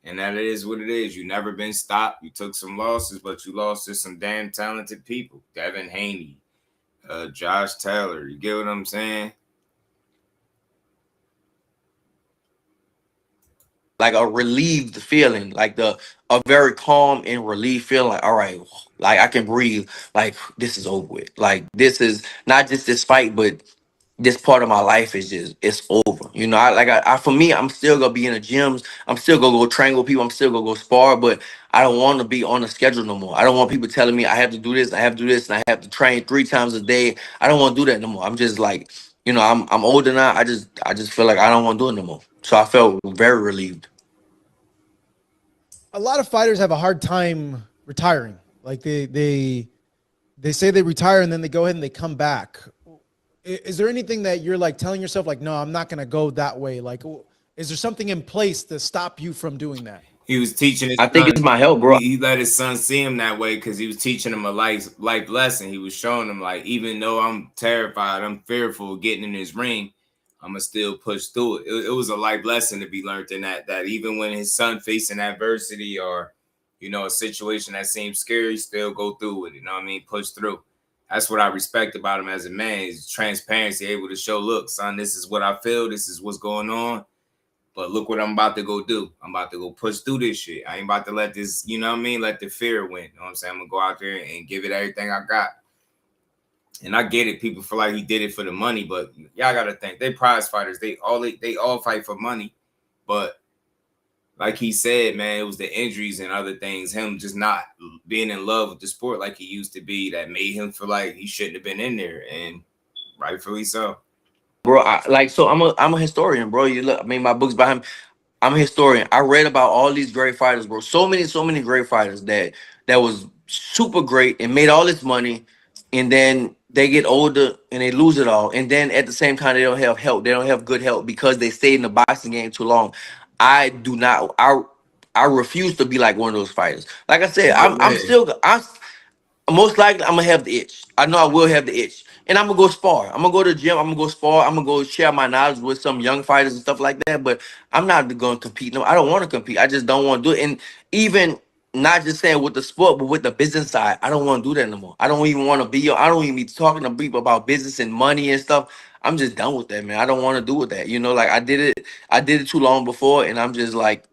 And that is what it is. You never been stopped. You took some losses, but you lost to some damn talented people. Devin Haney, Josh Taylor. You get what I'm saying? like a relieved feeling, like a very calm and relieved feeling. Like, all right, like I can breathe. Like this is over with. Like this is not just this fight, but this part of my life is just it's over. You know, I for me, I'm still gonna be in the gyms. I'm still gonna go train with people. I'm still gonna go spar, but I don't want to be on the schedule no more. I don't want people telling me I have to do this, I have to do this, and I have to train 3 times a day. I don't want to do that no more. I'm just like, you know, I'm older now. I just feel like I don't want to do it no more. So I felt very relieved. A lot of fighters have a hard time retiring. Like they say they retire and then they go ahead and they come back. Is there anything that you're like telling yourself like, no, I'm not going to go that way? Like, is there something in place to stop you from doing that? He was teaching his I think son. it's my health, bro. He let his son see him that way because he was teaching him a life lesson. He was showing him like, even though I'm terrified, I'm fearful of getting in his ring, I'm gonna still push through it. It was a life lesson to be learned in that even when his son facing adversity or, you know, a situation that seems scary, still go through it. You know what I mean? Push through. That's what I respect about him as a man. Is transparency, able to show, look, son, this is what I feel. This is what's going on. But look what I'm about to go do. I'm about to go push through this shit. I ain't about to let this, you know what I mean? Let the fear win. You know what I'm saying? I'm going to go out there and give it everything I got. And I get it. People feel like he did it for the money, but y'all got to think. They prize fighters. They all fight for money. But like he said, man, it was the injuries and other things. Him just not being in love with the sport like he used to be that made him feel like he shouldn't have been in there. And rightfully so. Bro, so I'm a historian, bro. You look, I mean, my book's by him. I'm a historian. I read about all these great fighters, bro. So many great fighters that was super great and made all this money, and then they get older and they lose it all. And then at the same time, they don't have help. They don't have good help because they stayed in the boxing game too long. I do not. I refuse to be like one of those fighters. Like I said, I'm most likely I'm gonna have the itch. I know I will have the itch. And I'm gonna go spar. I'm gonna go to the gym. I'm gonna go spar. I'm gonna go share my knowledge with some young fighters and stuff like that. But I'm not gonna compete. No, I don't want to compete. I just don't want to do it. And even not just saying with the sport, but with the business side, I don't want to do that no more. I don't even want to be. I don't even be talking to people about business and money and stuff. I'm just done with that, man. I don't want to do with that. You know, like I did it. I did it too long before, and I'm just like,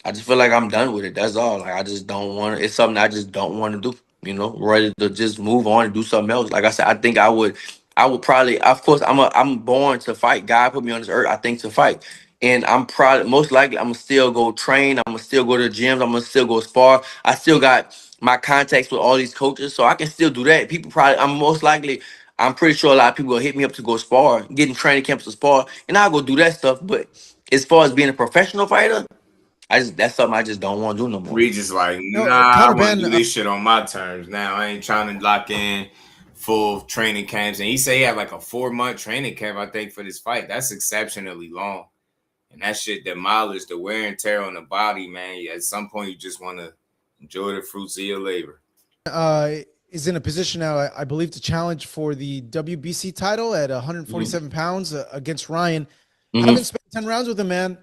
I just feel like I'm done with it. That's all. Like I just don't want to. It's something I just don't want to do. You know, ready to just move on and do something else. Like I said, I think I would. I would probably. Of course, I'm born to fight. God put me on this earth, I think, to fight. And I'm probably most likely I'm gonna still go train. I'm gonna still go to the gyms. I'm gonna still go spar. I still got my contacts with all these coaches, so I can still do that. People probably. I'm most likely. I'm pretty sure a lot of people will hit me up to go spar, getting training camps to spar, and I'll go do that stuff. But as far as being a professional fighter, that's something I just don't want to do no more. Regis like, No, nah, I Conor want to Benn, do this shit on my terms. Now I ain't trying to lock in full training camps. And he said he had like a 4-month training camp, I think, for this fight. That's exceptionally long. And that shit demolished the wear and tear on the body, man. At some point, you just want to enjoy the fruits of your labor. is in a position now, I believe, to challenge for the WBC title at 147 pounds against Ryan. Haven't spent 10 rounds with him, man.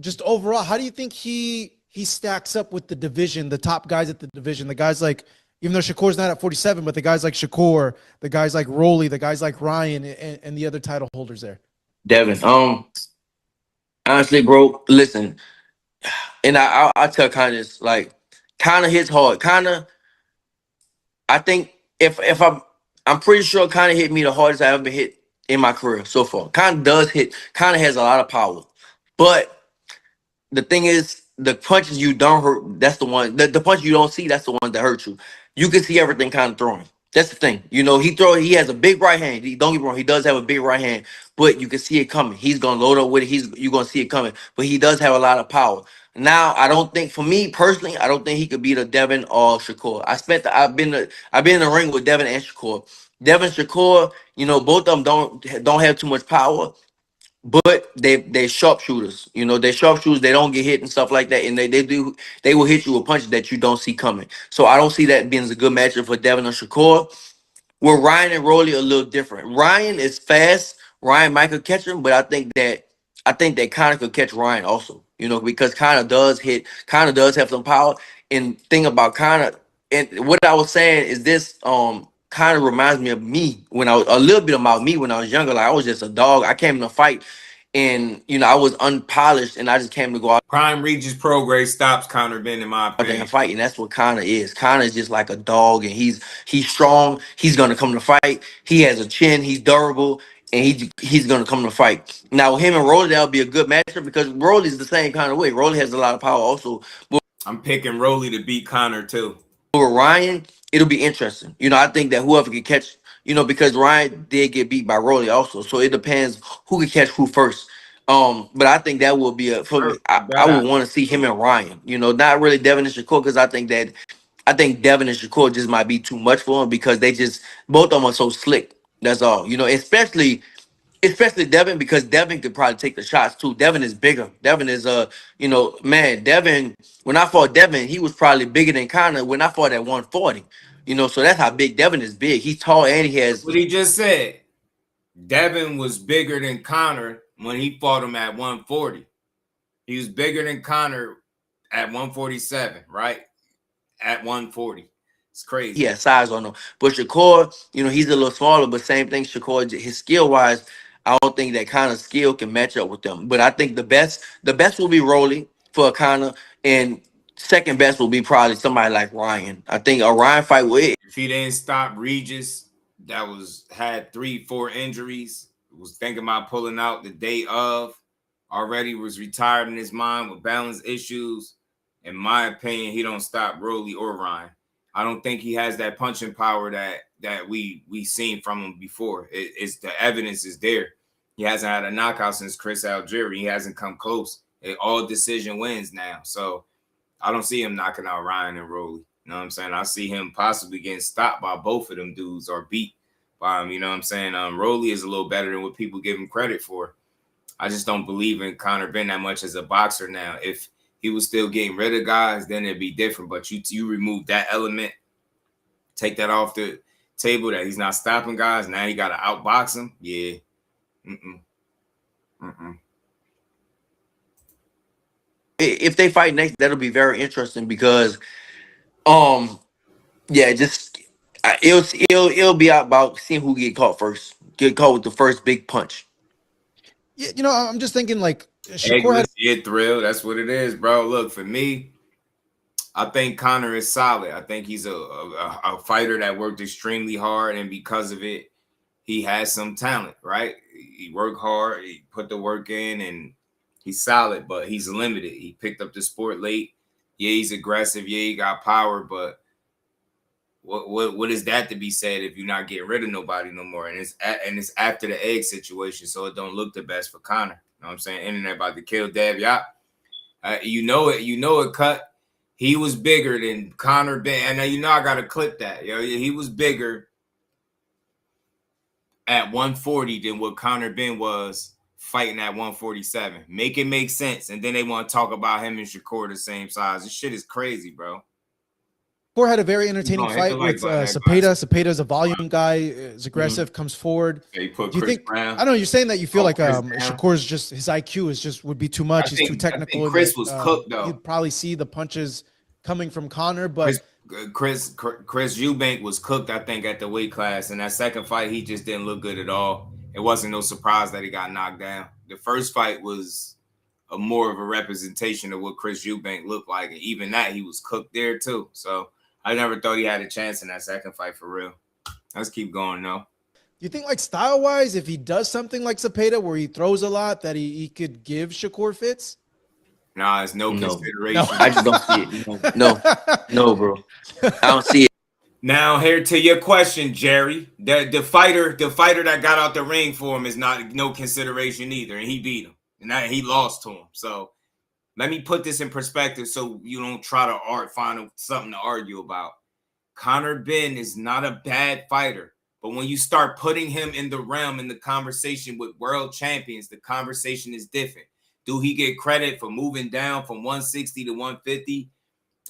Just overall, how do you think he stacks up with the division, the top guys at the division, the guys like, even though Shakur's not at 47, but the guys like Shakur, the guys like Rolly, the guys like Ryan, and the other title holders there? Devin, honestly, bro, listen, and I tell Connor this, like, Connor hits hard. Connor, I think if I'm pretty sure Connor hit me the hardest I ever been hit in my career so far. Connor does hit. Connor has a lot of power, but the thing is, the punches you don't hurt, that's the one. The punch you don't see, that's the one that hurt you. You can see everything kind of throwing. That's the thing. You know, he has a big right hand. Don't get me wrong, he does have a big right hand, but you can see it coming. He's gonna load up with it. You're gonna see it coming. But he does have a lot of power. Now, I don't think, for me personally, I don't think he could beat a Devin or Shakur. I've been in the ring with Devin and Shakur. Devin, Shakur, you know, both of them don't have too much power. But they sharpshooters, you know, they sharpshooters. They don't get hit and stuff like that, and they will hit you with punches that you don't see coming. So I don't see that being a good matchup for Devin or Shakur. Well, Ryan and Rolly are a little different. Ryan is fast. Ryan might could catch him, but I think that Conor could catch Ryan also. You know, because Conor does hit. Conor does have some power. And thing about Conor, and what I was saying is this. Kind of reminds me of me when I was a little bit about me when I was younger. Like I was just a dog. I came in a fight, and I was unpolished, and I just came to go out Prime Regis Prograis stops Conor Benn, in my there opinion. and fight, and that's what Conor is. Conor is just like a dog, and he's strong. He's gonna come to fight. He has a chin. He's durable, and he's gonna come to fight. Now him and Rolly, that'll be a good matchup because Rolly's the same kind of way. Rolly has a lot of power also. But I'm picking Rolly to beat Conor too. for Ryan, it'll be interesting. I think that whoever can catch, because Ryan did get beat by Rolly also, so it depends who can catch who first. But I think that will be for me. I would want to see him and Ryan. Not really Devin and Shakur, because I think Devin and Shakur just might be too much for him because they just both of them are so slick. That's all. Especially Devin, because Devin could probably take the shots too. Devin is bigger. Devin is man, Devin, when I fought Devin, he was probably bigger than Conor when I fought at 140. So that's how big Devin is big. He's tall and he has What he just said. Devin was bigger than Conor when he fought him at 140. He was bigger than Conor at 147, right? At 140. It's crazy. Yeah, size on him. But Shakur, he's a little smaller, but same thing, Shakur, his skill wise, I don't think that kind of skill can match up with them. But I think the best will be Rolly for Conor, and second best will be probably somebody like Ryan. I think a Ryan fight will. If he didn't stop Regis, that had 3-4 injuries, was thinking about pulling out the day of, already was retired in his mind with balance issues. In my opinion, he don't stop Rolly or Ryan. I don't think he has that punching power that we seen from him before. It's the evidence is there. He hasn't had a knockout since Chris Algieri. He hasn't come close. All decision wins now. So I don't see him knocking out Ryan and Rolly. You know what I'm saying? I see him possibly getting stopped by both of them dudes or beat by him. You know what I'm saying? Rolly is a little better than what people give him credit for. I just don't believe in Conor Benn that much as a boxer now. If he was still getting rid of guys, then it'd be different. But you remove that element, take that off the table that he's not stopping guys. Now you got to outbox him. Yeah. If they fight next, that'll be very interesting because, yeah, just it'll be about seeing who get caught first, get caught with the first big punch. Yeah, I'm just thinking like Shakur had thrill. That's what it is, bro. Look, for me, I think Conor is solid. I think he's a fighter that worked extremely hard, and because of it, he has some talent, right? He worked hard, he put the work in, and he's solid, but he's limited. He picked up the sport late. Yeah, he's aggressive. Yeah, he got power, but what is that to be said if you're not getting rid of nobody no more? And it's after the egg situation, so it don't look the best for Conor. You know what I'm saying? Internet about to kill Dev Yacht. You know it cut. He was bigger than Conor Benn. And I got to clip that. He was bigger at 140 than what Conor Benn was fighting at 147. Make it make sense. And then they want to talk about him and Shakur the same size. This shit is crazy, bro. Shakur had a very entertaining fight with Cepeda. Cepeda's a volume guy, is aggressive, comes forward. Yeah, he put Do you Chris think? Brown. I don't know. You're saying that you feel like Shakur's just his IQ would be too much. He's too technical. I think Chris was cooked though. You'd probably see the punches coming from Conor, but Chris Eubank was cooked, I think, at the weight class. And that second fight, he just didn't look good at all. It wasn't no surprise that he got knocked down. The first fight was more of a representation of what Chris Eubank looked like. And even that, he was cooked there too. So I never thought he had a chance in that second fight for real. Let's keep going, though. Do you think, like, style-wise, if he does something like Cepeda where he throws a lot, that he could give Shakur fits? Nah, it's no consideration. No, I just don't see it. No, bro. I don't see it. Now, here to your question, Jerry. The fighter that got out the ring for him is no consideration either, and he beat him. And he lost to him. So let me put this in perspective so you don't try to find something to argue about. Conor Benn is not a bad fighter, but when you start putting him in the realm in the conversation with world champions, the conversation is different. Do he get credit for moving down from 160 to 150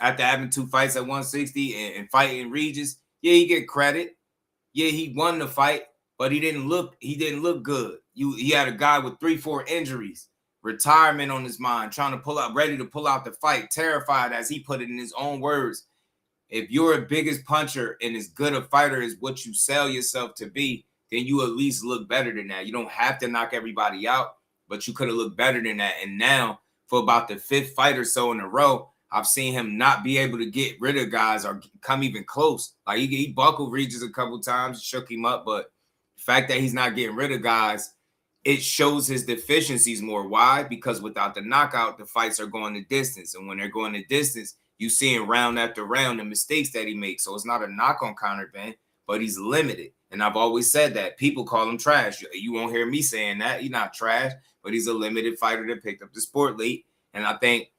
after having 2 fights at 160 and fighting Regis? Yeah, he get credit. Yeah, he won the fight, but he didn't look good. He had a guy with 3-4 injuries, retirement on his mind, ready to pull out the fight, terrified, as he put it in his own words. If you're a biggest puncher and as good a fighter as what you sell yourself to be, then you at least look better than that. You don't have to knock everybody out, but you could have looked better than that. And now, for about the 5th fight or so in a row, I've seen him not be able to get rid of guys or come even close. Like he buckled Regis a couple times, shook him up, but the fact that he's not getting rid of guys, it shows his deficiencies more. Why? Because without the knockout, the fights are going the distance. And when they're going the distance, you see in round after round the mistakes that he makes. So it's not a knock on Conor Benn, but he's limited. And I've always said that. People call him trash. You won't hear me saying that. He's not trash, but he's a limited fighter that picked up the sport late. And I think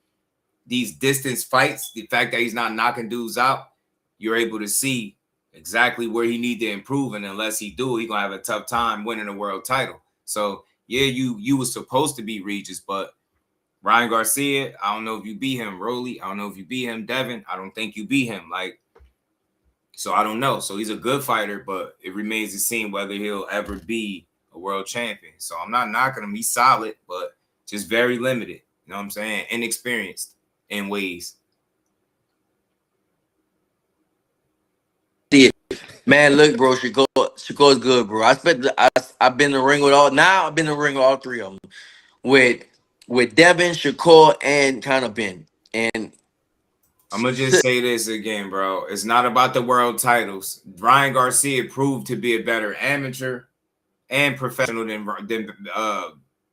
these distance fights, the fact that he's not knocking dudes out, you're able to see exactly where he need to improve. And unless he do, he's going to have a tough time winning a world title. So, yeah, you were supposed to be Regis, but Ryan Garcia, I don't know if you beat him. Rolly, I don't know if you beat him. Devin, I don't think you beat him. So I don't know. So he's a good fighter, but it remains to be seen whether he'll ever be a world champion. So I'm not knocking him. He's solid, but just very limited. You know what I'm saying? Inexperienced in ways. Man, look, bro, Shakur's good, bro. I've been in the ring with all. Now I've been in the ring with all 3 of them, with Devin, Shakur, and Conor Benn. And I'm gonna just say this again, bro. It's not about the world titles. Ryan Garcia proved to be a better amateur and professional than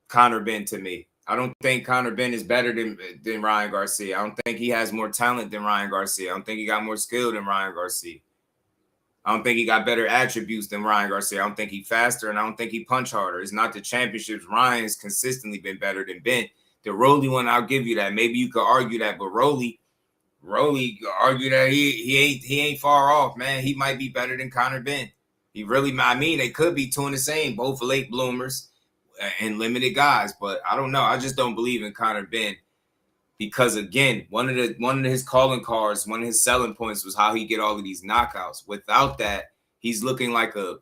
Conor Benn to me. I don't think Conor Benn is better than Ryan Garcia. I don't think he has more talent than Ryan Garcia. I don't think he got more skill than Ryan Garcia. I don't think he got better attributes than Ryan Garcia. I don't think he's faster, and I don't think he punch harder. It's not the championships. Ryan's consistently been better than Ben. The Rolly one, I'll give you that. Maybe you could argue that, but Rolly argue that he ain't far off, man. He might be better than Conor Benn. He really, I mean, they could be 2 and the same, both late bloomers and limited guys, but I don't know. I just don't believe in Conor Benn. Because again, one of his calling cards, one of his selling points was how he get all of these knockouts. Without that, he's looking like a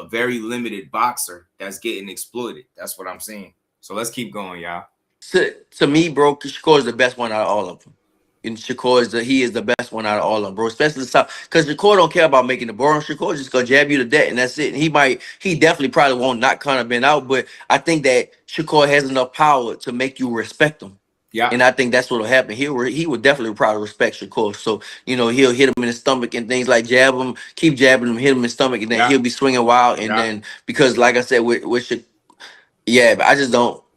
very limited boxer that's getting exploited. That's what I'm saying. So let's keep going, y'all. To me, bro, Shakur is the best one out of all of them. And Shakur he is the best one out of all of them, bro. Especially the top, because Shakur don't care about making the boring. Shakur just gonna jab you to death, and that's it. And he definitely probably won't knock Conor Benn out, but I think that Shakur has enough power to make you respect him. Yeah. And I think that's what'll happen. He would definitely probably respect Shakur. So, he'll hit him in his stomach and things like jab him, keep jabbing him, hit him in his stomach, and then he'll be swinging wild. And then, because like I said, with but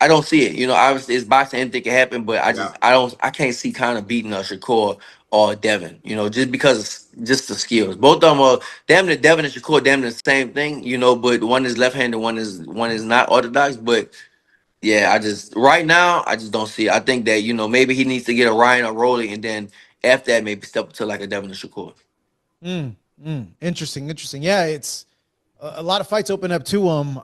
I don't see it. Obviously it's boxing, anything can happen, but I can't see Conor beating Shakur or Devin, just because just the skills. Both of them are Devin and Shakur, damn the same thing, but one is left-handed, one is not orthodox, but yeah, right now I just don't see it. I think that, maybe he needs to get a Ryan or Rolly, and then after that maybe step up to like a Devin or Shakur. Interesting. Yeah, it's a lot of fights open up to him,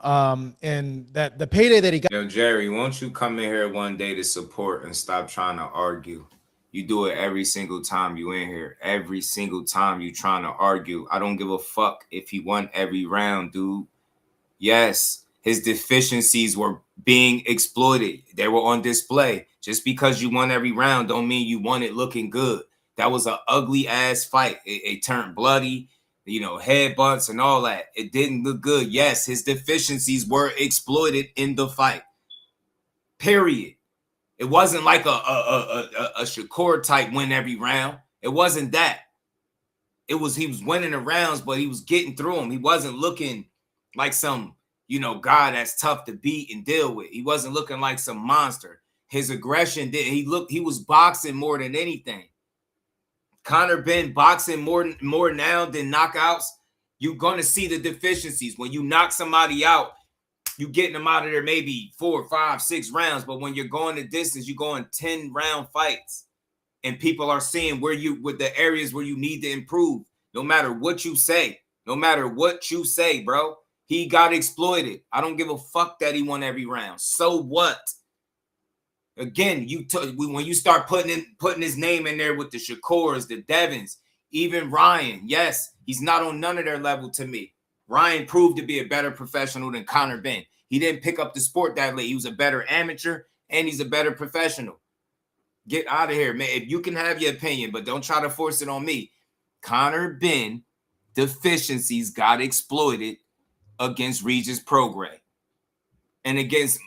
and that the payday that he got. Yo, Jerry, won't you come in here one day to support and stop trying to argue? You do it every single time you in here. Every single time you trying to argue. I don't give a fuck if he won every round, dude. Yes, his deficiencies were being exploited. They were on display. Just because you won every round don't mean you won it looking good. That was an ugly ass fight. It turned bloody, headbutts and all that. It didn't look good. Yes, his deficiencies were exploited in the fight. Period. It wasn't like a Shakur type win every round. It wasn't that. He was winning the rounds, but he was getting through them. He wasn't looking like some, guy that's tough to beat and deal with. He wasn't looking like some monster. His aggression he was boxing more than anything. Conor Benn boxing more now than knockouts. You're gonna see the deficiencies. When you knock somebody out, you getting them out of there maybe 4, 5, 6 rounds. But when you're going the distance, you're going 10-round fights. And people are seeing with the areas where you need to improve. No matter what you say. No matter what you say, bro. He got exploited. I don't give a fuck that he won every round. So what? Again, when you start putting his name in there with the Shakurs, the Devins, even Ryan, yes, he's not on none of their level to me. Ryan proved to be a better professional than Conor Benn. He didn't pick up the sport that late. He was a better amateur, and he's a better professional. Get out of here, man. If you can have your opinion, but don't try to force it on me. Conor Benn deficiencies got exploited against Regis Prograis. and against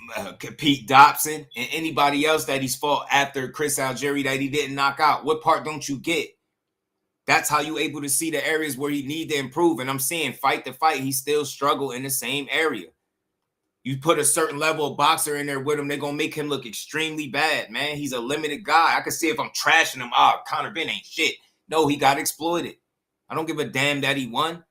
Pete Dobson and anybody else that he's fought after Chris Algieri that he didn't knock out. What part don't you get? That's how you able to see the areas where he need to improve. And I'm seeing fight to fight, he still struggle in the same area. You put a certain level of boxer in there with him, they're going to make him look extremely bad, man. He's a limited guy. I can see if I'm trashing him, Conor Benn ain't shit. No, he got exploited. I don't give a damn that he won.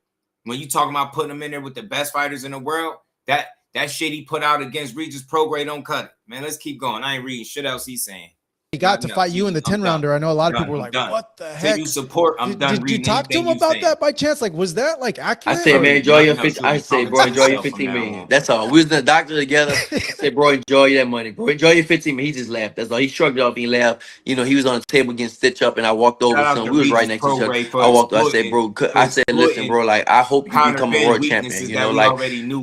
When you talking about putting him in there with the best fighters in the world, that shit he put out against Regis Prograis don't cut it. Man, let's keep going. I ain't reading shit else he's saying. He got to fight you in the 10-rounder. I know a lot of people were like, what the heck? You support, I'm done reading. Did you talk to him about that by chance? Like, was that like accurate? I said, man, enjoy your 15. I said, bro, enjoy your 15 million. That's all. We was in the doctor together. I said, bro, enjoy that money, bro. Enjoy your 15 million. He just laughed. That's all. He shrugged it off. He laughed. You know, he was on the table getting stitched up, and I walked over to him. We was right next to each other. I walked. I said, bro, listen, bro, like, I hope you become a world champion. You know, like,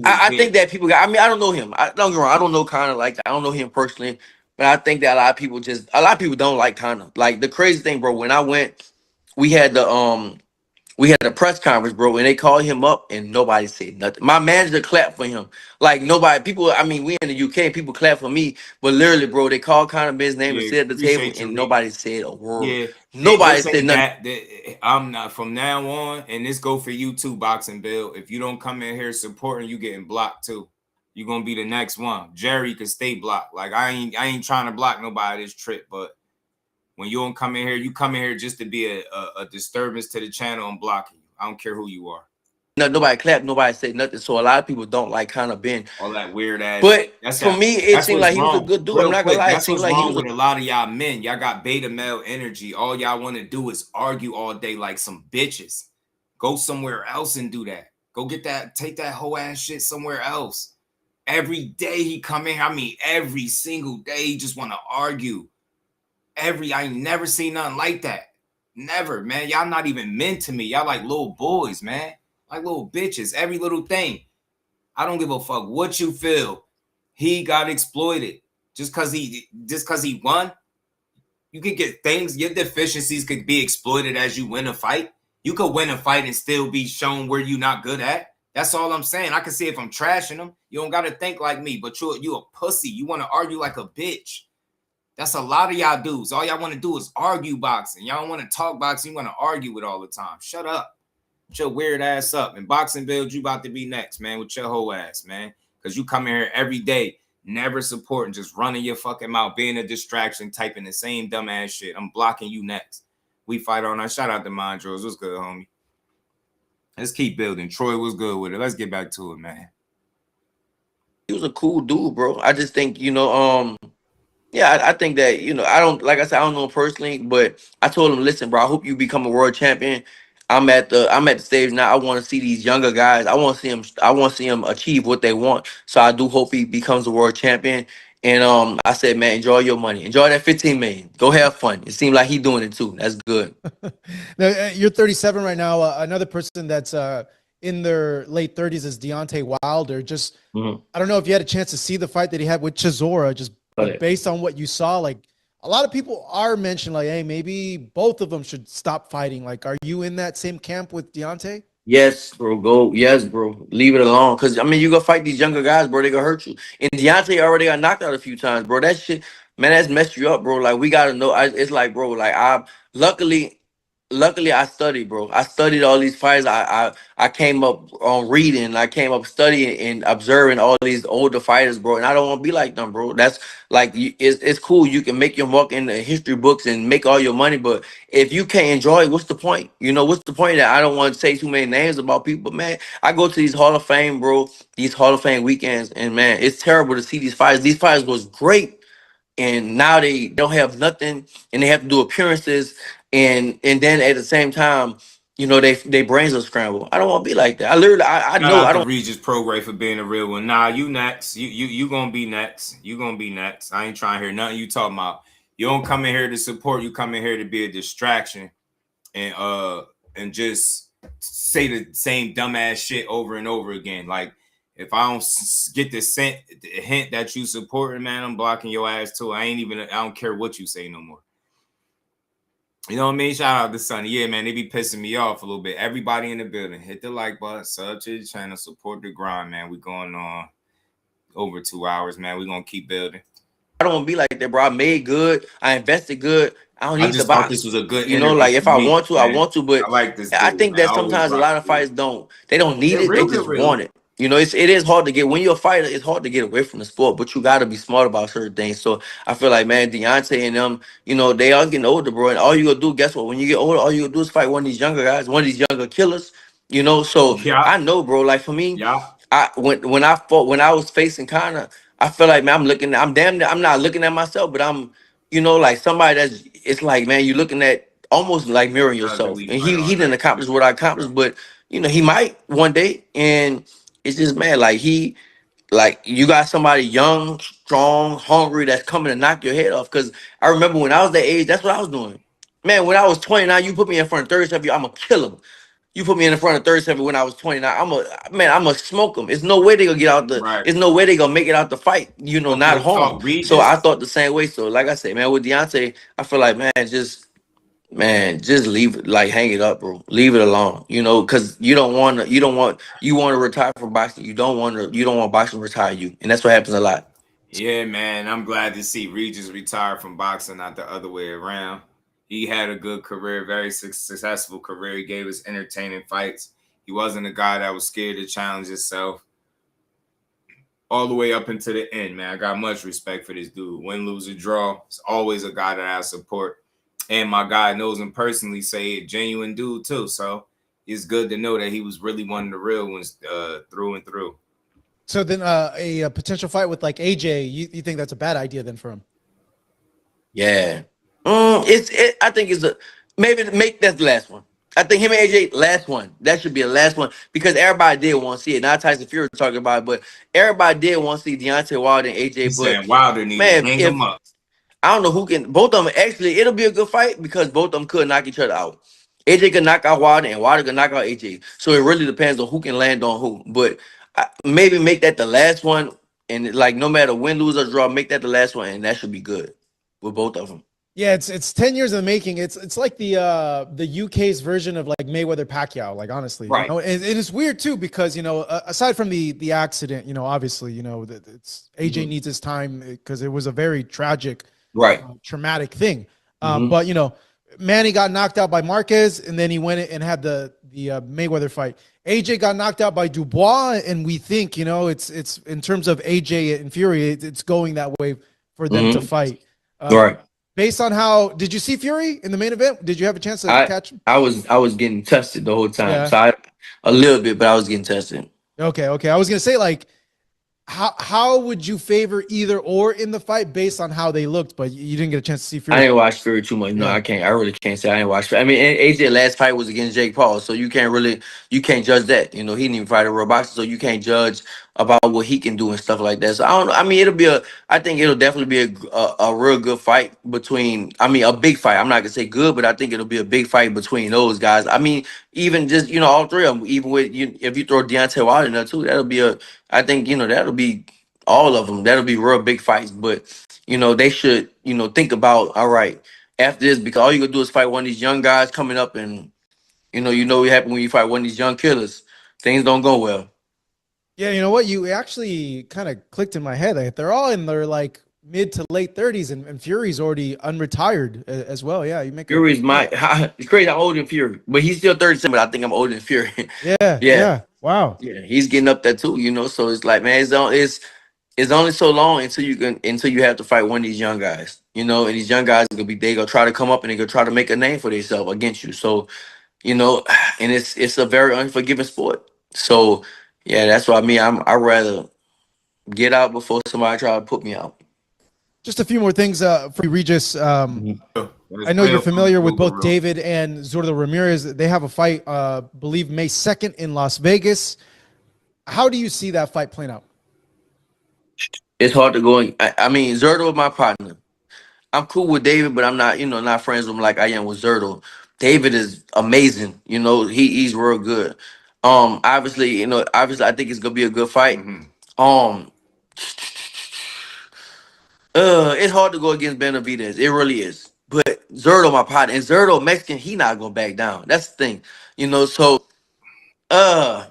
I think that people got. I mean, I don't know him. Don't get me wrong. I don't know Conor like that. I don't know him personally. But I think that a lot of people don't like Conor. Like the crazy thing, bro, when I went, we had the press conference, bro, and they called him up and nobody said nothing. My manager clapped for him. Like nobody, people, I mean, we in the UK, people clap for me, but literally, bro, they called Conor Benn's name and said at the table and nobody said a word. Yeah. Nobody said nothing. That I'm not from now on, and this go for you too, Boxing Bill. If you don't come in here supporting, you getting blocked too. You're gonna be the next one. Jerry can stay blocked. Like I ain't trying to block nobody this trip, but when you don't come in here, you come in here just to be a disturbance to the channel and blocking you. I don't care who you are. No, nobody clapped, nobody said nothing. So a lot of people don't like Conor Benn. All that weird ass. But for me, it seemed like he was a good dude. I'm not gonna lie. That's what's wrong with a lot of y'all men. Y'all got beta male energy. All y'all want to do is argue all day like some bitches. Go somewhere else and do that. Go get that, take that whole ass shit somewhere else. Every day he come in, I mean, every single day he just want to argue. I ain't never seen nothing like that. Never, man. Y'all not even men to me. Y'all like little boys, man. Like little bitches. Every little thing. I don't give a fuck what you feel. He got exploited. Just cause he won. You could get things, your deficiencies could be exploited as you win a fight. You could win a fight and still be shown where you're not good at. That's all I'm saying. I can see if I'm trashing them. You don't got to think like me, but you a pussy. You want to argue like a bitch. That's a lot of y'all dudes. All y'all want to do is argue boxing. Y'all don't want to talk boxing. You want to argue it all the time. Shut up. Shut your weird ass up. And Boxing Build, you about to be next, man, with your whole ass, man. Because you come in here every day, never supporting, just running your fucking mouth, being a distraction, typing the same dumb ass shit. I'm blocking you next. We fight all night. Shout out to Mondros. What's good, homie? Let's keep building. Troy was good with it. Let's get back to it, man. He was a cool dude, bro. I just think, yeah, I think that, I don't, like I said, I don't know him personally, but I told him, listen, bro, I hope you become a world champion. I'm at the stage now. I want to see these younger guys. I want to see them achieve what they want. So I do hope he becomes a world champion. And I said, man, enjoy your money. Enjoy that 15 million. Go have fun. It seems like he's doing it too. That's good. Now, you're 37 right now. Another person that's in their late 30s is Deontay Wilder. Just I don't know if you had a chance to see the fight that he had with Chisora. Just based on what you saw, like a lot of people are mentioning, like, hey, maybe both of them should stop fighting. Like, are you in that same camp with Deontay? Yes, bro. Go. Yes, bro. Leave it alone. Because, I mean, you go fight these younger guys, bro. They going to hurt you. And Deontay already got knocked out a few times, bro. That shit, man, that's messed you up, bro. Like, we got to know. It's like, bro, like, luckily I studied, bro. I studied all these fights. I came up on reading. I came up studying and observing all these older fighters, bro. And I don't want to be like them, bro. That's like, it's cool. You can make your mark in the history books and make all your money. But if you can't enjoy it, what's the point? What's the point? That I don't want to say too many names about people. But, man, I go to these Hall of Fame, bro, these Hall of Fame weekends. And, man, it's terrible to see these fights. These fights was great. And now they don't have nothing, and they have to do appearances, and then at the same time, they brains are scrambled. I don't want to be like that. I know I don't. Regis Prograis for being a real one. Nah, you next. You gonna be next. You gonna be next. I ain't trying to hear nothing you talking about. You don't come in here to support. You come in here to be a distraction, and just say the same dumbass shit over and over again. Like, if I don't get the hint that you supporting, man, I'm blocking your ass too. I don't care what you say no more. You know what I mean? Shout out to Sonny. Yeah, man, they be pissing me off a little bit. Everybody in the building, hit the like button, sub to the channel, support the grind, man. We going over 2 hours, man. We're gonna keep building. I don't want to be like that, bro. I made good. I invested good. I don't I need to just thought this box. was a good You know, interview like for if I me, want to, I man. want to. But I like this I dude, think man. I that always sometimes a rock lot of with fights they don't need it. it. They Real just good, real. want it. You know, it is hard to get when you're a fighter. It's hard to get away from the sport, but you got to be smart about certain things. So I feel like, man, Deontay and them, you know, they are getting older, bro. And all you gonna do, guess what? When you get older, all you gonna do is fight one of these younger guys, one of these younger killers. You know, so Yeah, I know, bro. Like for me, yeah. when I was facing Conor, I feel like, man, I'm not looking at myself, but I'm, you know, like somebody that's, it's like, man, you're looking at almost like mirroring Not that yourself. we And fight all he didn't night. accomplish what I accomplished, but you know, he might one day. And it's just, man, like you got somebody young, strong, hungry that's coming to knock your head off. Cause I remember when I was that age, that's what I was doing. Man, when I was 29, you put me in front of 37, I'm gonna kill him. You put me in front of 37 when I was 29. I'm gonna smoke them. There's no way they gonna get out the. Right. There's no way they gonna make it out the fight. You know, not Okay, home. talk So I Regis. thought the same way. So like I said, man, with Deontay, I feel like, just leave it, like hang it up, bro. Leave it alone. You know, because you want to retire from boxing. You don't want boxing to retire you, and that's what happens a lot. Yeah, man. I'm glad to see Regis retire from boxing, not the other way around. He had a good career, very successful career. He gave us entertaining fights. He wasn't a guy that was scared to challenge himself all the way up into the end, man. I got much respect for this dude. Win, lose, or draw. It's always a guy that I support. And my guy knows him personally, say a genuine dude too. So it's good to know that he was really one of the real ones through and through. So then a potential fight with like AJ, you think that's a bad idea then for him? Yeah. I think it's a maybe to make that the last one. I think him and AJ last one. That should be a last one because everybody did want to see it. Not Tyson Fury talking about it, but everybody did want to see Deontay Wilder and AJ. He's But saying Wilder need to man, hang him if up. I don't know who can. Both of them actually, it'll be a good fight because both of them could knock each other out. AJ can knock out Wilder, and Wilder can knock out AJ. So it really depends on who can land on who. But maybe make that the last one, and like no matter win, lose, or draw, make that the last one, and that should be good with both of them. Yeah, it's 10 years in the making. It's like the UK's version of like Mayweather Pacquiao, like honestly. Right. You know, and it's weird too because you know, aside from the accident, you know, obviously, you know, that it's AJ needs his time because it was a very tragic, Right. traumatic thing. Mhm. But you know, Manny got knocked out by Marquez, and then he went and had the Mayweather fight. AJ got knocked out by Dubois, and we think, you know, it's in terms of AJ and Fury, it's going that way for them to fight. Right. Based on how, did you see Fury in the main event? Did you have a chance to catch him? I was getting tested the whole time. Yeah. So a little bit, but I was getting tested. Okay. I was gonna say, like, how would you favor either or in the fight based on how they looked, but you didn't get a chance to see Fury? I didn't watch Fury too much. No, Yeah. I can't. I really can't say I didn't watch Fury. I mean, AJ last fight was against Jake Paul, so you can't judge that. You know, he didn't even fight a real boxer, so you can't judge about what he can do and stuff like that. So I don't know. I mean, I think it'll definitely be a real good fight between. I mean, a big fight. I'm not gonna say good, but I think it'll be a big fight between those guys. I mean, even just all three of them. Even with you, if you throw Deontay Wilder in there too, that'll be I think that'll be all of them. That'll be real big fights, but they should, think about, all right, after this, because all you gonna do is fight one of these young guys coming up, and what happens when you fight one of these young killers. Things don't go well. Yeah, you know what? You actually kind of clicked in my head. Like, they're all in their like mid to late 30s, and Fury's already unretired as well. Yeah, you make Fury's it's crazy. I'm older than Fury, but he's still 37. But I think I'm older than Fury. Yeah. Wow. Yeah, he's getting up there too. So it's like, man, it's only so long until you have to fight one of these young guys. And these young guys they gonna try to come up and they gonna try to make a name for themselves against you. So, and it's a very unforgiving sport. So yeah, that's what I mean. I'd rather get out before somebody try to put me out. Just a few more things for you, Regis. I know you're familiar with both David and Zurdo Ramirez. They have a fight, believe May 2nd in Las Vegas. How do you see that fight playing out? It's hard to go. I mean, Zurdo is my partner. I'm cool with David, but I'm not, not friends with him like I am with Zurdo. David is amazing. He's real good. Obviously, I think it's gonna be a good fight. It's hard to go against Benavidez. It really is. But Zurdo, my partner, and Zurdo Mexican, he not gonna back down. That's the thing. So I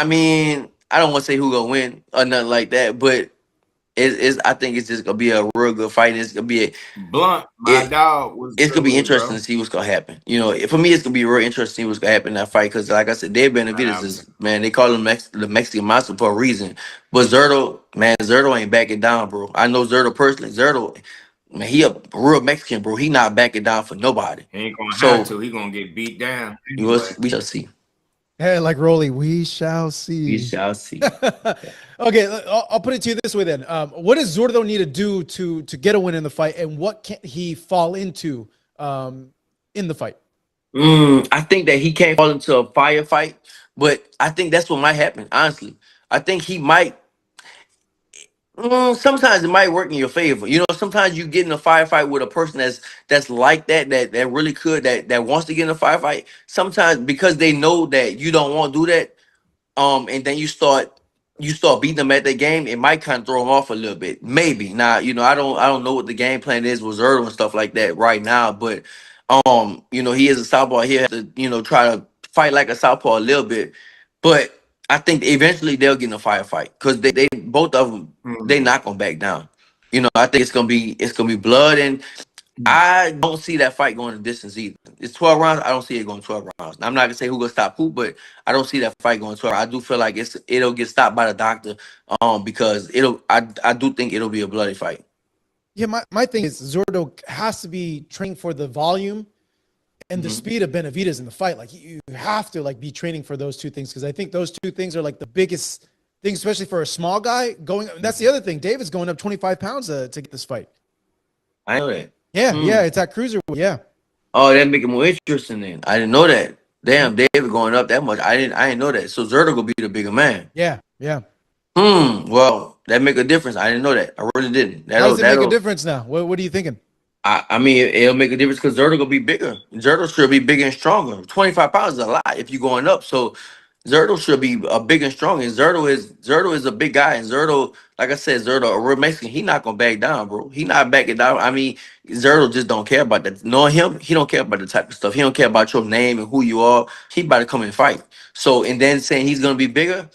mean, I don't want to say who gonna win or nothing like that, but I think it's just gonna be a real good fight. And it's gonna be Blunt, my it. dog, was It's gonna be good, interesting bro. to see what's gonna happen. You know, for me, it's gonna be real interesting to see what's gonna happen in that fight. Because, like I said, Dave Benavidez Man, is, man. They call him the Mexican monster for a reason. But Zerto, man, Zerto ain't backing down, bro. I know Zerto personally. Zerto, man, he a real Mexican, bro. He not backing down for nobody. he ain't gonna have So to. He gonna get beat down we anyway. we shall see. Hey, like Rolly, we shall We see. shall see. Okay, I'll put it to you this way then. What does Zurdo need to do to get a win in the fight, and what can he fall into in the fight? I think that he can't fall into a firefight, but I think that's what might happen. Honestly, I think he might. Sometimes it might work in your favor. You know, sometimes you get in a firefight with a person that's like that really could that wants to get in a firefight. Sometimes because they know that you don't want to do that, and then you start beating them at the game, it might kind of throw them off a little bit. Maybe. Now, I don't know what the game plan is with Zerto and stuff like that right now, but he is a southpaw. He has to, try to fight like a southpaw a little bit. But I think eventually they'll get in a firefight because they both of them, they Mhm. not gonna back down. I think it's gonna be blood, and I don't see that fight going the distance either. It's 12 rounds. I don't see it going 12 rounds. Now, I'm not gonna say who gonna stop who, but I don't see that fight going 12. I do feel like it'll get stopped by the doctor, because I do think it'll be a bloody fight. Yeah, my thing is Zurdo has to be training for the volume and the Mhm. speed of Benavidez in the fight. Like you have to like be training for those two things because I think those two things are like the biggest things, especially for a small guy going. That's the other thing. David's going up 25 pounds to get this fight. I know that. Yeah, it's at cruiserweight. Yeah. Oh, that make it more interesting then. I didn't know that. Damn, David going up that much. I didn't know that. So Zerto gonna be the bigger man. Yeah. Well, that make a difference. I didn't know that. I really didn't. How That'll does it make a that'll difference now? What are you thinking? I mean, it'll make a difference because Zerto gonna be bigger. Zerto should be bigger and stronger. 25 pounds is a lot if you're going up. So Zerto should be a big and strong. And Zerto is a big guy. And Zerto, like I said, Zerto, a real Mexican, he not gonna back down, bro. He not backing down. I mean, Zerto just don't care about that. Knowing him, he don't care about the type of stuff. He don't care about your name and who you are. He about to come and fight. So, and then saying he's gonna be bigger,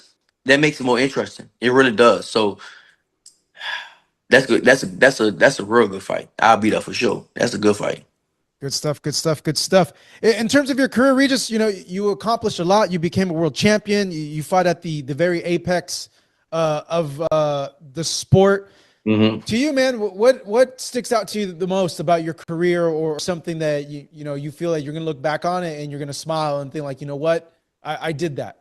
that makes it more interesting. It really does. So that's good. That's a real good fight. I'll be there for sure. That's a good fight. Good stuff. Good stuff. Good stuff. In terms of your career, Regis, you accomplished a lot. You became a world champion. You fought at the very apex of the sport. Mm-hmm. To you, man, what sticks out to you the most about your career, or something that you feel like you're gonna look back on it and you're gonna smile and think like, you know what, I did that.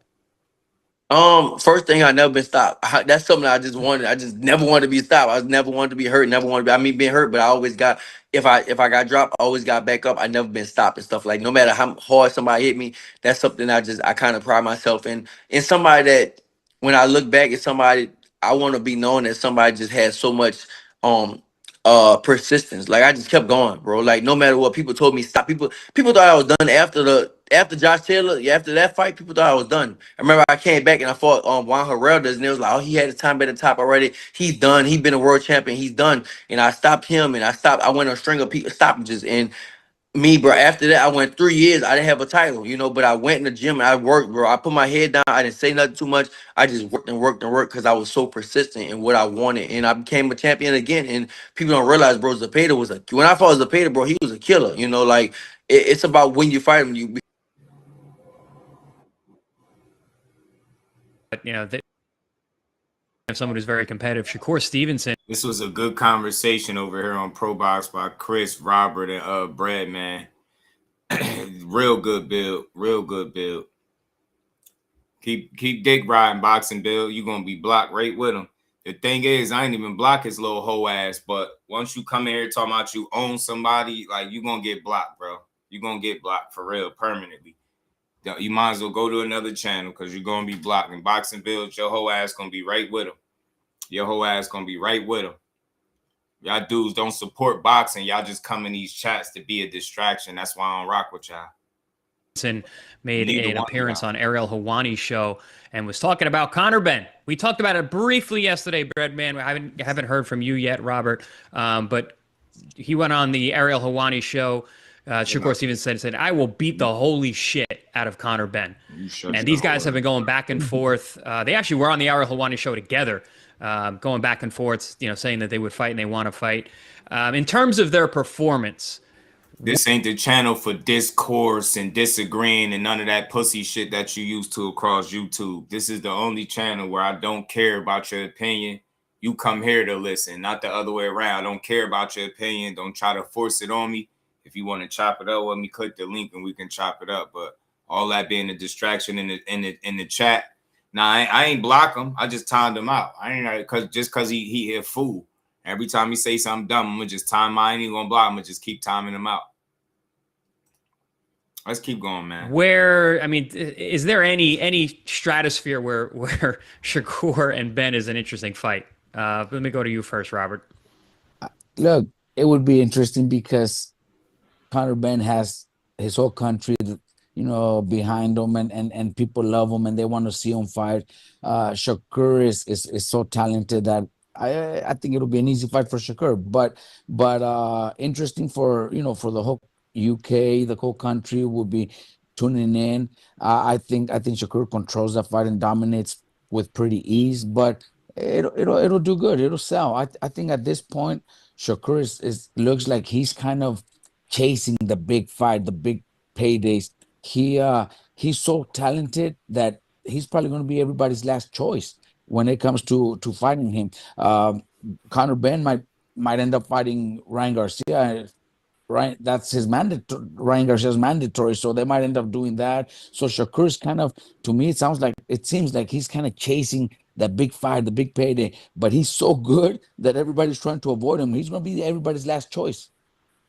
First thing, I never been stopped. That's something I just wanted. I just never wanted to be stopped. I never wanted to be hurt. Never wanted to be. I mean, being hurt, but I always got. If I got dropped, I always got back up. I never been stopped and stuff. Like no matter how hard somebody hit me, that's something I kind of pride myself in. And somebody that when I look back at somebody, I want to be known as somebody just had so much um persistence. Like I just kept going, bro. Like no matter what people told me stop. People thought I was done after Josh Taylor. Yeah, after that fight, people thought I was done. I remember I came back and I fought Juan Herrera, and it was like, oh, he had his time at the top already. He's done. He's been a world champion. He's done. And I stopped him, and I went on a string of people stoppages. And me, bro, after that, I went 3 years. I didn't have a title, but I went in the gym and I worked, bro. I put my head down. I didn't say nothing too much. I just worked and worked and worked because I was so persistent in what I wanted. And I became a champion again. And people don't realize, bro, Zepeda when I fought Zepeda, bro, he was a killer. Like it's about when you fight him, But they have someone who's very competitive. Shakur Stevenson. This was a good conversation over here on Pro Box by Chris, Robert, and Brad, man. Real good build. Real good build. Keep dick riding, boxing, Bill. You gonna be blocked right with him. The thing is, I ain't even block his little hoe ass, but once you come in here talking about you own somebody, like you gonna get blocked, bro. You gonna get blocked for real, permanently. You might as well go to another channel because you're gonna be blocked. And boxing build, your whole ass gonna be right with him. Your whole ass gonna be right with him. Y'all dudes don't support boxing. Y'all just come in these chats to be a distraction. That's why I don't rock with y'all. Made an appearance on Ariel Helwani's show and was talking about Conor Benn. We talked about it briefly yesterday, Breadman. I haven't heard from you yet, Robert, but he went on the Ariel Helwani show Shakur Stevenson said, "I will beat the holy shit out of Conor Benn." And these guys have been going back and forth. They actually were on the Ariel Helwani show together, going back and forth, saying that they would fight and they want to fight. In terms of their performance, this ain't the channel for discourse and disagreeing and none of that pussy shit that you used to across YouTube. This is the only channel where I don't care about your opinion. You come here to listen, not the other way around. I don't care about your opinion. Don't try to force it on me. If you want to chop it up with me, click the link and we can chop it up. But all that being a distraction in the chat. Nah, I ain't block him. I just timed him out. I ain't because he a fool. Every time he say something dumb, I'm gonna just time him. I ain't even gonna block him. I'm gonna just keep timing him out. Let's keep going, man. Is there any stratosphere where Shakur and Benn is an interesting fight? Let me go to you first, Robert. Look, it would be interesting because Conor Benn has his whole country, behind him, and people love him and they want to see him fight. Shakur is so talented that I think it'll be an easy fight for Shakur, but interesting for the whole UK, the whole country will be tuning in. I think Shakur controls that fight and dominates with pretty ease, but it'll do good. It'll sell. I think at this point, Shakur is looks like he's kind of chasing the big fight, the big paydays. He's so talented that he's probably going to be everybody's last choice when it comes to fighting him. Conor Benn might end up fighting Ryan Garcia. Right, that's his mandatory. Ryan Garcia's mandatory, so they might end up doing that. So Shakur's kind of, to me, it seems like he's kind of chasing that big fight, the big payday. But he's so good that everybody's trying to avoid him. He's going to be everybody's last choice.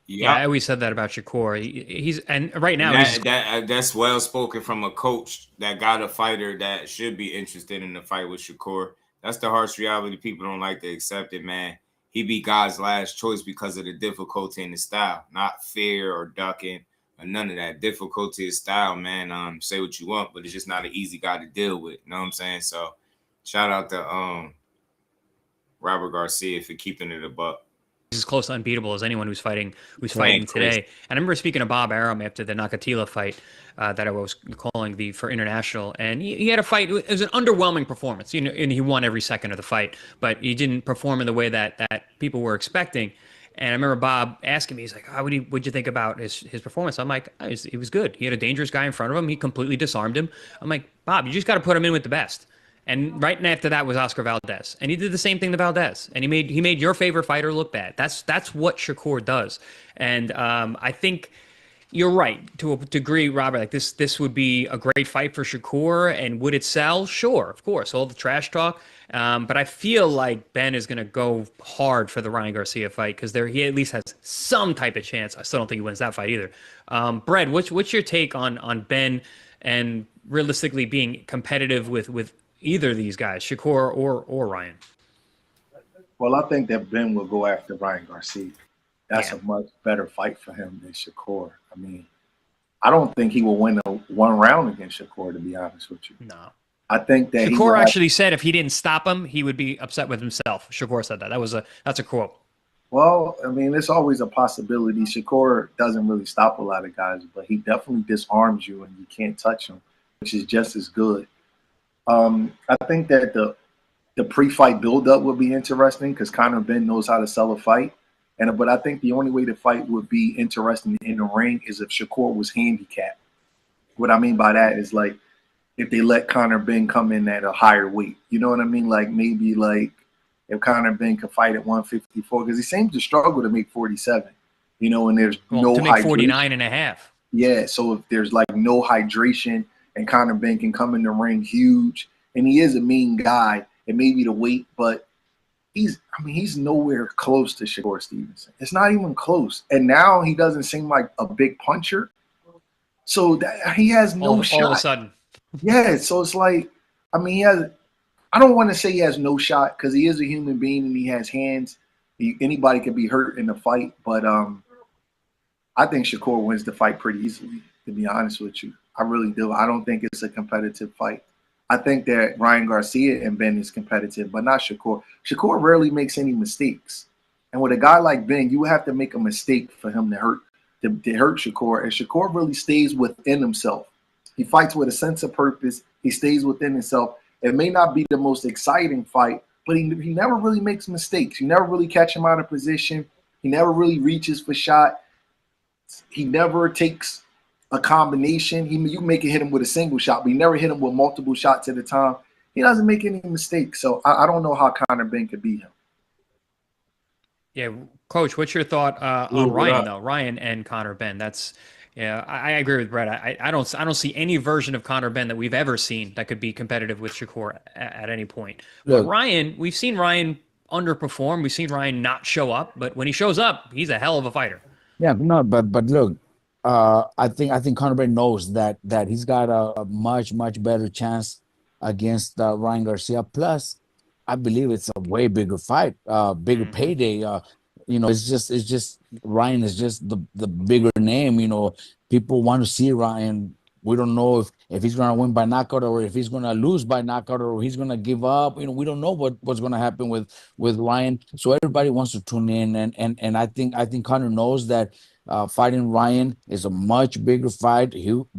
Yeah, I always said that about Shakur. He's right now that's well spoken from a coach that got a fighter that should be interested in the fight with Shakur. That's the harsh reality. People don't like to accept it, man. He be God's last choice because of the difficulty in the style, not fear or ducking or none of that. Difficulty is style, man. Say what you want, but it's just not an easy guy to deal with. You know what I'm saying? So shout out to Robert Garcia for keeping it a buck. He's as close to unbeatable as anyone who's fighting today. And I remember speaking to Bob Arum after the Nakatila fight that I was calling for international, and he had a fight. It was an underwhelming performance, and he won every second of the fight, but he didn't perform in the way that people were expecting. And I remember Bob asking me, he's like, what'd you think about his performance? I'm like, he was good. He had a dangerous guy in front of him. He completely disarmed him. I'm like, Bob, you just got to put him in with the best. And right after that was Oscar Valdez, and he did the same thing to Valdez, and he made your favorite fighter look bad. That's what Shakur does, and I think you're right to a degree, Robert. Like this would be a great fight for Shakur, and would it sell? Sure, of course, all the trash talk. But I feel like Ben is going to go hard for the Ryan Garcia fight because he at least has some type of chance. I still don't think he wins that fight either. Brett, what's your take on Ben and realistically being competitive with either of these guys, Shakur or Ryan? Well, I think that Ben will go after Ryan Garcia. That's a much better fight for him than Shakur. I mean, I don't think he will win one round against Shakur, to be honest with you. No. I think that Shakur actually said if he didn't stop him, he would be upset with himself. Shakur said that. That's a quote. Well, I mean, it's always a possibility. Shakur doesn't really stop a lot of guys, but he definitely disarms you and you can't touch him, which is just as good. I think that the pre-fight build-up would be interesting because Conor Benn knows how to sell a fight. But I think the only way the fight would be interesting in the ring is if Shakur was handicapped. What I mean by that is like if they let Conor Benn come in at a higher weight. You know what I mean? Like maybe like if Conor Benn could fight at 154 because he seems to struggle to make 47. And there's no to make 49 and a half. Yeah, so if there's like no hydration and Conor Benn can come in the ring huge, and he is a mean guy, and maybe the weight, but he's nowhere close to Shakur Stevenson. It's not even close. And now he doesn't seem like a big puncher. So that he has no shot. All of a sudden. Yeah, so it's like, I don't want to say he has no shot because he is a human being and he has hands. Anybody could be hurt in the fight, but I think Shakur wins the fight pretty easily, to be honest with you. I really do. I don't think it's a competitive fight. I think that Ryan Garcia and Ben is competitive, but not Shakur. Shakur rarely makes any mistakes. And with a guy like Ben, you have to make a mistake for him to hurt. to hurt Shakur, and Shakur really stays within himself. He fights with a sense of purpose. He stays within himself. It may not be the most exciting fight, but he never really makes mistakes. You never really catch him out of position. He never really reaches for shot. He never takes a combination. You make it hit him with a single shot, but you never hit him with multiple shots at a time. He doesn't make any mistakes. So I don't know how Conor Benn could beat him. Yeah, Coach, what's your thought on Ryan though? Ryan and Conor Benn. That's I agree with Brett. I don't see any version of Conor Benn that we've ever seen that could be competitive with Shakur at any point. But Ryan, we've seen Ryan underperform. We've seen Ryan not show up, but when he shows up, he's a hell of a fighter. Yeah, no, but look, I think Conor Benn knows that he's got a much better chance against Ryan Garcia. Plus, I believe it's a way bigger fight, bigger payday. It's just Ryan is just the bigger name. People want to see Ryan. We don't know if he's gonna win by knockout or if he's gonna lose by knockout or he's gonna give up. We don't know what's gonna happen with Ryan. So everybody wants to tune in, and I think Conor knows that fighting Ryan is a much bigger fight,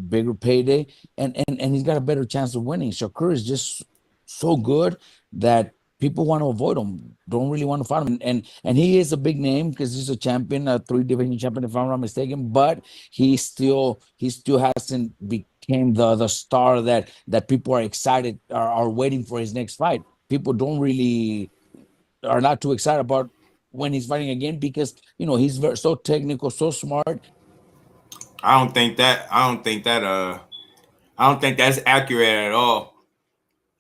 bigger payday, and he's got a better chance of winning. Shakur is just so good that people want to avoid him, don't really want to fight him. And he is a big name because he's a champion, a 3-division champion, if I'm not mistaken, but he still hasn't became the star that people are excited, are waiting for his next fight. People are not too excited about when he's fighting again because, he's so technical, so smart. I don't think that's accurate at all.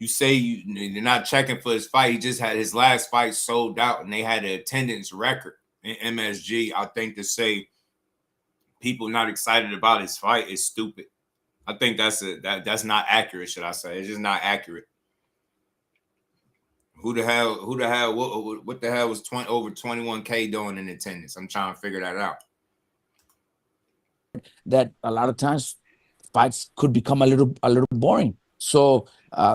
You say you're not checking for his fight. He just had his last fight sold out, and they had an attendance record in MSG. I think to say people not excited about his fight is stupid. I think that's not accurate. Should I say? It's just not accurate. Who the hell? What the hell was over 21K doing in attendance? I'm trying to figure that out. That a lot of times fights could become a little boring. So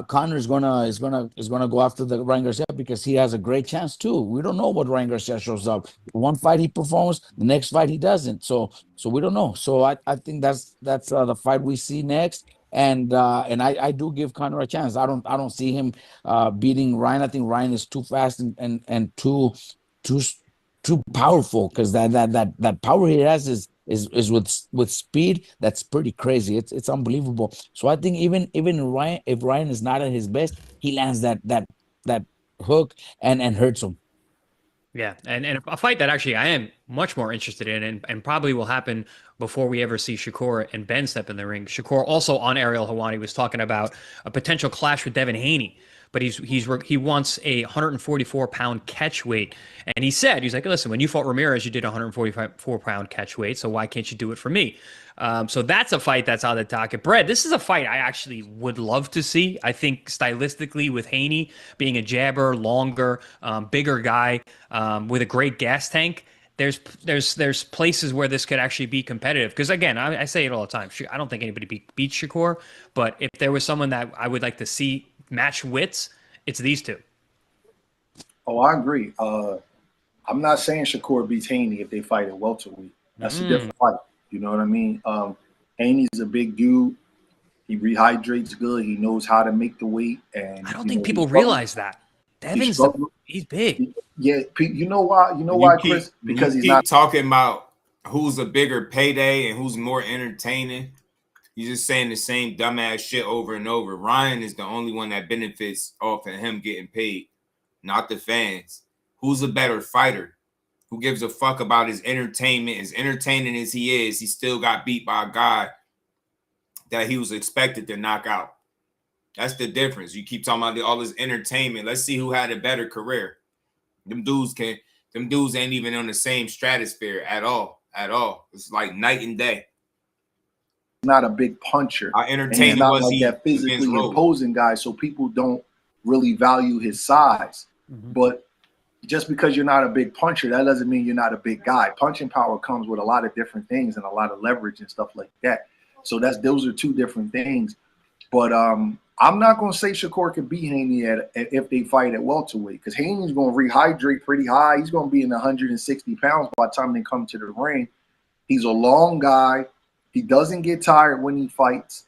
Conor is gonna go after the Ryan Garcia because he has a great chance too. We don't know what Ryan Garcia shows up. One fight he performs, the next fight he doesn't. So we don't know. So I think that's the fight we see next. And I do give Conor a chance. I don't see him beating Ryan. I think Ryan is too fast and too powerful because that power he has is with speed. That's pretty crazy. It's unbelievable. So I think even Ryan, if Ryan is not at his best, he lands that hook and hurts him. Yeah, and a fight that actually I am much more interested in and probably will happen before we ever see Shakur and Benn step in the ring. Shakur also on Ariel Helwani was talking about a potential clash with Devin Haney, but he wants a 144-pound catch weight. And he's like, listen, when you fought Ramirez, you did 144-pound catch weight, so why can't you do it for me? So that's a fight that's on the docket. Brett, this is a fight I actually would love to see. I think stylistically with Haney being a jabber, longer, bigger guy with a great gas tank, there's places where this could actually be competitive. Because again, I say it all the time. I don't think anybody beats Shakur, but if there was someone that I would like to see match wits, it's these two. Oh, I agree. I'm not saying Shakur beats Haney if they fight at welterweight. That's a different fight. You know what I mean? Haney's a big dude. He rehydrates good. He knows how to make the weight. And I don't think people realize that. He's big. Yeah, you know why? You know why, Chris? Because he's not talking about who's a bigger payday and who's more entertaining. He's just saying the same dumbass shit over and over. Ryan is the only one that benefits off of him getting paid, not the fans. Who's a better fighter? Who gives a fuck about his entertainment? As entertaining as he is, he still got beat by a guy that he was expected to knock out. That's the difference. You keep talking about all this entertainment. Let's see who had a better career. Them dudes ain't even on the same stratosphere at all. It's like night and day. Not a big puncher. Our entertainment not was like that physically imposing guy, so people don't really value his size. Mm-hmm. But just because you're not a big puncher, that doesn't mean you're not a big guy. Punching power comes with a lot of different things and a lot of leverage and stuff like that. So those are two different things. But I'm not going to say Shakur can beat Haney if they fight at welterweight, because Haney's going to rehydrate pretty high. He's going to be in 160 pounds by the time they come to the ring. He's a long guy. He doesn't get tired when he fights.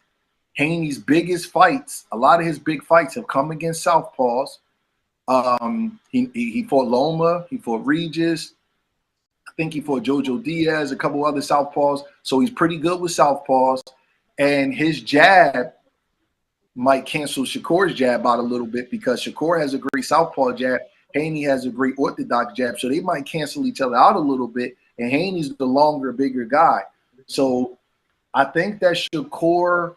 Haney's biggest fights, a lot of his big fights have come against southpaws. He fought Loma, he fought Regis. I think he fought Jojo Diaz, a couple other southpaws. So he's pretty good with southpaws. And his jab might cancel Shakur's jab out a little bit because Shakur has a great southpaw jab. Haney has a great orthodox jab. So they might cancel each other out a little bit. And Haney's the longer, bigger guy. So I think that Shakur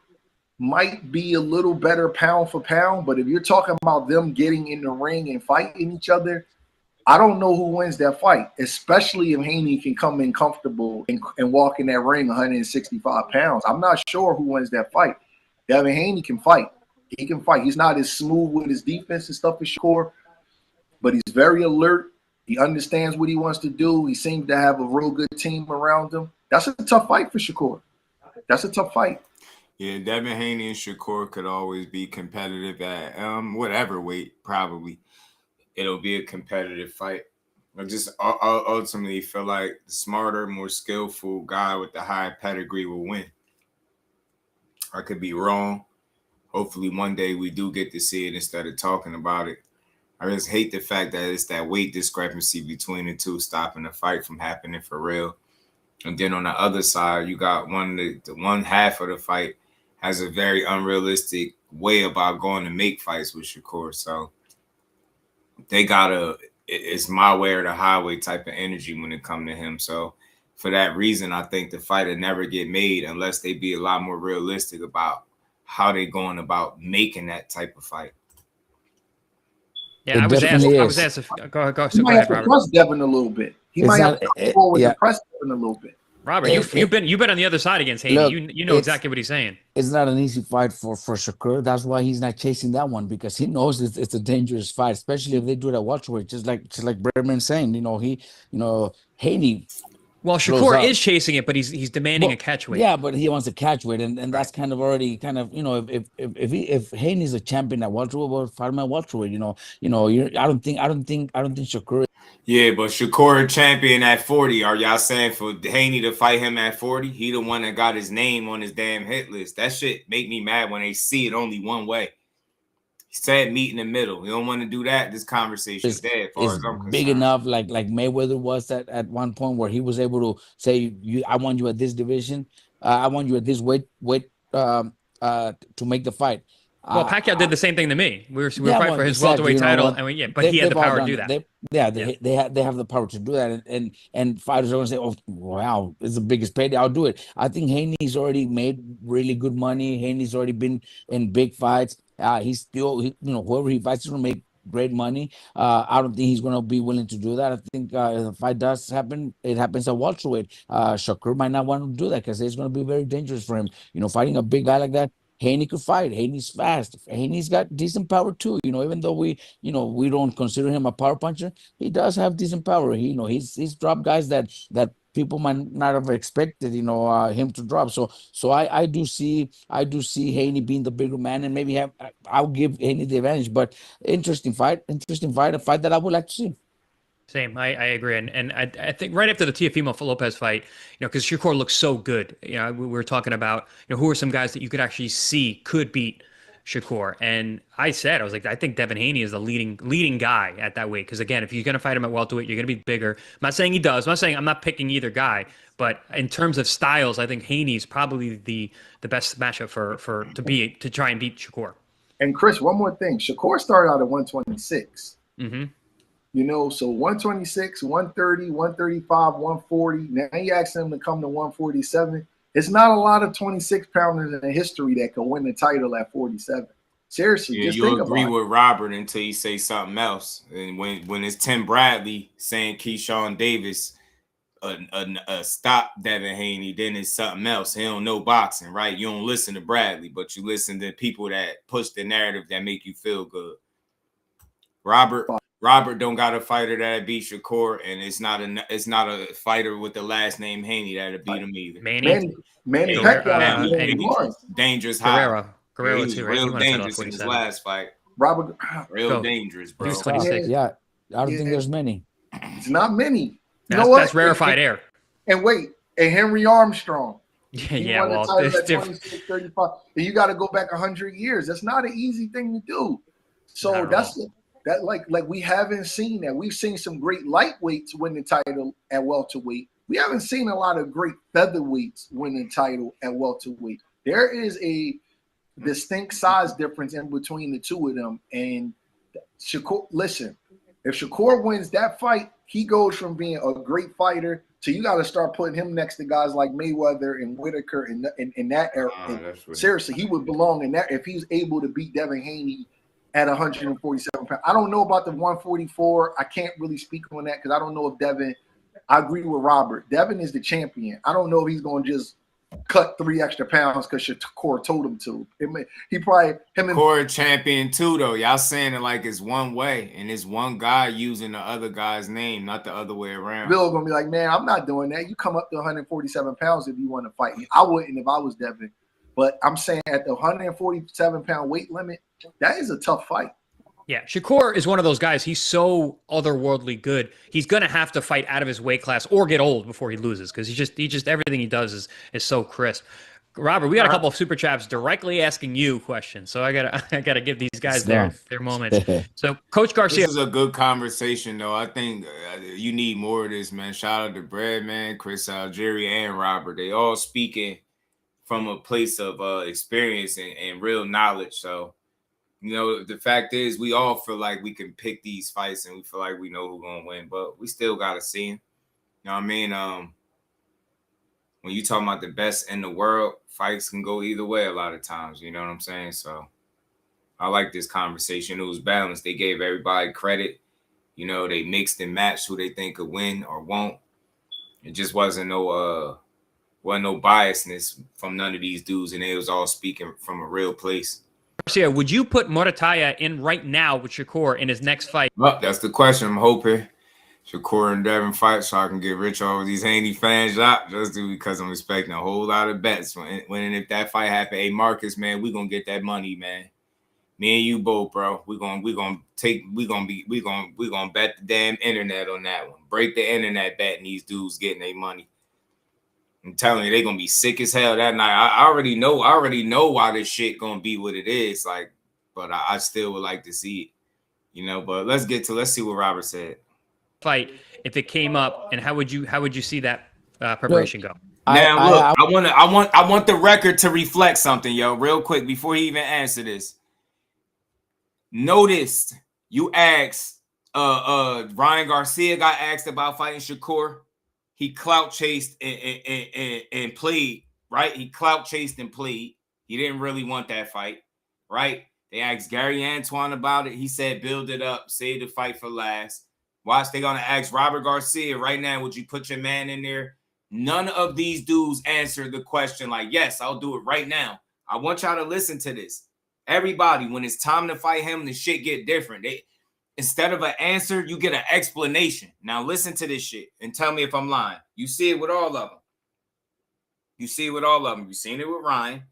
might be a little better pound for pound. But if you're talking about them getting in the ring and fighting each other, I don't know who wins that fight, especially if Haney can come in comfortable and walk in that ring 165 pounds. I'm not sure who wins that fight. Devin Haney can fight. He can fight. He's not as smooth with his defense and stuff as Shakur, but he's very alert. He understands what he wants to do. He seems to have a real good team around him. That's a tough fight for Shakur. That's a tough fight. Yeah, Devin Haney and Shakur could always be competitive at whatever weight, probably. It'll be a competitive fight. I just ultimately feel like the smarter, more skillful guy with the high pedigree will win. I could be wrong. Hopefully one day we do get to see it instead of talking about it. I just hate the fact that it's that weight discrepancy between the two stopping the fight from happening for real. And then on the other side, you got the one half of the fight has a very unrealistic way about going to make fights with Shakur. So they it's my way or the highway type of energy when it comes to him. So for that reason, I think the fight will never get made unless they be a lot more realistic about how they going about making that type of fight. Yeah, I was asked. Go ahead, Robert. Press Devin a little bit. He might have to forward the press Devin a little bit. Robert, you've been on the other side against Haney. Look, you know exactly what he's saying. It's not an easy fight for Shakur. That's why he's not chasing that one, because he knows it's a dangerous fight, especially if they do it at welterweight. Just like Berman's saying, Haney. Well, Shakur is chasing it, but he's demanding a catch weight. Yeah, but he wants a catch weight, and that's kind of if Haney's a champion at welterweight, well, fight him at welterweight. I don't think Shakur. Yeah, but Shakur champion at 40. Are y'all saying for Haney to fight him at 40? He the one that got his name on his damn hit list. That shit make me mad when they see it only one way. He said meet in the middle. You don't want to do that. This conversation is dead. It's big enough, like Mayweather was at one point, where he was able to say, I want you at this division. I want you at this weight to make the fight. Well, Pacquiao did the same thing to me. We were fighting for his welterweight title, but he had the power to do that. They have the power to do that, and fighters are going to say, "Oh, wow, it's the biggest payday. I'll do it." I think Haney's already made really good money. Haney's already been in big fights. He's still, whoever he fights is going to make great money. I don't think he's going to be willing to do that. I think if the fight does happen, it happens at welterweight. Shakur might not want to do that because it's going to be very dangerous for him. Fighting a big guy like that. Haney could fight. Haney's fast. Haney's got decent power too. Even though we don't consider him a power puncher, he does have decent power. He's dropped guys that people might not have expected, him to drop. So I do see Haney being the bigger man, and maybe I'll give Haney the advantage. But interesting fight, a fight that I would like to see. Same, I agree, and I think right after the Teofimo Lopez fight, because Shakur looks so good, we were talking about who are some guys that you could actually see could beat Shakur, and I was like, I think Devin Haney is the leading guy at that weight, because again, if you're going to fight him at welterweight, you're going to be bigger. I'm not saying he does. I'm not picking either guy, but in terms of styles, I think Haney's probably the best matchup to try and beat Shakur. And Chris, one more thing, Shakur started out at 126. Mm-hmm. So 126, 130, 135, 140. Now you ask them to come to 147. It's not a lot of 26-pounders in history that can win the title at 47. Seriously, yeah, just you'll think agree about with Robert until you say something else. And when it's Tim Bradley saying Keyshawn Davis stop Devin Haney, then it's something else. He don't know boxing, right? You don't listen to Bradley, but you listen to people that push the narrative that make you feel good. Robert don't got a fighter that beat Shakur, and it's not a fighter with the last name Haney that'll beat him either. Manny Pacquiao, dangerous high. Guerrero was too, right? real dangerous in his last fight. Robert, real dangerous, bro. He was 26. Yeah, I don't think there's many. It's not many. That's rarefied air. And wait, and Henry Armstrong. He Yeah, won the well, title it's at different. 26, 35. And you got to go back 100 years. That's not an easy thing to do. So that like we haven't seen that. We've seen some great lightweights win the title at welterweight. We haven't seen a lot of great featherweights win the title at welterweight. There is a distinct size difference in between the two of them. And Shakur, listen, if Shakur wins that fight, he goes from being a great fighter to you got to start putting him next to guys like Mayweather and Whitaker in that era. Seriously, he would belong in that if he's able to beat Devin Haney at 147 pounds. I don't know about the 144. I can't really speak on that because I don't know if Devin. I agree with Robert. Devin is the champion. I don't know if he's going to just cut 3 extra pounds because Shakur told him to. He probably Shakur champion too, though. Y'all saying it like it's one way, and it's one guy using the other guy's name, not the other way around. Bill gonna be like, man, I'm not doing that. You come up to 147 pounds if you want to fight me. I wouldn't if I was Devin. But I'm saying at the 147 pound weight limit, that is a tough fight. Yeah, Shakur is one of those guys. He's so otherworldly good. He's gonna have to fight out of his weight class or get old before he loses because he just everything he does is so crisp. Robert, we got a couple of super chats directly asking you questions, so I gotta give these guys their moments. So, Coach Garcia, this is a good conversation, though. I think you need more of this, man. Shout out to Brad, man, Chris Algieri, and Robert. They all speaking from a place of experience and real knowledge. So, you know, the fact is we all feel like we can pick these fights and we feel like we know who's going to win, but we still got to see him. You know what I mean? When you talking about the best in the world, fights can go either way a lot of times. You know what I'm saying? So I like this conversation. It was balanced. They gave everybody credit. You know, they mixed and matched who they think could win or won't. It just wasn't no biasness from none of these dudes, and they was all speaking from a real place. Garcia, would you put Morataya in right now with Shakur in his next fight? Well, that's the question. I'm hoping Shakur and Devin fight so I can get rich over these Haney fans out just because I'm expecting a whole lot of bets. When and if that fight happen, hey Marcus, man, we gonna get that money, man. Me and you both, bro. We gonna bet the damn internet on that one. Break the internet betting these dudes getting their money. I'm telling you, they're gonna be sick as hell that night. I already know why this shit gonna be what it is. Like, but I still would like to see it, you know. But let's see what Robert said. Fight if it came up, and how would you see that preparation go? Now look, I want the record to reflect something, yo, real quick before he even answer this. Noticed you asked Ryan Garcia got asked about fighting Shakur. He clout chased and played, right? He clout chased and played. He didn't really want that fight, right? They asked Gary Antoine about it. He said, build it up, save the fight for last. Watch, they're going to ask Robert Garcia right now, would you put your man in there? None of these dudes answered the question like, yes, I'll do it right now. I want y'all to listen to this. Everybody, when it's time to fight him, the shit get different. Instead of an answer, you get an explanation. Now listen to this shit and tell me if I'm lying. You see it with all of them. You seen it with Ryan.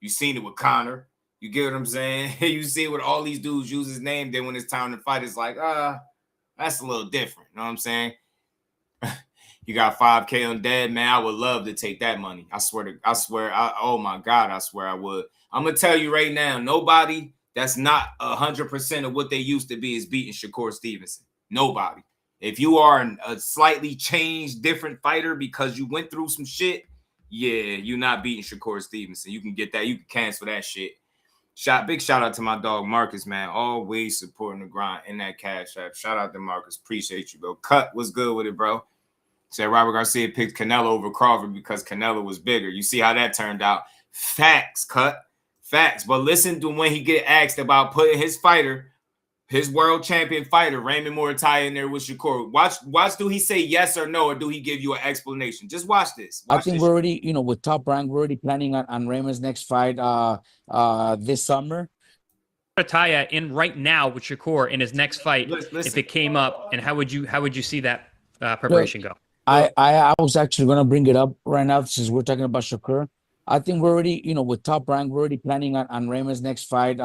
You seen it with Conor. You get what I'm saying? You see it with all these dudes use his name. Then when it's time to fight, it's like, that's a little different. You know what I'm saying? You got 5K on dead, man. I would love to take that money. Oh my God, I swear I would. I'm going to tell you right now, nobody that's not 100% of what they used to be is beating Shakur Stevenson. Nobody. If you are a slightly changed, different fighter because you went through some shit, yeah, you're not beating Shakur Stevenson. You can get that. You can cancel that shit. Big shout out to my dog Marcus, man. Always supporting the grind in that cash app. Shout out to Marcus. Appreciate you, bro. Cut, what's good with it, bro? Said Robert Garcia picked Canelo over Crawford because Canelo was bigger. You see how that turned out. Facts, Cut. Facts. But listen to when he get asked about putting his fighter, his world champion fighter, Raymond Morataya, in there with Shakur. Watch, do he say yes or no, or do he give you an explanation? Just watch this. I think we're already, with Top Rank, we're already planning on Raymond's next fight this summer. Morataya in right now with Shakur in his next fight, if it came up, and how would you see that preparation go? I was actually going to bring it up right now since we're talking about Shakur. I think we're already, with Top Rank, we're already planning on Raymond's next fight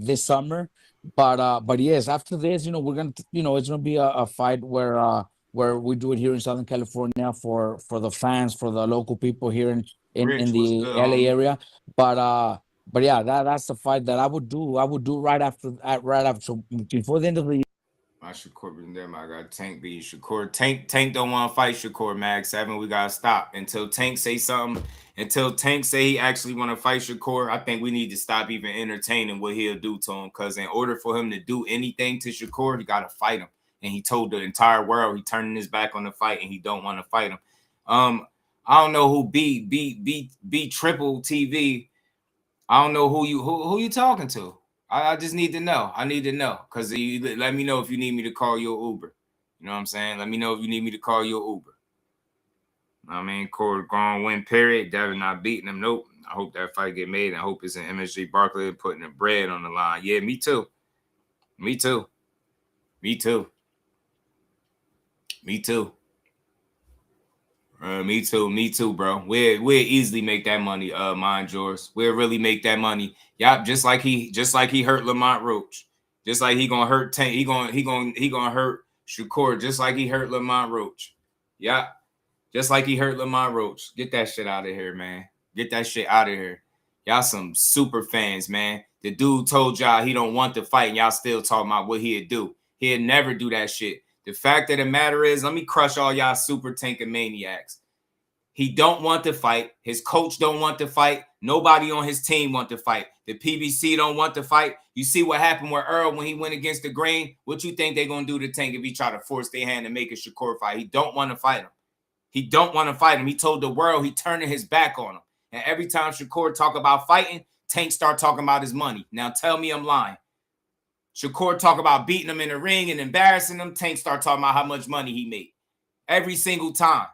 this summer. But yes, after this, we're gonna, it's gonna be a fight where where we do it here in Southern California for the fans, for the local people here in the LA area. But yeah, that's the fight that I would do. I would do right after so before the end of the year. My Shakur been there. I got Tank beat Shakur. Tank don't want to fight Shakur. Mag 7. We gotta stop until Tank say something. Until Tank say he actually want to fight Shakur. I think we need to stop even entertaining what he'll do to him. Because in order for him to do anything to Shakur, he gotta fight him. And he told the entire world he turning his back on the fight and he don't want to fight him. I don't know who B Triple TV. I don't know who you talking to. I just need to know. I need to know because you let me know if you need me to call your Uber. You know what I'm saying? Let me know if you need me to call your Uber. I mean, Corey gone win, period. Devin not beating him. Nope. I hope that fight get made. I hope it's an MSG Barkley putting the bread on the line. Yeah, me too. Me too. Me too. Me too. Me too, bro. We'll easily make that money, mind yours. We'll really make that money. Yup, just like he hurt Lamont Roach. Just like he gonna hurt Tank. He gonna hurt Shakur just like he hurt Lamont Roach. Yup. Just like he hurt Lamont Roach. Get that shit out of here, man. Get that shit out of here. Y'all some super fans, man. The dude told y'all he don't want to fight, and y'all still talking about what he'd do. He'd never do that shit. The fact of the matter is, let me crush all y'all super tanking maniacs. He don't want to fight. His coach don't want to fight. Nobody on his team want to fight. The PBC don't want to fight. You see what happened with Earl when he went against the Green? What you think they're going to do to Tank if he try to force their hand and make a Shakur fight? He don't want to fight him. He don't want to fight him. He told the world he turning his back on him. And every time Shakur talk about fighting, Tank start talking about his money. Now tell me I'm lying. Shakur talk about beating him in the ring and embarrassing him. Tank start talking about how much money he made. Every single time.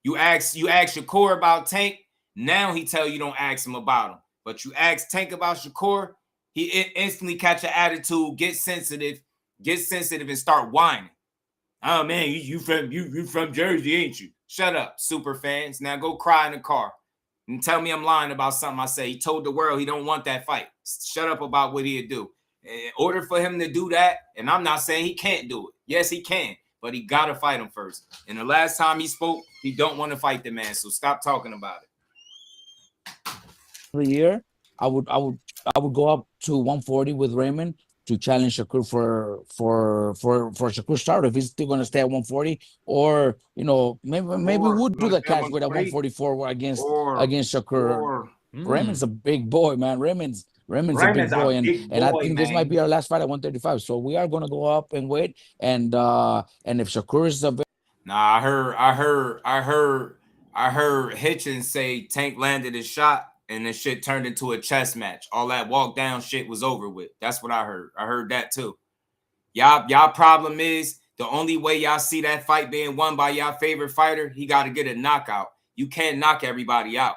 You ask Shakur about Tank. Now he tell you don't ask him about him. But you ask Tank about Shakur, he instantly catch an attitude, get sensitive and start whining. Oh man, you from Jersey, ain't you? Shut up, super fans. Now go cry in the car and tell me I'm lying about something I say. He told the world he don't want that fight. Shut up about what he'd do. In order for him to do that, and I'm not saying he can't do it. Yes, he can, but he got to fight him first. And the last time he spoke, he don't want to fight the man, so stop talking about it. The year, I would go up to 140 with Raymond to challenge Shakur for Shakur start if he's still going to stay at 140, or maybe we would do the catch with a 144 against Shakur. Raymond's a big boy, man. Raymond's a big boy, and I think this might be our last fight at 135. So we are going to go up and wait, and if Shakur is a Nah, I heard Hitchens say Tank landed his shot and the shit turned into a chess match. All that walk down shit was over with. That's what I heard. I heard that too. Y'all problem is the only way y'all see that fight being won by y'all favorite fighter, he got to get a knockout. You can't knock everybody out.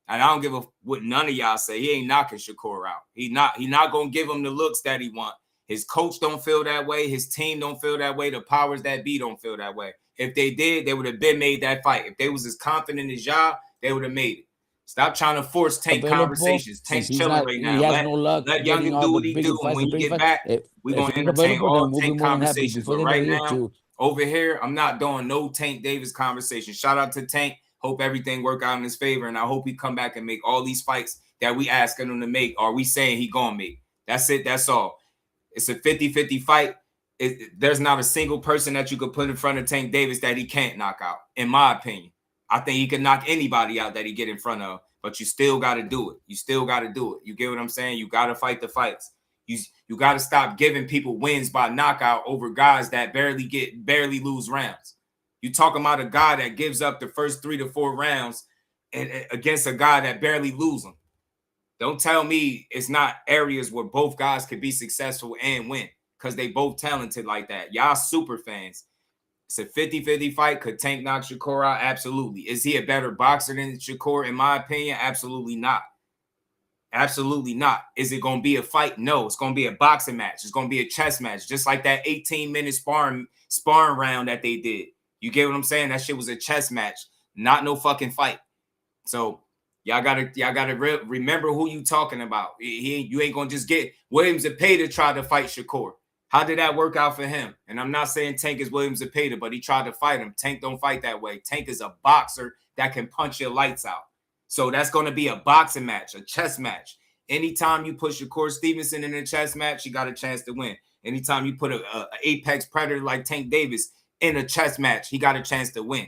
And I don't give a what none of y'all say. He ain't knocking Shakur out. He not gonna give him the looks that he want. His coach don't feel that way. His team don't feel that way. The powers that be don't feel that way. If they did, they would have been made that fight. If they was as confident as y'all, they would have made it. Stop trying to force Tank conversations. Tank's chilling right now. He has no luck. Let Youngin do what he do. And when he get back, we're going to entertain all Tank conversations. But right now, over here, I'm not doing no Tank Davis conversation. Shout out to Tank. Hope everything work out in his favor. And I hope he come back and make all these fights that we asking him to make. Or we saying he going to make. That's it. That's all. It's a 50-50 fight. There's not a single person that you could put in front of Tank Davis that he can't knock out, in my opinion. I think he can knock anybody out that he get in front of, but you still got to do it. You still got to do it. You get what I'm saying? You got to fight the fights. You got to stop giving people wins by knockout over guys that barely lose rounds. You talking about a guy that gives up the first 3 to 4 rounds against a guy that barely lose them. Don't tell me it's not areas where both guys could be successful and win because they both talented like that. Y'all super fans. It's a 50-50 fight. Could Tank knock Shakur out? Absolutely. Is he a better boxer than Shakur? In my opinion, absolutely not. Absolutely not. Is it going to be a fight? No. It's going to be a boxing match. It's going to be a chess match, just like that 18-minute sparring round that they did. You get what I'm saying? That shit was a chess match, not no fucking fight. So y'all gotta remember who you talking about. You ain't gonna just get Williams to pay to try to fight Shakur. How did that work out for him? And I'm not saying Tank is William Zepeda, but he tried to fight him. Tank don't fight that way. Tank is a boxer that can punch your lights out. So that's going to be a boxing match, a chess match. Anytime you put Shakur Stevenson in a chess match, you got a chance to win. Anytime you put a apex predator like Tank Davis in a chess match, he got a chance to win.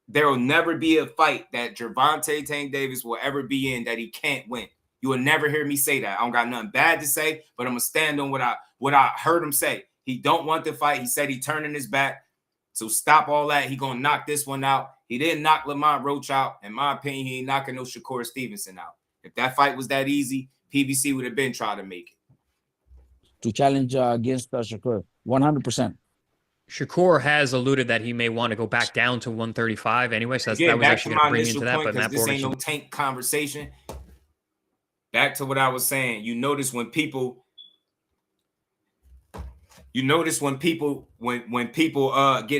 There will never be a fight that Gervonta Tank Davis will ever be in that he can't win. You will never hear me say that. I don't got nothing bad to say, but I'm going to stand on what I heard him say. He don't want to fight. He said he turning his back. So stop all that. He going to knock this one out. He didn't knock Lamont Roach out. In my opinion, he ain't knocking no Shakur Stevenson out. If that fight was that easy, PBC would have been trying to make it. To challenge against Shakur, 100%. Shakur has alluded that he may want to go back down to 135 anyway. So that was actually going to bring into that. But Matt this ain't no Tank conversation. Back to what I was saying. You notice when people get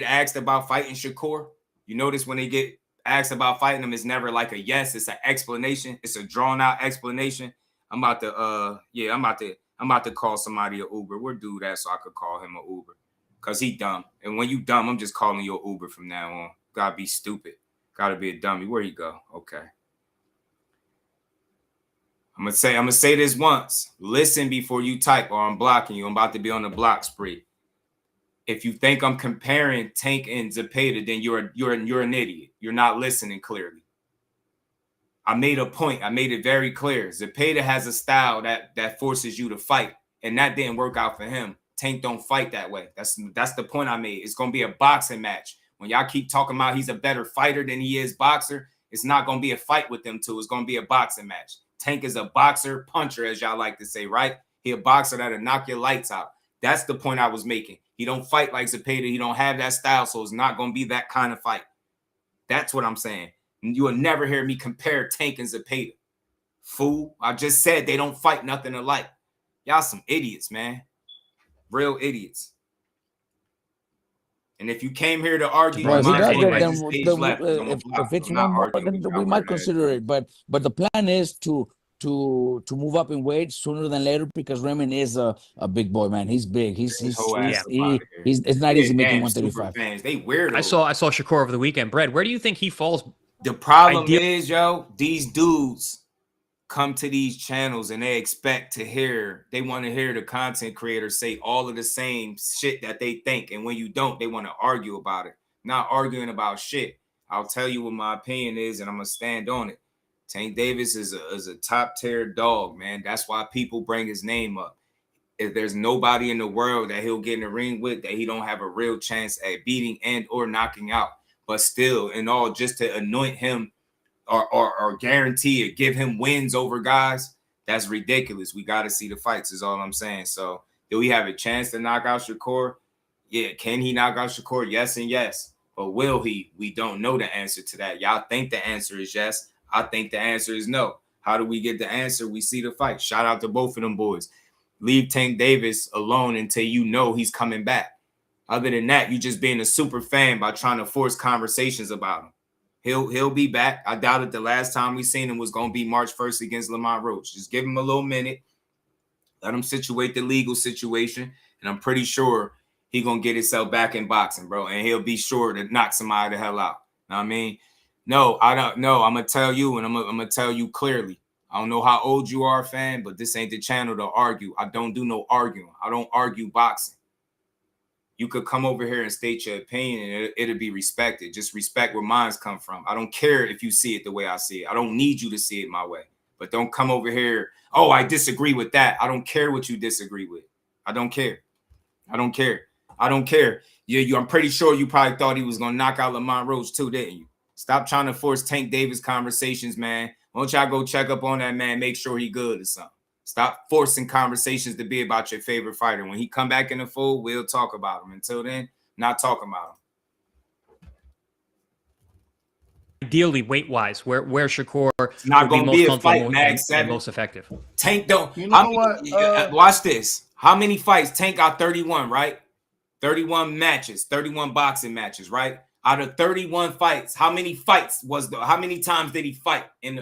asked about fighting Shakur, you notice when they get asked about fighting him, it's never like a yes, it's an explanation. It's a drawn out explanation. I'm about to call somebody an Uber. Where do that so I could call him an Uber? Because he dumb. And when you dumb, I'm just calling you an Uber from now on. Gotta be stupid. Gotta be a dummy. Where you go? Okay. I'm gonna say this once. Listen before you type, or I'm blocking you. I'm about to be on the block spree. If you think I'm comparing Tank and Zepeda, then you're an idiot. You're not listening clearly. I made a point. I made it very clear. Zepeda has a style that forces you to fight, and that didn't work out for him. Tank don't fight that way. That's the point I made. It's gonna be a boxing match. When y'all keep talking about he's a better fighter than he is boxer, it's not gonna be a fight with them two. It's gonna be a boxing match. Tank is a boxer puncher, as y'all like to say, right? He a boxer that'll knock your lights out. That's the point I was making. He don't fight like Zepeda. He don't have that style, so it's not going to be that kind of fight. That's what I'm saying. You will never hear me compare Tank and Zepeda. Fool, I just said they don't fight nothing alike. Y'all some idiots, man. Real idiots. And if you came here to argue, Well, if it's no more, then we might consider it. But the plan is to move up in weight sooner than later, because Raymond is a big boy, man. He's big. It's not easy making 135. They weirdos. I saw Shakur over the weekend. Brad, where do you think he falls? The problem is, these dudes come to these channels and they want to hear the content creators say all of the same shit that they think. And when you don't, they want to argue about it. Not arguing about shit. I'll tell you what my opinion is, and I'm going to stand on it. Tank Davis is a top tier dog, man. That's why people bring his name up. If there's nobody in the world that he'll get in the ring with that he don't have a real chance at beating and or knocking out. But still, in all, just to anoint him or guarantee or give him wins over guys, that's ridiculous. We got to see the fights is all I'm saying. So do we have a chance to knock out Shakur? Yeah. Can he knock out Shakur? Yes and yes. But will he? We don't know the answer to that. Y'all think the answer is yes. I think the answer is no. How do we get the answer? We see the fight. Shout out to both of them boys. Leave Tank Davis alone until you know he's coming back. Other than that, you just being a super fan by trying to force conversations about him. He'll be back. I doubted the last time we seen him was going to be March 1st against Lamont Roach. Just give him a little minute. Let him situate the legal situation. And I'm pretty sure he going to get himself back in boxing, bro. And he'll be sure to knock somebody the hell out. Know what I mean? No, I don't know. I'm going to tell you, and I'm going to tell you clearly. I don't know how old you are, fan, but this ain't the channel to argue. I don't do no arguing. I don't argue boxing. You could come over here and state your opinion and it'll be respected. Just respect where mine's come from. I don't care if you see it the way I see it. I don't need you to see it my way. But don't come over here, oh, I disagree with that. I don't care what you disagree with. I don't care. I don't care. I don't care. I'm pretty sure you probably thought he was going to knock out Lamont Roach too, didn't you? Stop trying to force Tank Davis conversations, man. Why don't y'all go check up on that man, make sure he good or something. Stop forcing conversations to be about your favorite fighter. When he come back in the fold, we'll talk about him. Until then, not talking about him. Ideally, weight-wise, where Shakur it's not going to be a fight, and most effective. Tank don't. You know what? Watch this. How many fights? Tank got 31, right? 31 matches, 31 boxing matches, right? Out of 31 fights, how many times did he fight in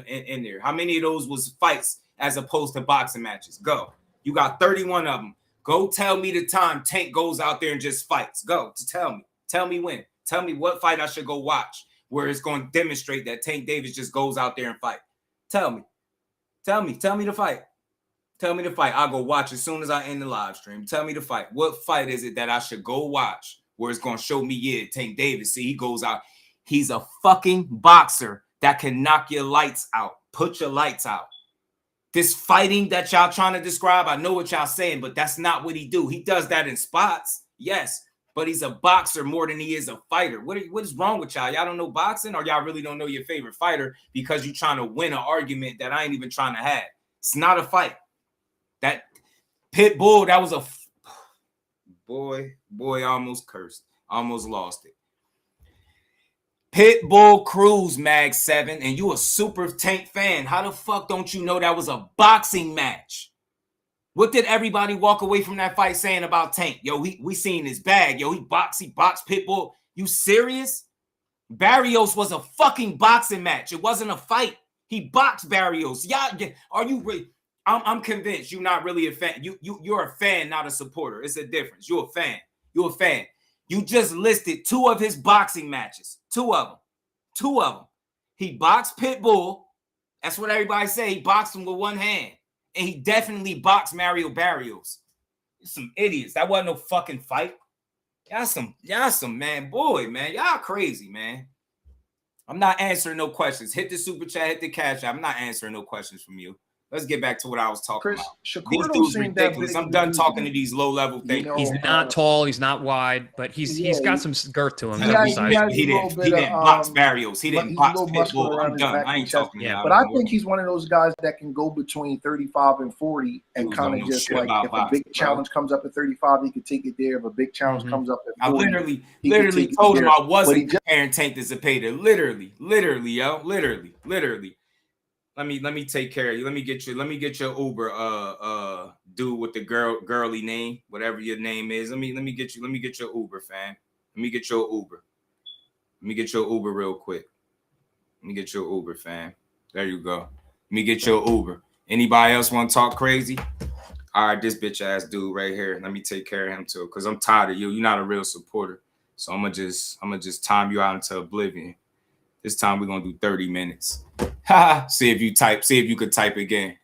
there? How many of those was fights as opposed to boxing matches? Go. You got 31 of them. Go tell me the time Tank goes out there and just fights. Go to tell me. Tell me when. Tell me what fight I should go watch where it's going to demonstrate that Tank Davis just goes out there and fight. Tell me. Tell me the fight. Tell me the fight. I'll go watch as soon as I end the live stream. Tell me the fight. What fight is it that I should go watch where it's going to show me, yeah, Tank Davis, see, he goes out. He's a fucking boxer that can knock your lights out. Put your lights out. This fighting that y'all trying to describe, I know what y'all saying, but that's not what he do. He does that in spots, yes, but he's a boxer more than he is a fighter. What is wrong with y'all? Y'all don't know boxing, or y'all really don't know your favorite fighter because you're trying to win an argument that I ain't even trying to have. It's not a fight. That Pitbull, that was a boy, I almost cursed. I almost lost it. Pitbull Cruz Mag 7, and you a super Tank fan. How the fuck don't you know that was a boxing match? What did everybody walk away from that fight saying about Tank? Yo, we seen his bag. Yo, he boxed Pitbull. You serious? Barrios was a fucking boxing match. It wasn't a fight. He boxed Barrios. Y'all, are you really? I'm convinced you're not really a fan. You're a fan, not a supporter. It's a difference. You're a fan. You're a fan. You just listed 2 of his boxing matches. 2 of them. 2 of them. He boxed Pitbull. That's what everybody say. He boxed him with one hand. And he definitely boxed Mario Barrios. Some idiots. That wasn't no fucking fight. Y'all some man. Boy, man. Y'all crazy, man. I'm not answering no questions. Hit the super chat, hit the cash. I'm not answering no questions from you. Let's get back to what I was talking about. These dudes ridiculous. I'm done talking to these low-level things. He's not tall. He's not wide, but he's got some girth to him. He didn't box Barrios. He didn't box Pitbull. I'm done. I ain't talking to you. But I think he's one of those guys that can go between 35 and 40 and kind of just like if a big challenge comes up at 35, he could take it there. If a big challenge comes up at 40, I literally told him I wasn't comparing Tank to Zepeda. Literally, yo. Literally. Let me take care of you. Let me get your Uber dude with the girly name, whatever your name is. Let me get your Uber, fam. Let me get your Uber. Let me get your Uber real quick. Let me get your Uber, fam. There you go. Let me get your Uber. Anybody else want to talk crazy? All right, this bitch ass dude right here. Let me take care of him too, because I'm tired of you. You're not a real supporter. So I'm gonna just time you out into oblivion. This time we're gonna do 30 minutes. See if you could type again.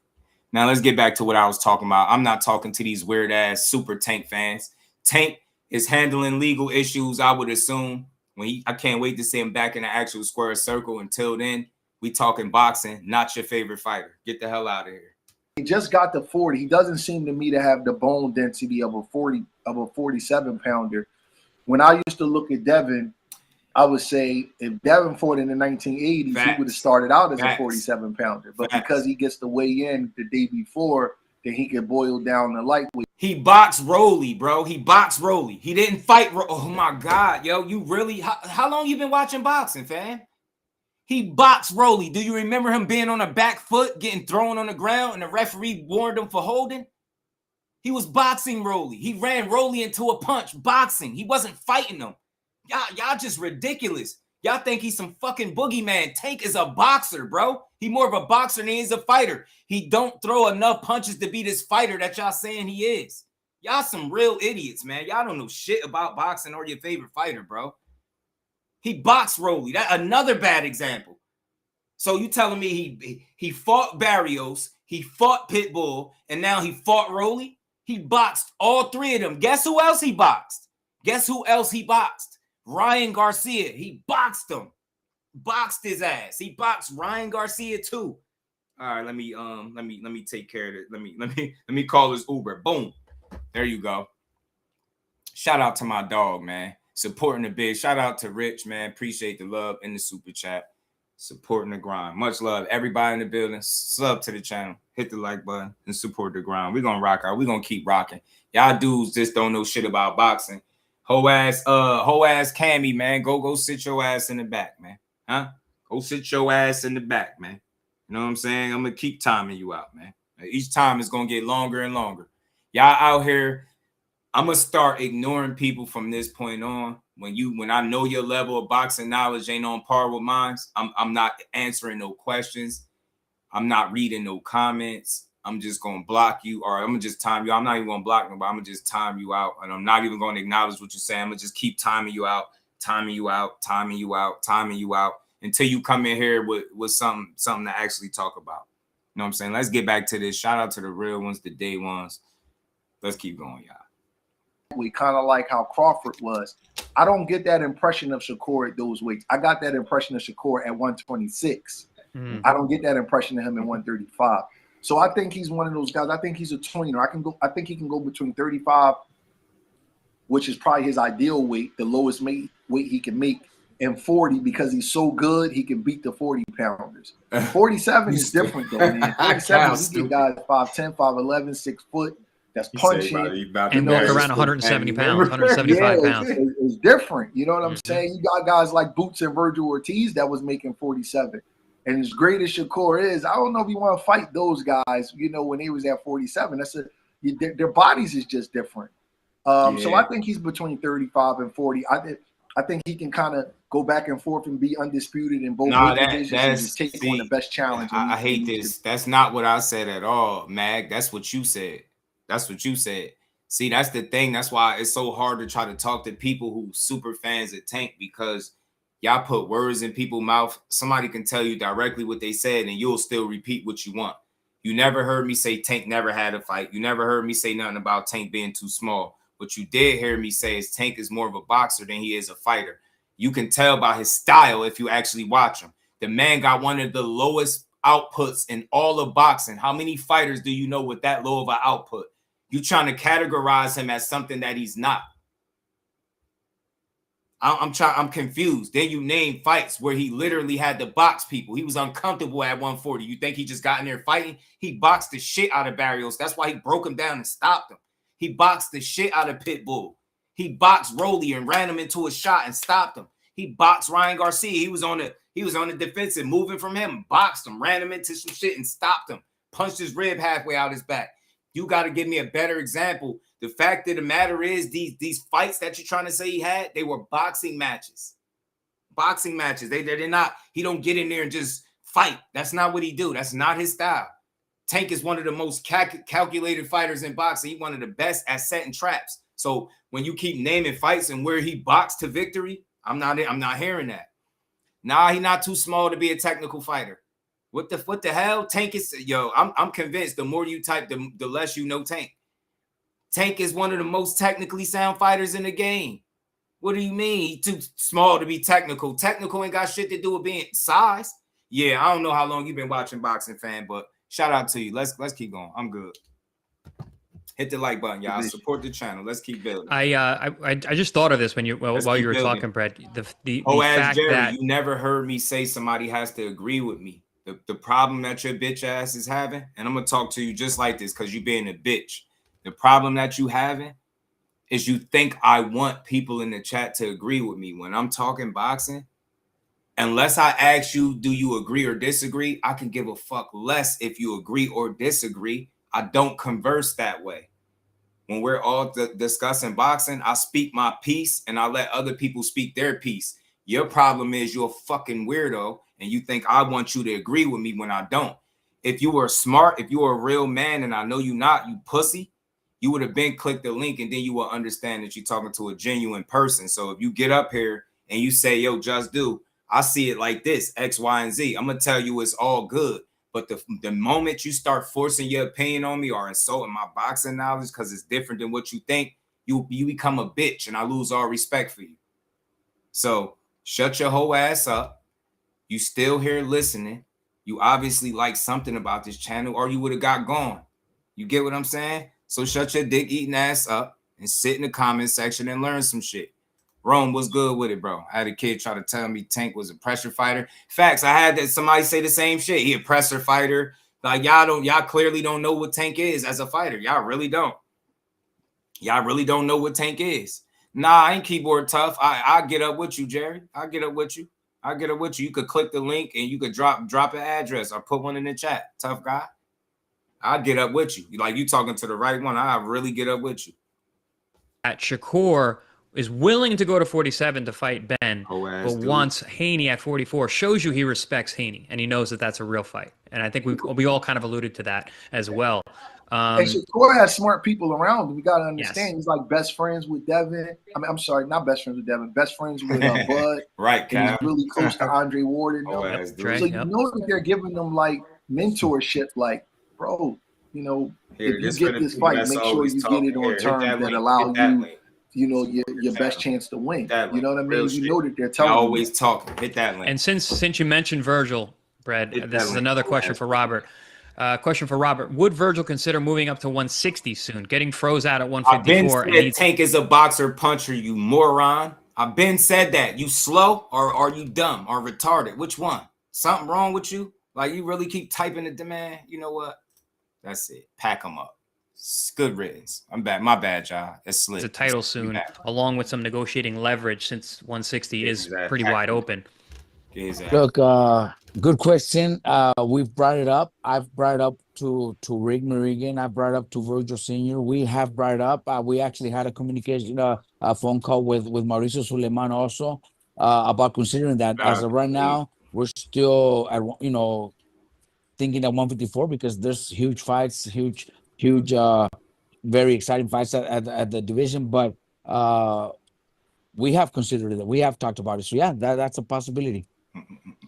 Now let's get back to what I was talking about. I'm not talking to these weird ass super Tank fans. Tank is handling legal issues, I would assume. I can't wait to see him back in the actual square circle. Until then, we talking boxing, not your favorite fighter. Get the hell out of here. He just got to 40. He doesn't seem to me to have the bone density of a 47 pounder. When I used to look at Devin, I would say if Devin fought in the 1980s, he would have started out as a 47 pounder. But because he gets to weigh in the day before, then he can boil down the lightweight. He boxed Rolly, bro. He boxed Rolly. He didn't fight. Oh my God, yo, you really? How long you been watching boxing, fam? He boxed Rolly. Do you remember him being on a back foot, getting thrown on the ground, and the referee warned him for holding? He was boxing Rolly. He ran Rolly into a punch, boxing. He wasn't fighting him. Y'all just ridiculous. Y'all think he's some fucking boogeyman. Tank is a boxer, bro. He more of a boxer than he is a fighter. He don't throw enough punches to be this fighter that y'all saying he is. Y'all some real idiots, man. Y'all don't know shit about boxing or your favorite fighter, bro. He boxed Rolly. That another bad example. So you telling me he fought Barrios, he fought Pitbull, and now he fought Rolly? He boxed all 3 of them. Guess who else he boxed? Ryan Garcia. He boxed him. Boxed his ass. He boxed Ryan Garcia too. All right, let me take care of it. Let me call his Uber. Boom. There you go. Shout out to my dog, man. Supporting the big. Shout out to Rich, man. Appreciate the love in the super chat. Supporting the grind. Much love. Everybody in the building. Sub to the channel. Hit the like button and support the grind. We're gonna rock out. We're gonna keep rocking. Y'all dudes just don't know shit about boxing. Whole ass Cammy, man. Go sit your ass in the back, man. Huh? Go sit your ass in the back, man. You know what I'm saying? I'm gonna keep timing you out, man. Each time it's gonna get longer and longer. Y'all out here, I'm gonna start ignoring people from this point on. When I know your level of boxing knowledge ain't on par with mine, I'm not answering no questions. I'm not reading no comments. I'm just gonna block you, or I'm gonna just time you. I'm not even gonna block nobody. I'm gonna just time you out, and I'm not even gonna acknowledge what you're saying. I'm gonna just keep timing you out, timing you out, timing you out, timing you out until you come in here with something to actually talk about. You know what I'm saying? Let's get back to this. Shout out to the real ones, the day ones. Let's keep going, y'all. We kind of like how Crawford was. I don't get that impression of Shakur at those weights. I got that impression of Shakur at 126. I don't get that impression of him at 135. So I think he's one of those guys. I think he's a tweener. I think he can go between 35, which is probably his ideal weight, the lowest weight he can make, and 40, because he's so good he can beat the 40 pounders. 47 is different though, man. 47, you get guys 5'10", 5'11", 6 foot. That's punching. And walk around 170 pounds, 175 pounds. It's different. You know what I'm saying? You got guys like Boots and Virgil Ortiz that was making 47. And as great as Shakur is, I don't know if you want to fight those guys, you know, when he was at 47. Their bodies is just different. So I think he's between 35 and 40. I think he can kind of go back and forth and be undisputed in both divisions and just take on the best challenge. I hate this. That's not what I said at all, Mag. That's what you said. That's what you said. See, that's the thing. That's why it's so hard to try to talk to people who super fans of Tank, because y'all put words in people's mouth. Somebody can tell you directly what they said and you'll still repeat what you want. You never heard me say Tank never had a fight. You never heard me say nothing about Tank being too small. What you did hear me say is Tank is more of a boxer than he is a fighter. You can tell by his style if you actually watch him. The man got one of the lowest outputs in all of boxing. How many fighters do you know with that low of an output? You trying to categorize him as something that he's not. I'm confused. Then you name fights where he literally had to box people. He was uncomfortable at 140. You think he just got in there fighting? He boxed the shit out of Barrios. That's why he broke him down and stopped him. He boxed the shit out of Pitbull. He boxed Rolly and ran him into a shot and stopped him. He boxed Ryan Garcia. He was on the defensive, moving from him, boxed him, ran him into some shit and stopped him. Punched his rib halfway out his back. You got to give me a better example. The fact of the matter is these fights that you're trying to say he had, they were boxing matches. Boxing matches. They're not, he don't get in there and just fight. That's not what he do. That's not his style. Tank is one of the most calculated fighters in boxing. He's one of the best at setting traps. So when you keep naming fights and where he boxed to victory, I'm not hearing that. Nah, he's not too small to be a technical fighter. What the hell? Tank is, I'm convinced the more you type, the less you know Tank. Tank is one of the most technically sound fighters in the game. What do you mean? He's too small to be technical. Technical ain't got shit to do with being size. Yeah, I don't know how long you've been watching boxing, fan, but shout out to you. Let's keep going. I'm good. Hit the like button, y'all. Support the channel. Let's keep building. I just thought of this while you were talking, Brett. The fact Jerry, that you never heard me say somebody has to agree with me. The problem that your bitch ass is having, and I'm gonna talk to you just like this because you being a bitch. The problem that you having is you think I want people in the chat to agree with me when I'm talking boxing. Unless I ask you, do you agree or disagree? I can give a fuck less if you agree or disagree. I don't converse that way. When we're all discussing boxing, I speak my piece and I let other people speak their piece. Your problem is you're a fucking weirdo and you think I want you to agree with me when I don't. If you were smart, if you were a real man, and I know you not, you pussy, you would have been clicked the link and then you will understand that you're talking to a genuine person. So if you get up here and you say, yo, just do, I see it like this, X, Y, and Z. I'm going to tell you it's all good. But the moment you start forcing your opinion on me or insulting my boxing knowledge because it's different than what you think, you become a bitch and I lose all respect for you. So shut your whole ass up. You still here listening. You obviously like something about this channel or you would have got gone. You get what I'm saying? So shut your dick eating ass up and sit in the comment section and learn some shit. Rome, what's good with it, bro? I had a kid try to tell me Tank was a pressure fighter. Facts, I had that somebody say the same shit. He a pressure fighter. Like y'all clearly don't know what Tank is as a fighter. Y'all really don't. Y'all really don't know what Tank is. Nah, I ain't keyboard tough. I get up with you, Jerry. I get up with you. You could click the link and you could drop an address or put one in the chat. Tough guy. I get up with you. Like you talking to the right one. I really get up with you. At Shakur is willing to go to 47 to fight Ben, but wants Haney at 44. Shows you he respects Haney and he knows that that's a real fight. And I think we all kind of alluded to that as well. And Shakur has smart people around him. You got to understand, Yes. he's like best friends with Devin. I mean, I'm sorry, not best friends with Devin. Best friends with Bud. Right, And he's Cal. really close to Andre Ward and them. Yep, so you know that they're giving them like mentorship. Like, bro, you know, Here, if you get this fight, make sure you get it on terms that allow you, you know, your best chance to win. You know what I mean? You know that they're telling you. Always talking. Hit that link. And since you mentioned Virgil, Brad, this is another question for Robert. Would Virgil consider moving up to 160 soon? Getting froze out at 154. I've been said Tank is a boxer puncher, you moron. I've been said that. You slow or are you dumb or retarded? Which one? Something wrong with you? Like you really keep typing it, man. You know what? That's it. Pack them up. It's good riddance. I'm bad. My bad, y'all. It's slick. It's a title soon, along with some negotiating leverage since 160 is pretty wide open. Look, good question. We've brought it up. I've brought it up to Rick Merigan. I brought it up to Virgil Sr. We have brought it up. We actually had a communication, a phone call with Mauricio Suleiman also about considering that. As of right now, we're still at, thinking at 154 because there's huge fights, huge, very exciting fights at the division. But we have considered it. We have talked about it. So yeah, that's a possibility.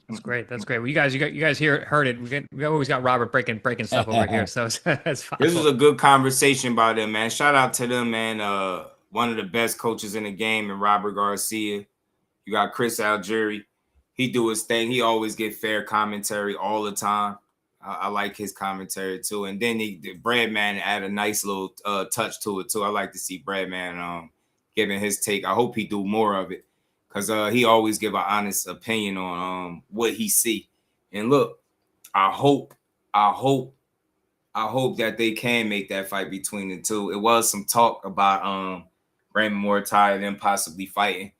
That's great. Well, you guys heard it. We always got Robert breaking stuff over here. So it's fine. This was a good conversation by them, man. Shout out to them, man. One of the best coaches in the game, and Robert Garcia. You got Chris Algieri. He do his thing. He always get fair commentary all the time. I like his commentary too. And then the Breadman add a nice little touch to it too. I like to see Breadman giving his take. I hope he do more of it. Because he always give an honest opinion on what he see. And look, I hope that they can make that fight between the two. It was some talk about Raymond Muay and them possibly fighting.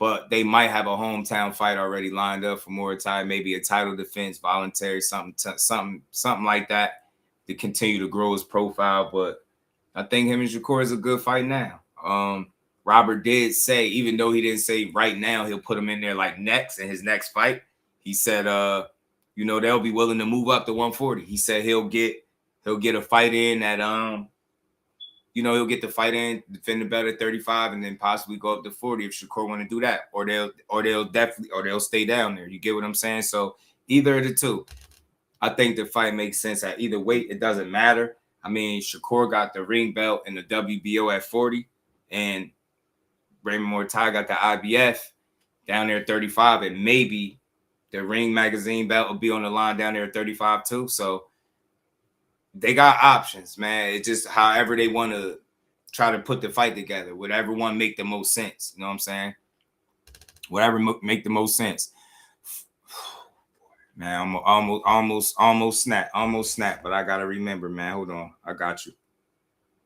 But they might have a hometown fight already lined up for Muay, maybe a title defense, voluntary, something like that to continue to grow his profile. But I think him and Shakur is a good fight now. Robert did say, even though he didn't say right now he'll put him in there like next in his next fight, he said, they'll be willing to move up to 140. He said he'll get a fight in at he'll get the fight in, defend the belt at 35, and then possibly go up to 40 if Shakur want to do that, or they'll stay down there. You get what I'm saying? So either of the two, I think the fight makes sense at either weight. It doesn't matter. I mean, Shakur got the ring belt and the WBO at 40, and Raymond Muay got the IBF down there at 35, and maybe the Ring Magazine belt will be on the line down there at 35 too. So they got options, man. It's just however they want to try to put the fight together. Whatever one make the most sense. You know what I'm saying? Whatever make the most sense. Man, I'm almost snap. But I gotta remember, man. Hold on, I got you.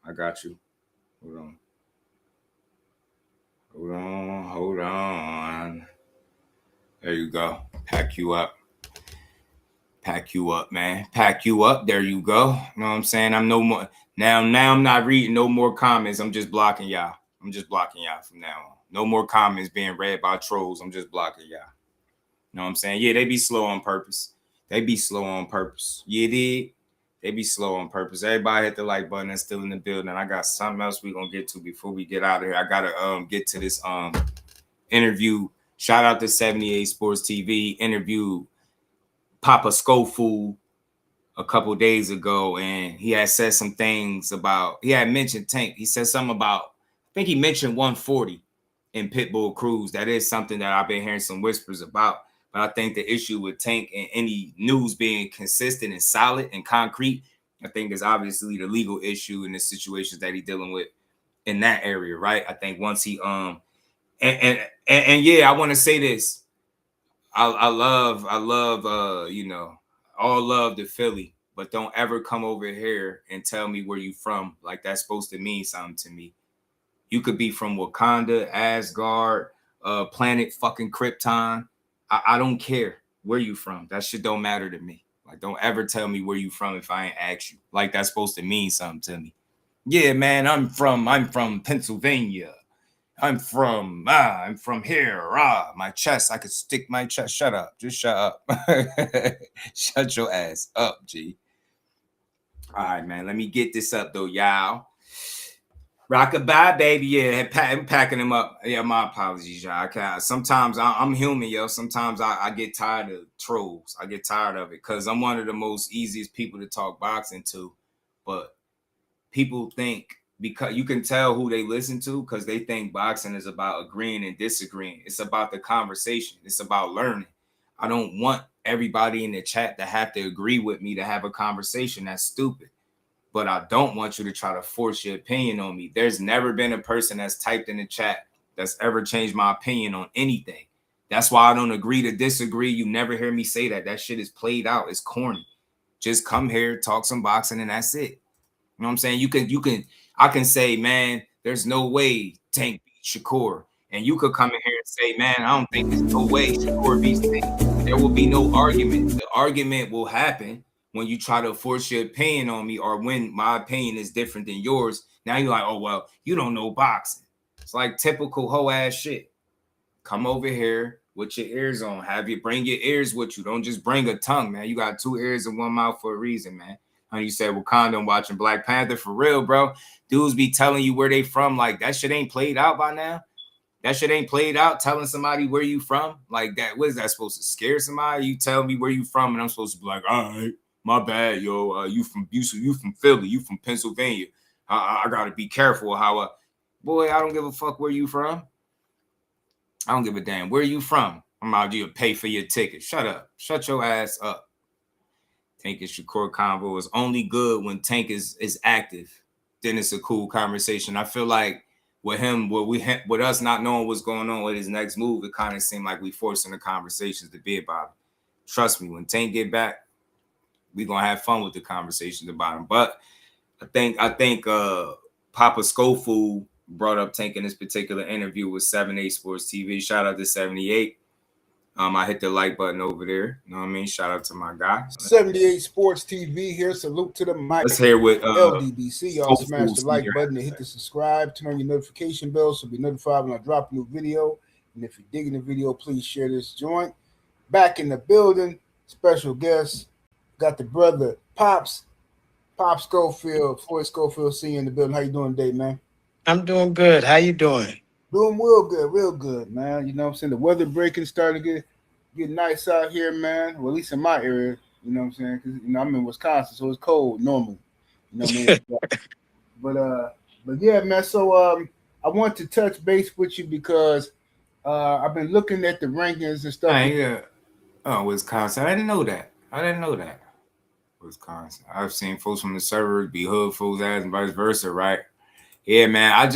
Hold on. There you go. Pack you up, man. Pack you up. There you go. You know what I'm saying? I'm no more. Now I'm not reading no more comments. I'm just blocking y'all. From now on. No more comments being read by trolls. I'm just blocking y'all. You know what I'm saying? Yeah, they be slow on purpose. Yeah, they be slow on purpose. Everybody hit the like button that's still in the building. I got something else we're gonna get to before we get out of here. I gotta get to this interview. Shout out to 78 Sports TV. Interview Papa Schofield a couple days ago, and he had said some things about, he had mentioned Tank. He said something about, I think he mentioned 140 in Pitbull Cruz. That is something that I've been hearing some whispers about. But I think the issue with Tank and any news being consistent and solid and concrete, I think is obviously the legal issue in the situations that he's dealing with in that area, right? I think once he and yeah, I want to say this. I love all love to Philly, but don't ever come over here and tell me where you from. Like that's supposed to mean something to me. You could be from Wakanda, Asgard, planet fucking Krypton. I don't care where you from. That shit don't matter to me. Like, don't ever tell me where you from if I ain't ask you. Like, that's supposed to mean something to me. Yeah, man, I'm from Pennsylvania. I'm from here. My chest. I could stick my chest. Shut up. Just shut up. Shut your ass up, G. All right, man. Let me get this up though, y'all. Rockabye, baby. Yeah, I'm packing them up. Yeah, my apologies, y'all. Sometimes I'm human, yo. Sometimes I get tired of trolls. I get tired of it because I'm one of the most easiest people to talk boxing to. But people think, because you can tell who they listen to, because they think boxing is about agreeing and disagreeing. It's about the conversation. It's about learning. I don't want everybody in the chat to have to agree with me to have a conversation. That's stupid. But I don't want you to try to force your opinion on me. There's never been a person that's typed in the chat that's ever changed my opinion on anything. That's why I don't agree to disagree. You never hear me say that. That shit is played out. It's corny. Just come here, talk some boxing, and that's it. You know what I'm saying? I can say, man, there's no way Tank beat Shakur. And you could come in here and say, man, I don't think there's no way Shakur beats Tank. There will be no argument. The argument will happen when you try to force your opinion on me, or when my opinion is different than yours. Now you're like, oh, well, you don't know boxing. It's like typical hoe ass shit. Come over here with your ears on. Bring your ears with you. Don't just bring a tongue, man. You got two ears and one mouth for a reason, man. And you said Wakanda, I'm watching Black Panther for real, bro. Dudes be telling you where they from. Like, that shit ain't played out by now. That shit ain't played out. Telling somebody where you from, like that. What is that supposed to scare somebody? You tell me where you from, and I'm supposed to be like, all right, my bad, yo. You from Philly? You from Pennsylvania? I gotta be careful how. Boy, I don't give a fuck where you from. I don't give a damn where you from. I'm out here to pay for your ticket. Shut up. Shut your ass up. Tank and Shakur convo is only good when Tank is active. Then it's a cool conversation. I feel like with us not knowing what's going on with his next move, it kind of seemed like we forcing the conversations to be about it. Trust me, when Tank get back, we gonna have fun with the conversations about him. But I think Papa Schofield brought up Tank in this particular interview with 7-8 Sports TV. Shout out to 78. I hit the like button over there. You know what I mean? Shout out to my guy. 78 Sports TV here. Salute to the mic. Let's hear what LDBC. Y'all smash the like button and hit the subscribe. Turn on your notification bell so be notified when I drop a new video. And if you're digging the video, please share this joint. Back in the building, special guest. Got the brother Pop Schofield, Floyd Schofield Sr. in the building. How you doing today, man? I'm doing good. How you doing? Doing real good, man. You know what I'm saying? The weather breaking starting to get nice out here, man. Well, at least in my area, you know what I'm saying? Because, you know, I'm in Wisconsin, so it's cold normally. You know what I mean? but yeah, man. So I want to touch base with you because I've been looking at the rankings and stuff. Wisconsin. I didn't know that. Wisconsin. I've seen folks from the suburbs be hood folks ass and vice versa, right? Yeah, man.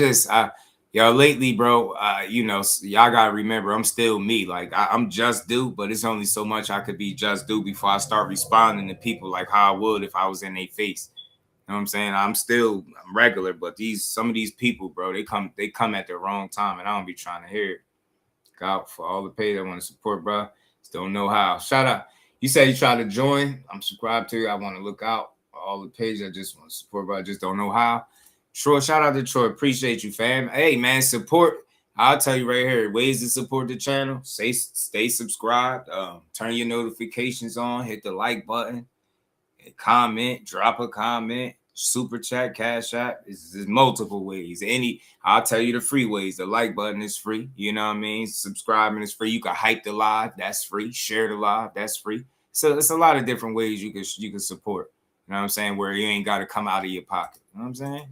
Y'all lately, bro, you know, y'all gotta remember, I'm still me. Like, I'm just due, but it's only so much I could be just due before I start responding to people like how I would if I was in their face. You know what I'm saying? I'm regular, but some of these people, bro, they come at the wrong time, and I don't be trying to hear it. God, for all the pay that want to support, bro, just don't know how. Shout out. You said you try to join. I'm subscribed to you. I want to look out all the pages. I just want to support, but I just don't know how. Troy, shout out to Troy. Appreciate you, fam. Hey, man, support. I'll tell you right here, ways to support the channel. Stay subscribed. Turn your notifications on. Hit the like button. Comment. Drop a comment. Super chat, cash app. There's multiple ways. I'll tell you the free ways. The like button is free. You know what I mean? Subscribing is free. You can hype the live. That's free. Share the live. That's free. So it's a lot of different ways you can support. You know what I'm saying? Where you ain't got to come out of your pocket. You know what I'm saying?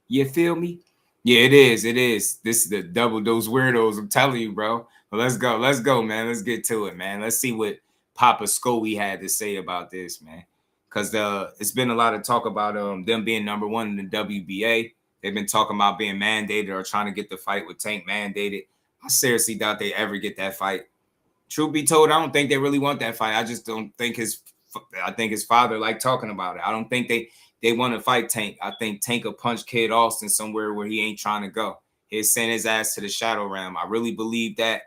You feel me? Yeah, it is. This is the double dose weirdos. I'm telling you, bro. But let's go, man. Let's get to it, man. Let's see what Papa Scully had to say about this, man. Because it's been a lot of talk about them being number one in the WBA. They've been talking about being mandated or trying to get the fight with Tank mandated. I seriously doubt they ever get that fight. Truth be told, I don't think they really want that fight. I just don't think I think his father liked talking about it. I don't think they want to fight Tank. I think Tank will punch Kid Austin somewhere where he ain't trying to go. He'll send his ass to the shadow realm. I really believe that.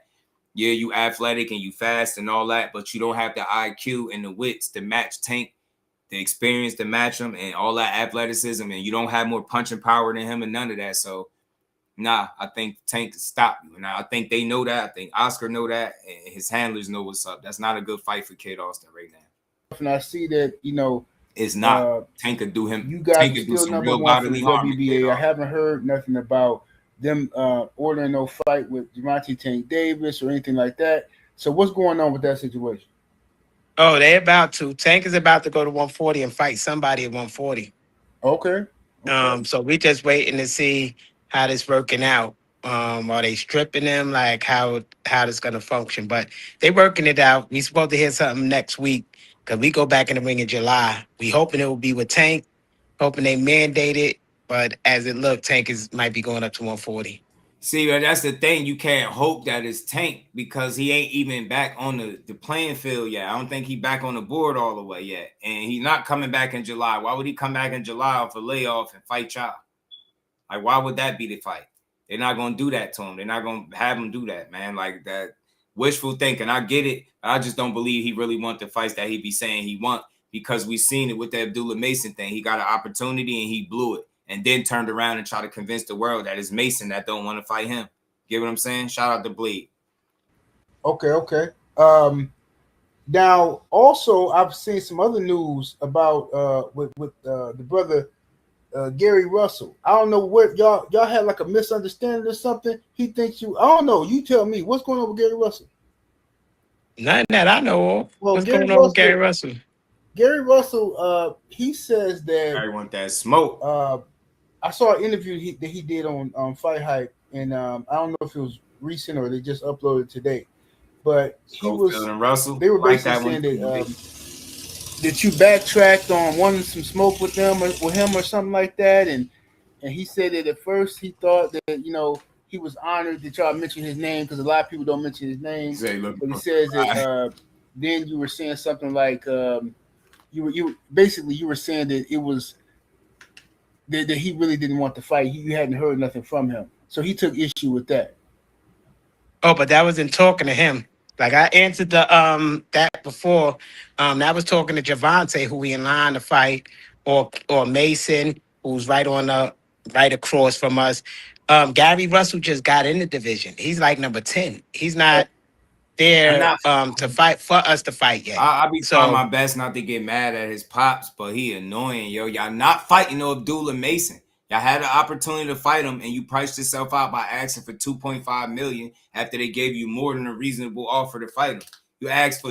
Yeah, you athletic and you fast and all that, but you don't have the IQ and the wits to match Tank, the experience to match him, and all that athleticism, and you don't have more punching power than him and none of that. So Nah, I think Tank can stop you. And I think they know that. I think Oscar know that. And his handlers know what's up. That's not a good fight for Kid Austin right now. And I see that, it's not. Tank could do him. You guys Tank are could do still some number real one for bodily the harm. WBA. I haven't heard nothing about them ordering no fight with Gervonta Tank Davis or anything like that. So what's going on with that situation? Oh, they're about to. Tank is about to go to 140 and fight somebody at 140. Okay. So we just waiting to see how this working out. Are they stripping them? Like how this gonna function? But they working it out. We supposed to hear something next week because we go back in the ring in July. We hoping it will be with Tank. Hoping they mandate it. But as it look, Tank might be going up to 140. See, but that's the thing. You can't hope that it's Tank because he ain't even back on the playing field yet. I don't think he back on the board all the way yet. And he's not coming back in July. Why would he come back in July off a layoff and fight y'all? Like, why would that be the fight? They're not going to do that to him. They're not going to have him do that, man. Like, that wishful thinking. I get it. I just don't believe he really want the fights that he be saying he want because we seen it with the Abdullah Mason thing. He got an opportunity and he blew it. And then turned around and tried to convince the world that it's Mason that don't want to fight him. Get what I'm saying? Shout out to Bleed. Okay. Now, also, I've seen some other news about with the brother Gary Russell. I don't know what y'all had like a misunderstanding or something. He thinks you. I don't know. You tell me what's going on with Gary Russell. Nothing that I know of. Well, what's going on with Gary Russell? Gary Russell, he says that I want that smoke. I saw an interview that he did on Fight Hype, and I don't know if it was recent or they just uploaded today. But Schofield and Russell, they were basically saying that you backtracked on wanting some smoke with them or with him or something like that, and he said that at first he thought that he was honored that y'all mentioned his name because a lot of people don't mention his name. But he says that then you were saying something like you were saying that it was that he really didn't want to fight. You hadn't heard nothing from him, so he took issue with that. Oh, but that was in talking to him. Like I answered the that before. That was talking to Gervonta, who we in line to fight, or Mason, who's right across from us. Gary Russell just got in the division. He's like number 10. He's not there to fight for us to fight yet. I'll be trying my best not to get mad at his pops, but he annoying, yo. Y'all not fighting no Abdullah Mason. Y'all had an opportunity to fight him, and you priced yourself out by asking for $2.5 million after they gave you more than a reasonable offer to fight him. You asked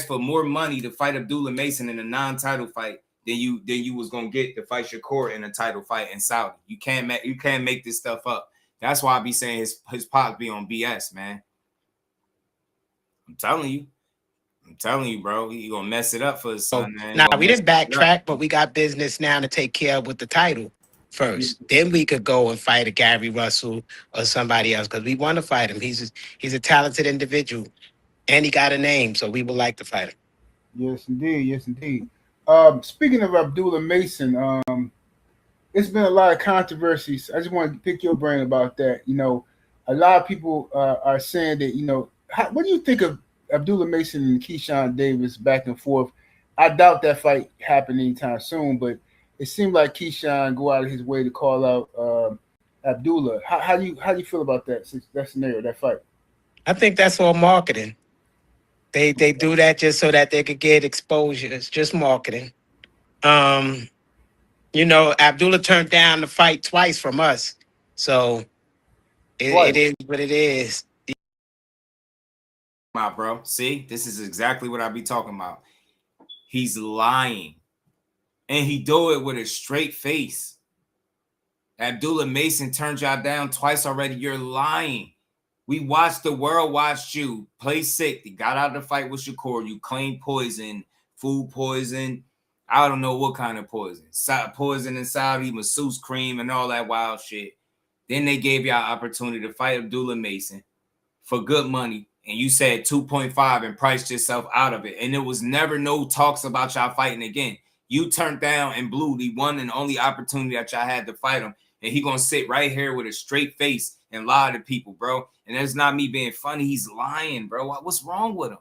for more money to fight Abdullah Mason in a non-title fight than you was gonna get to fight Shakur in a title fight in Saudi. You can't make this stuff up. That's why I be saying his pops be on BS, man. I'm telling you, bro. He gonna mess it up for his son, man. Nah, we didn't backtrack, but we got business now to take care of with the title first. Then we could go and fight a Gary Russell or somebody else because we want to fight him. He's a talented individual, and he got a name, so we would like to fight him. Yes, indeed. Speaking of Abdullah Mason, it's been a lot of controversies. I just want to pick your brain about that. A lot of people are saying that, what do you think of Abdullah Mason and Keyshawn Davis back and forth? I doubt that fight happened anytime soon, but it seemed like Keyshawn go out of his way to call out Abdullah. How do you feel about that scenario, that fight? I think that's all marketing. They do that just so that they could get exposure. It's just marketing. Abdullah turned down the fight twice from us, so it is what it is. Bro, see, this is exactly what I be talking about. He's lying, and he do it with a straight face. Abdullah Mason turned y'all down twice already. You're lying. We watched, the world watched you play sick. You got out of the fight with Shakur. You claimed poison, food poison. I don't know what kind of poison. Poison in Saudi, masseuse cream, and all that wild shit. Then they gave y'all opportunity to fight Abdullah Mason for good money. And you said 2.5 and priced yourself out of it. And there was never no talks about y'all fighting again. You turned down and blew the one and only opportunity that y'all had to fight him. And he gonna sit right here with a straight face and lie to people, bro. And that's not me being funny. He's lying, bro. What's wrong with him?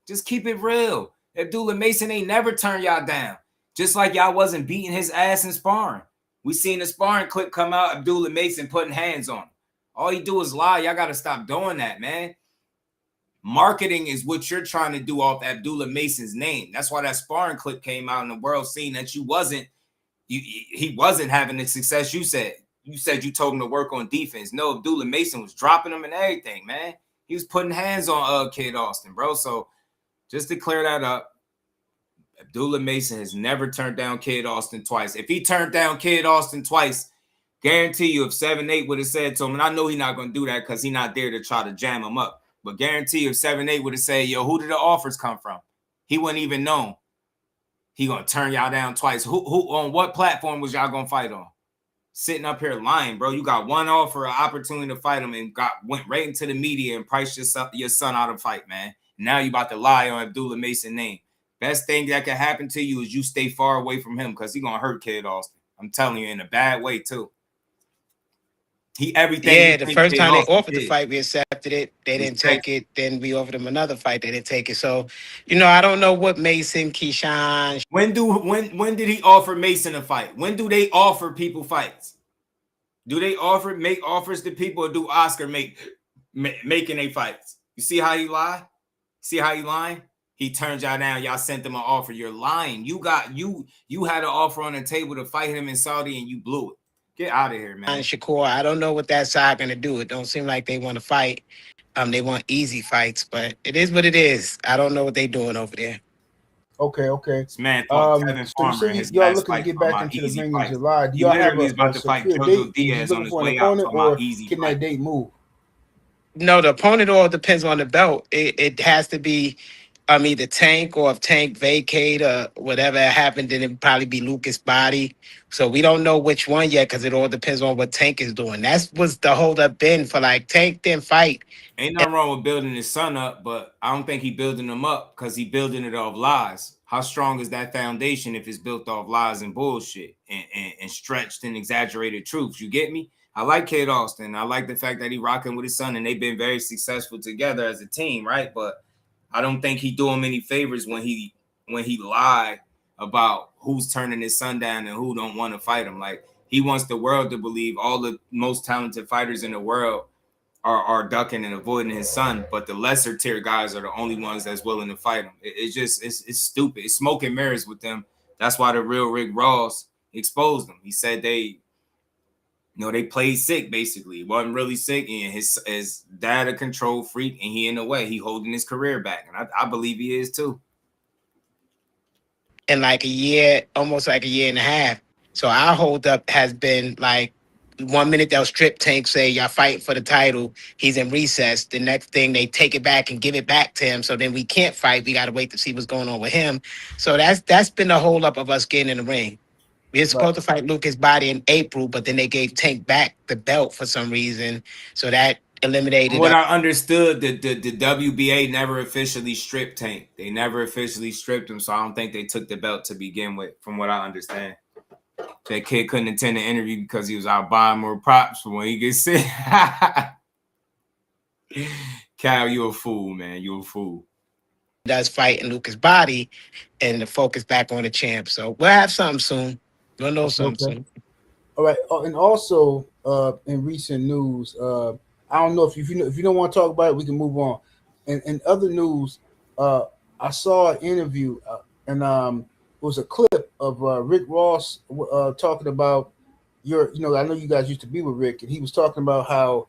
Just keep it real. Abdullah Mason ain't never turned y'all down. Just like y'all wasn't beating his ass in sparring. We seen the sparring clip come out, Abdullah Mason putting hands on him. All he do is lie. Y'all got to stop doing that, man. Marketing is what you're trying to do off Abdullah Mason's name. That's why that sparring clip came out in the world, seeing that he wasn't having the success you said. You said you told him to work on defense. No, Abdullah Mason was dropping him and everything, man. He was putting hands on Kid Austin, bro. So just to clear that up, Abdullah Mason has never turned down Kid Austin twice. If he turned down Kid Austin twice, guarantee you if 7-8 would have said to him, and I know he's not going to do that because he's not there to try to jam him up, but guarantee you if 7-8 would have said, yo, who did the offers come from? He wouldn't even know. He going to turn y'all down twice. Who on what platform was y'all going to fight on? Sitting up here lying, bro. You got one offer, an opportunity to fight him, and went right into the media and priced your son out of fight, man. Now you about to lie on Abdullah Mason's name. Best thing that can happen to you is you stay far away from him because he's going to hurt Kid Austin. I'm telling you, in a bad way, too. Yeah, the first time they offered the fight, we accepted it. They didn't take it. Then we offered them another fight. They didn't take it. So, I don't know what Mason, Keyshawn. When did he offer Mason a fight? When do they offer people fights? Do they make offers to people, or do Oscar making a fights? You see how you lie? See how you lying? He turned y'all down. Y'all sent them an offer. You're lying. You had an offer on the table to fight him in Saudi, and you blew it. Get out of here, man. Shakur, I don't know what that side going to do. It don't seem like they want to fight. They want easy fights, but it is what it is. I don't know what they're doing over there. Okay. This man So y'all looking to get back into the ring in July. Do y'all have a secure date? Diaz on his way out, or can that date move? No, the opponent all depends on the belt. It has to be either Tank, or if Tank vacate or whatever happened, then it'd probably be Lucas Body. So we don't know which one yet because it all depends on what Tank is doing. That's what's the hold-up been for, like, Tank didn't fight. Ain't nothing wrong with building his son up, but I don't think he building him up because he building it off lies. How strong is that foundation if it's built off lies and bullshit and stretched and exaggerated truths? You get me? I like Kid Austin. I like the fact that he rocking with his son and they've been very successful together as a team, right? But I don't think he do him any favors when he lied about who's turning his son down and who don't want to fight him. Like, he wants the world to believe all the most talented fighters in the world are ducking and avoiding his son, but the lesser tier guys are the only ones that's willing to fight him. It's stupid. It's smoke and mirrors with them. That's why the real Rick Ross exposed them. He said they played sick, basically. He wasn't really sick, and his dad a control freak, and he in the way. He holding his career back, and I believe he is too. In like a year, almost like a year and a half. So our holdup has been like 1 minute they'll strip Tank, say y'all fighting for the title. He's in recess. The next thing they take it back and give it back to him. So then we can't fight. We got to wait to see what's going on with him. So that's been the holdup of us getting in the ring. We were supposed to fight Lucas Body in April, but then they gave Tank back the belt for some reason. So that eliminated. What I understood, the WBA never officially stripped Tank. They never officially stripped him, so I don't think they took the belt to begin with, from what I understand. That kid couldn't attend the interview because he was out buying more props for when he gets sick. Cal, you a fool, man. You a fool. Does fight in Lucas Body and the focus back on the champ. So we'll have something soon. We'll know something soon. All right. And also in recent news, I don't know if you don't want to talk about it, we can move on. In other news, I saw an interview and it was a clip of Rick Ross talking about I know you guys used to be with Rick, and he was talking about how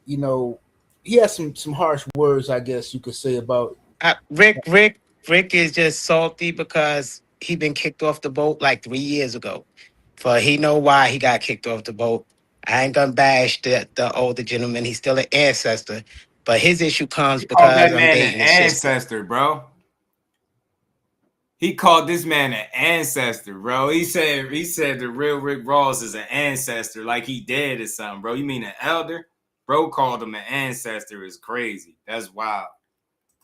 he has some harsh words, I guess you could say, about Rick is just salty because he been kicked off the boat like 3 years ago. For he know why he got kicked off the boat. I ain't gonna bash the older gentleman. He's still an ancestor, but his issue comes because that man an ancestor, bro. He called this man an ancestor, bro. He said the real Rick Ross is an ancestor, like he dead or something, bro. You mean an elder? Bro called him an ancestor. Is crazy. That's wild.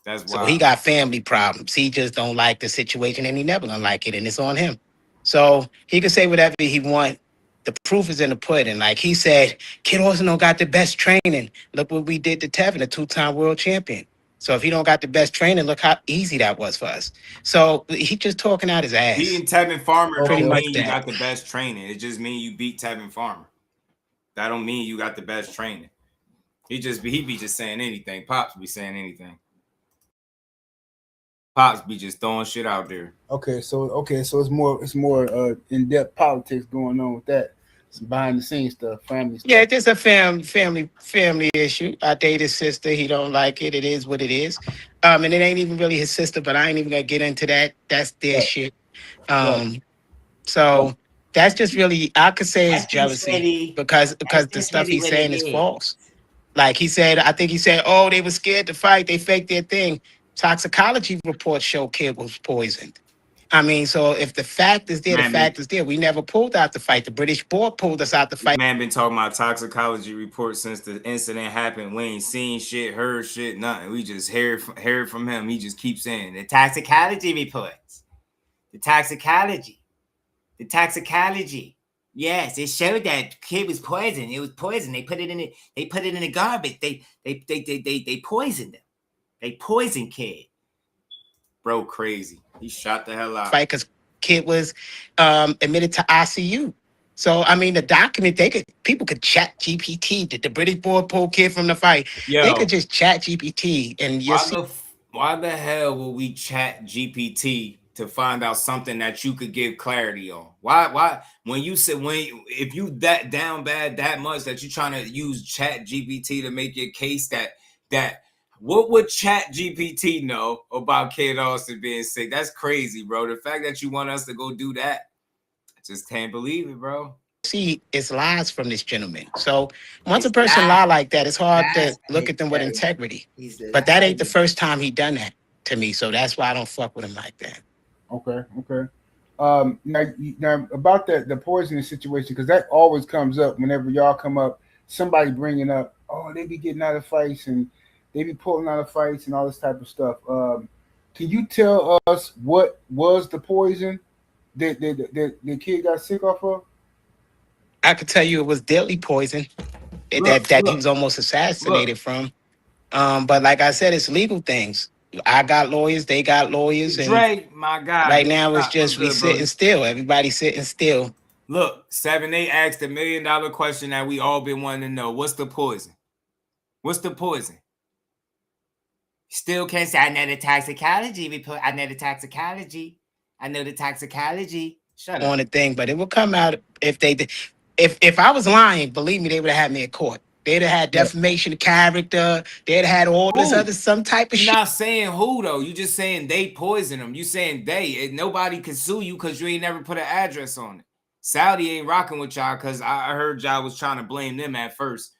That's wild. So he got family problems. He just don't like the situation, and he never gonna like it, and it's on him. So he can say whatever he want. The proof is in the pudding. Like he said, Kid Austin don't got the best training. Look what we did to Tevin, a 2-time world champion. So if he don't got the best training, look how easy that was for us. So he just talking out his ass. Beating Tevin Farmer Pretty don't much mean you that. got the best training. It just means you beat Tevin Farmer. That don't mean you got the best training. He be just saying anything. Pops be saying anything. Pops be just throwing shit out there. Okay, so it's more in-depth politics going on with that. Some behind the scenes stuff, family stuff. Yeah, it's just a family issue. I date his sister. He don't like it. It is what it is. And it ain't even really his sister, but I ain't even gonna get into that. That's their shit. So that's just really, I could say it's jealousy because the stuff he's saying is false. Like I think he said, oh, they were scared to fight. They faked their thing. Toxicology reports show kid was poisoned. I mean, so if the fact is there, the fact is there. We never pulled out the fight. The British board pulled us out the fight. Man been talking about toxicology reports since the incident happened. We ain't seen shit, heard shit, nothing. We just heard from him. He just keeps saying the toxicology reports. The toxicology. Yes, it showed that kid was poisoned. It was poison. They put it in the garbage. They poisoned him. They poisoned kid. Bro, crazy. He shot the hell out. Fight because kid was admitted to ICU. So I mean, the document people could chat GPT. Did the British board pull kid from the fight? Yo, they could just chat GPT and why the hell will we chat GPT to find out something that you could give clarity on? Why when you said if you that down bad that much that you're trying to use chat GPT to make your case that what would chat GPT know about Kid Austin being sick? That's crazy, bro. The fact that you want us to go do that, I just can't believe it, bro. See, it's lies from this gentleman. So once a person lie like that, it's hard to look at them with integrity. But that ain't the first time he done that to me. So that's why I don't fuck with him like that. Okay. Now about the poisoning situation, because that always comes up whenever y'all come up. Somebody bringing up, oh, they be getting out of fights and they be pulling out of fights and all this type of stuff. Can you tell us what was the poison that the kid got sick off of? I could tell you it was deadly poison that he was almost assassinated from. But like I said, it's legal things. I got lawyers, they got lawyers, and Dre, my God, right now it's just we sitting still. Everybody sitting still. Look, 7-8 asked $1 million question that we all been wanting to know. What's the poison? What's the poison? Still can't say I know the toxicology report. I know the toxicology. Shut up. On the thing, but it will come out if they did. If I was lying, believe me, they would have had me in court. They'd have had defamation of character. They'd have had all this other some type of shit. You're not saying who though. You just saying they poison them. You saying they. Nobody can sue you because you ain't never put an address on it. Saudi ain't rocking with y'all because I heard y'all was trying to blame them at first.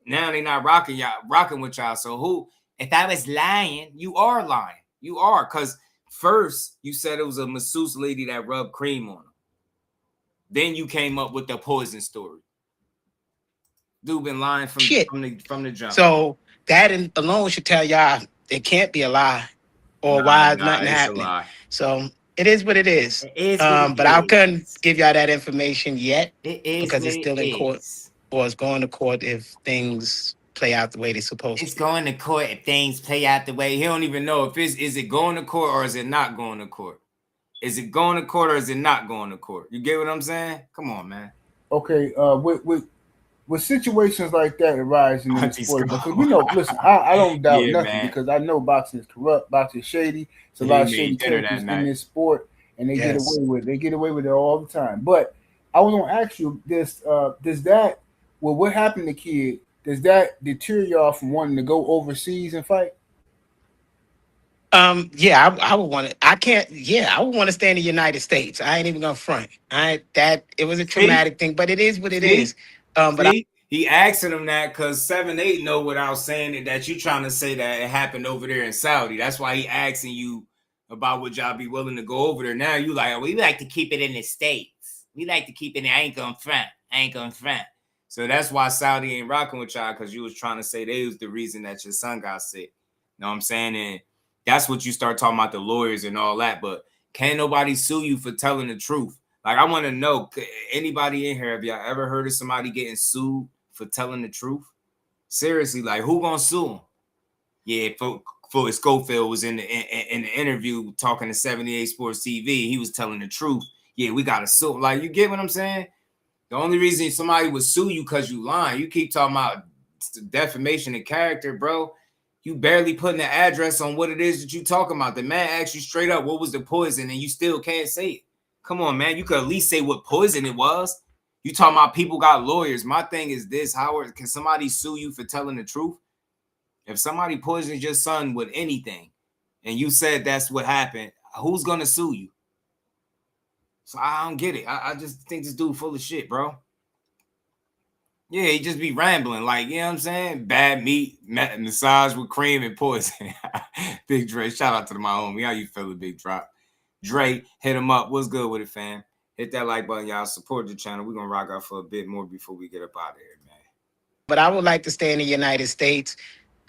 Now they not rocking with y'all. So who? If I was lying, you are lying. You are, because first you said it was a masseuse lady that rubbed cream on him. Then you came up with the poison story. Dude been lying from the jump. So that alone should tell y'all it can't be a lie, or why nothing happening. So it is what it is. But I couldn't give y'all that information yet because it's still in court, or it's going to court if things play out the way they're supposed to. It's going to court if things play out the way. He don't even know if is it going to court or is it not going to court. Is it going to court or is it not going to court? You get what I'm saying? Come on, man. Okay, with situations like that arising in the sport, because we know, listen, I don't doubt nothing because I know boxing is corrupt, boxing is shady. It's a lot of shady characters in this sport, and they get away with it. They get away with it all the time. But I was going to ask you this: what happened to kid? Does that deter y'all from wanting to go overseas and fight? Yeah, I would want to. I can't. Yeah, I would want to stay in the United States. I ain't even gonna front. It was a traumatic thing, but it is what it is. But he asking him that because 7-8 know without saying it that you trying to say that it happened over there in Saudi. That's why he asking you about would y'all be willing to go over there. Now you like, we like to keep it in the States. We like to keep it. I ain't gonna front. So that's why Saudi ain't rocking with y'all, because you was trying to say they was the reason that your son got sick. Know what I'm saying? And that's what you start talking about, the lawyers and all that. But can't nobody sue you for telling the truth. Like, I want to know, anybody in here, have y'all ever heard of somebody getting sued for telling the truth? Seriously, like, who gonna sue them? Yeah, Floyd Schofield was in the interview talking to 78 Sports TV. He was telling the truth. Yeah, we got to sue. Like, you get what I'm saying? The only reason somebody would sue you because you lying. You keep talking about defamation of character, bro. You barely putting the address on what it is that you talking about. The man asked you straight up, what was the poison? And you still can't say it. Come on, man. You could at least say what poison it was. You talking about people got lawyers. My thing is this, Howard, can somebody sue you for telling the truth? If somebody poisons your son with anything and you said that's what happened, who's going to sue you? So I don't get it. I just think this dude full of shit, bro. Yeah, he just be rambling. Like, you know what I'm saying? Bad meat, massage with cream and poison. Big Dre, shout out to my homie. How you feeling, Big Drop? Dre, hit him up. What's good with it, fam? Hit that like button, y'all. Support the channel. We're going to rock out for a bit more before we get up out of here, man. But I would like to stay in the United States.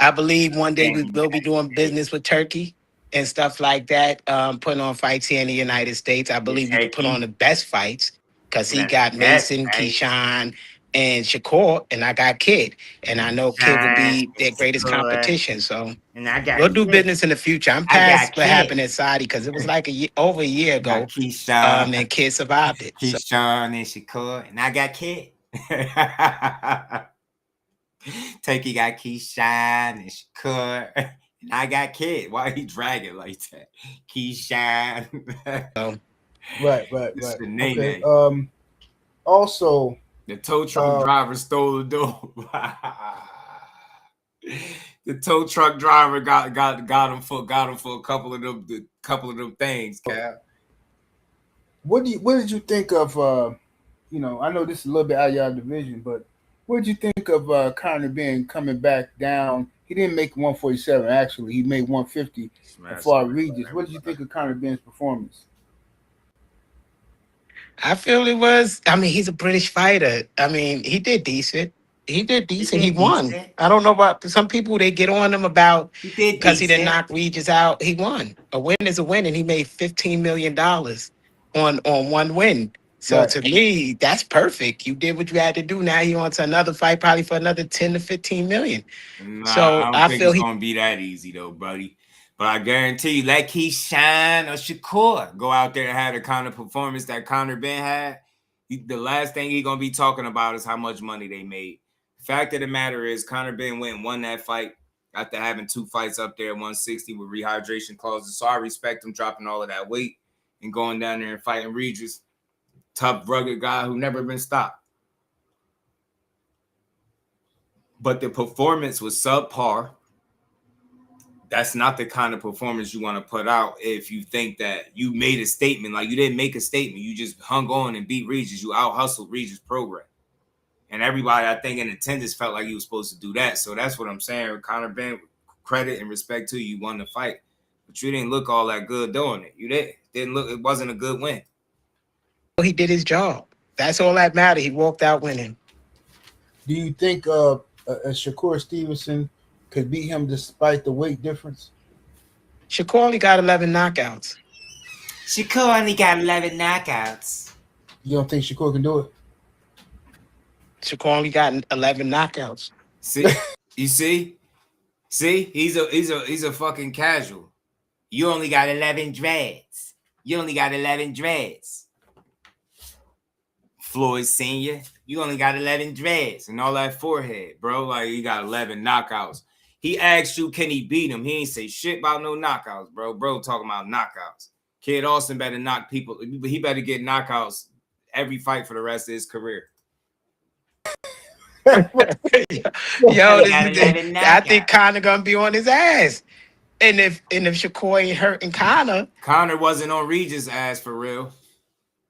I believe one day we will be doing business with Turkey and stuff like that, putting on fights here in the United States. I believe we could put on the best fights because he got Mason, Keyshawn, and Shakur, and I got Kid. And I know Kid will be their greatest competition. So we'll do business in the future. I'm past what happened at Saudi because it was like over a year ago. And Kid survived it. Keyshawn and Shakur, and I got Kid. Turkey got Keyshawn and Shakur, and I got Kid. Why he drag it like that? Keyshawn. Right. The name. Okay. Also, the tow truck driver stole the dope. The tow truck driver got him for a couple of them things. Cal. What did you think of? I know this is a little bit out of your division, but what did you think of Conor Benn coming back down? He didn't make 147, actually. He made 150 for Regis. What did you think of Conor Benn's performance? I feel it was, he's a British fighter. He did decent. He won. I don't know about some people, they get on him about because he didn't knock Regis out. He won. A win is a win, and he made $15 million on one win. So to me, that's perfect. You did what you had to do. Now you're on to another fight, probably for another 10 to 15 million. So I don't think it's gonna be that easy though, buddy. But I guarantee you, let Keyshawn or Shakur go out there and have the kind of performance that Conor Benn had. The last thing he's gonna be talking about is how much money they made. Fact of the matter is, Conor Benn went and won that fight after having 2 fights up there at 160 with rehydration clauses. So I respect him dropping all of that weight and going down there and fighting Regis. Tough, rugged guy who never been stopped. But the performance was subpar. That's not the kind of performance you want to put out if you think that you made a statement. Like, you didn't make a statement. You just hung on and beat Regis. You out-hustled Regis' program. And everybody, I think, in attendance felt like he was supposed to do that. So that's what I'm saying. Conor Benn, credit and respect to you, won the fight. But you didn't look all that good doing it. You didn't look, it wasn't a good win. He did his job. That's all that mattered. He walked out winning. Do you think Shakur Stevenson could beat him despite the weight difference? Shakur only got 11 knockouts. You don't think Shakur can do it? Shakur only got 11 knockouts. See, you see, he's a fucking casual. You only got 11 dreads. Floyd Senior, you only got 11 dreads and all that forehead, bro. Like, you got 11 knockouts. He asked you, can he beat him? He ain't say shit about no knockouts, bro. Bro talking about knockouts. Kid Austin better knock people. He better get knockouts every fight for the rest of his career. I think Conor gonna be on his ass. And if Shakur ain't hurting Conor wasn't on Regis' ass for real.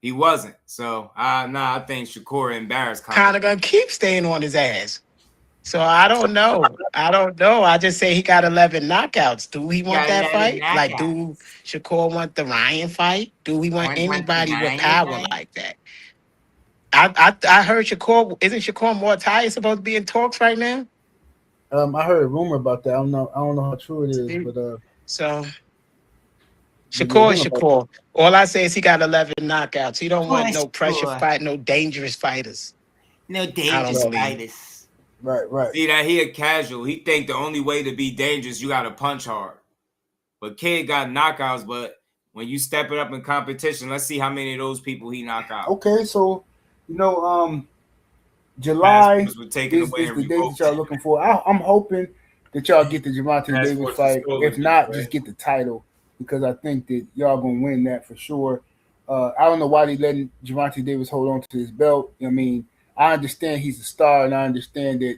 He wasn't. So I think Shakur embarrassed Conor gonna keep staying on his ass. So I don't know. I just say he got 11 knockouts. Do we want that fight? Knockouts. Like, do Shakur want the Ryan fight? Do we want anybody with power like that? I heard Shakur. Isn't Shakur Mortai supposed to be in talks right now? I heard a rumor about that. I don't know how true it is, but so Shakur is Shakur. All I say is he got 11 knockouts. He don't want no pressure fight, no dangerous fighters. No dangerous fighters. Right. See that he a casual. He think the only way to be dangerous, you got to punch hard. But Kid got knockouts, but when you step it up in competition, let's see how many of those people he knock out. Okay, so July is away the date that y'all looking for. I'm hoping that y'all get the Gervonta Davis fight. If not, just get the title, because I think that y'all gonna win that for sure. I don't know why they letting Gervonta Davis hold on to his belt. I mean, I understand he's a star, and I understand that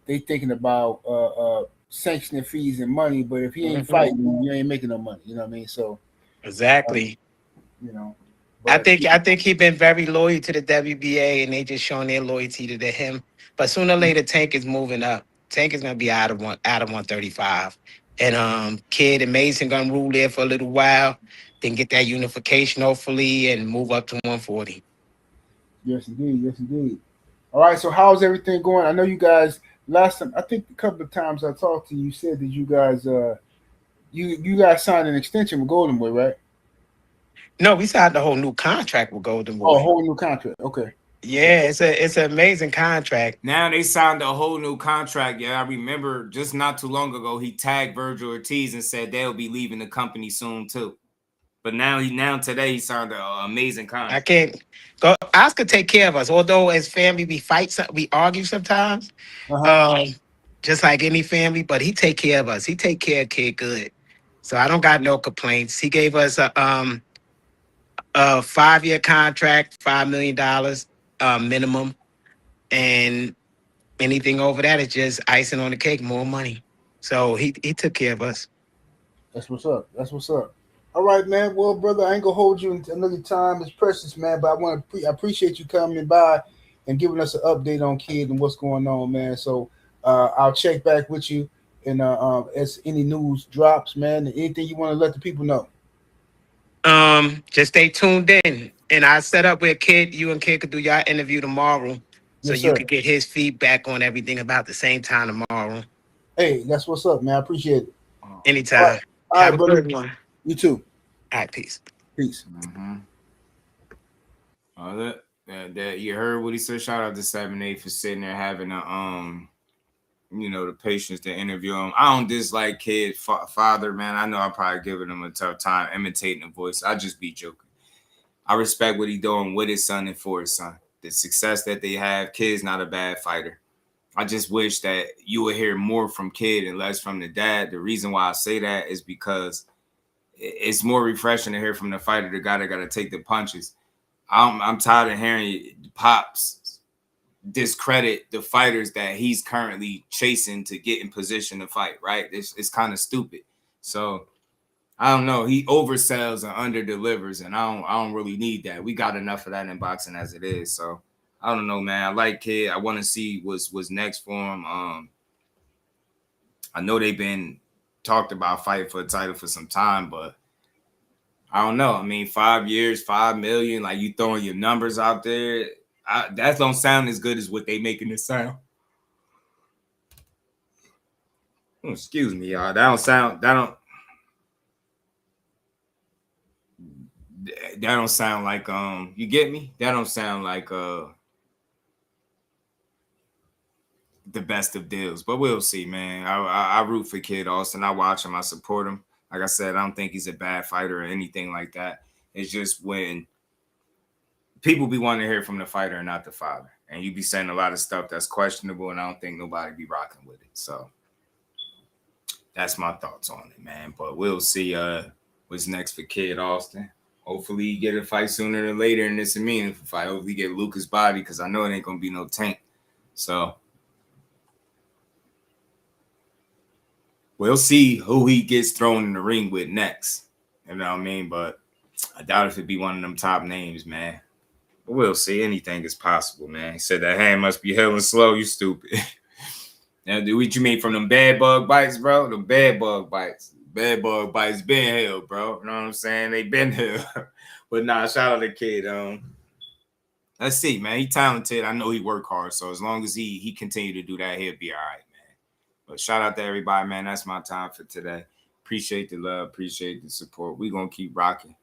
they thinking about sanctioning fees and money. But if he ain't fighting, you ain't making no money. You know what I mean? So exactly. But I think he's been very loyal to the WBA, and they just showing their loyalty to him. But sooner or later, Tank is moving up. Tank is gonna be out of 135, and Kid and Mason gonna rule there for a little while, then get that unification hopefully, and move up to 140. Yes, indeed. Yes, indeed. All right. So how's everything going? I know you guys last time. I think a couple of times I talked to you, you said that you guys you guys signed an extension with Golden Boy, right? No, we signed a whole new contract with Golden Boy. Oh, a whole new contract. Okay. Yeah, it's an amazing contract. Now they signed a whole new contract. Yeah, I remember just not too long ago he tagged Virgil Ortiz and said they'll be leaving the company soon too. But today he signed an amazing contract. I can't go. Oscar take care of us. Although as family we fight, we argue sometimes, just like any family. But he take care of us. He take care of Kid good. So I don't got no complaints. He gave us a 5-year contract, $5 million minimum, and anything over that is just icing on the cake, more money. So he took care of us. That's what's up. That's what's up. All right, man. Well, brother, I ain't gonna hold you another time. It's precious, man. But I appreciate you coming by and giving us an update on Kid and what's going on, man. So I'll check back with you, and as any news drops, man. Anything you want to let the people know. Just stay tuned in, and I set up where Kid, you and Kid could do your interview tomorrow, so Yes, you sir. could get his feedback on everything about the same time tomorrow. Hey, that's what's up, man. I appreciate it. Anytime. All right, Have a brother. good one. You too. All right, peace. Peace. That you heard what he said. Shout out to 7-8 for sitting there having the patience to interview him. I don't dislike Kid father, man. I know I'm probably giving him a tough time imitating the voice. I just be joking. I respect what he's doing with his son and for his son. The success that they have. Kid's not a bad fighter. I just wish that you would hear more from Kid and less from the dad. The reason why I say that is because it's more refreshing to hear from the fighter, the guy that got to take the punches. I'm tired of hearing Pops discredit the fighters that he's currently chasing to get in position to fight, right? It's kind of stupid. So I don't know. He oversells and underdelivers, and I don't really need that. We got enough of that in boxing as it is. So I don't know, man. I like Kid. I want to see what's next for him. I know they've been talked about fighting for a title for some time, but I don't know. I mean, 5 years, 5 million, like you throwing your numbers out there. That don't sound as good as what they making it sound. Excuse me, y'all. That don't sound like you get me? That don't sound like the best of deals. But we'll see, man. I root for Kid Austin. I watch him, I support him. Like I said, I don't think he's a bad fighter or anything like that. It's just when people be wanting to hear from the fighter and not the father. And you be saying a lot of stuff that's questionable, and I don't think nobody be rocking with it. So that's my thoughts on it, man. But we'll see what's next for Kid Austin. Hopefully he get a fight sooner than later in this meaningful fight. Hopefully he get Lucas' body, because I know it ain't going to be no Tank. So we'll see who he gets thrown in the ring with next. You know what I mean? But I doubt if it'd be one of them top names, man. But we'll see. Anything is possible, man. He said that hand must be healing slow. You stupid. Now, do what you mean from them bad bug bites, bro? Them bad bug bites. Bad bug bites been held, bro. You know what I'm saying? They been held. But nah, shout out to Kid. Let's see, man. He talented. I know he work hard. So as long as he continue to do that, he'll be all right, man. But shout out to everybody, man. That's my time for today. Appreciate the love. Appreciate the support. We're going to keep rocking.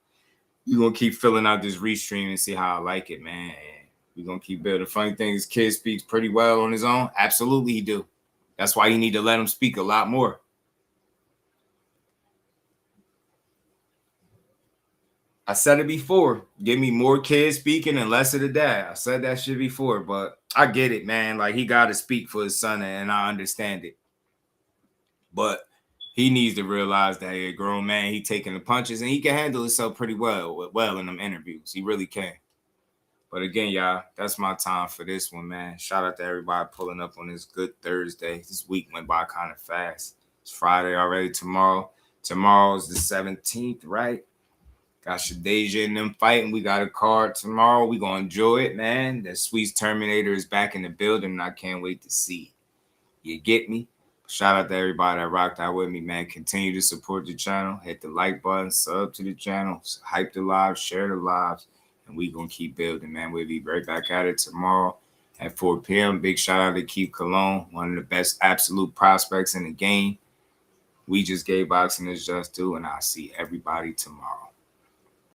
We're going to keep filling out this restream and see how I like it, man. We're going to keep building. Funny thing is, Kid speaks pretty well on his own. Absolutely he do. That's why you need to let him speak a lot more. I said it before. Give me more kids speaking and less of the dad. I said that shit before, but I get it, man. Like, he got to speak for his son, and I understand it. But he needs to realize that a grown man, he taking the punches, and he can handle himself pretty well in them interviews. He really can. But again, y'all, that's my time for this one, man. Shout out to everybody pulling up on this good Thursday. This week went by kind of fast. It's Friday already. Tomorrow is the 17th, right? Got Shadeja and them fighting. We got a card tomorrow. We gonna enjoy it, man. The Sweets Terminator is back in the building, and I can't wait to see it. You get me? Shout out to everybody that rocked out with me, man. Continue to support the channel. Hit the like button, sub to the channel, hype the lives, share the lives. And we going to keep building, man. We'll be right back at it tomorrow at 4 p.m. Big shout out to Keith Cologne, one of the best absolute prospects in the game. We just gave boxing his just due, and I'll see everybody tomorrow.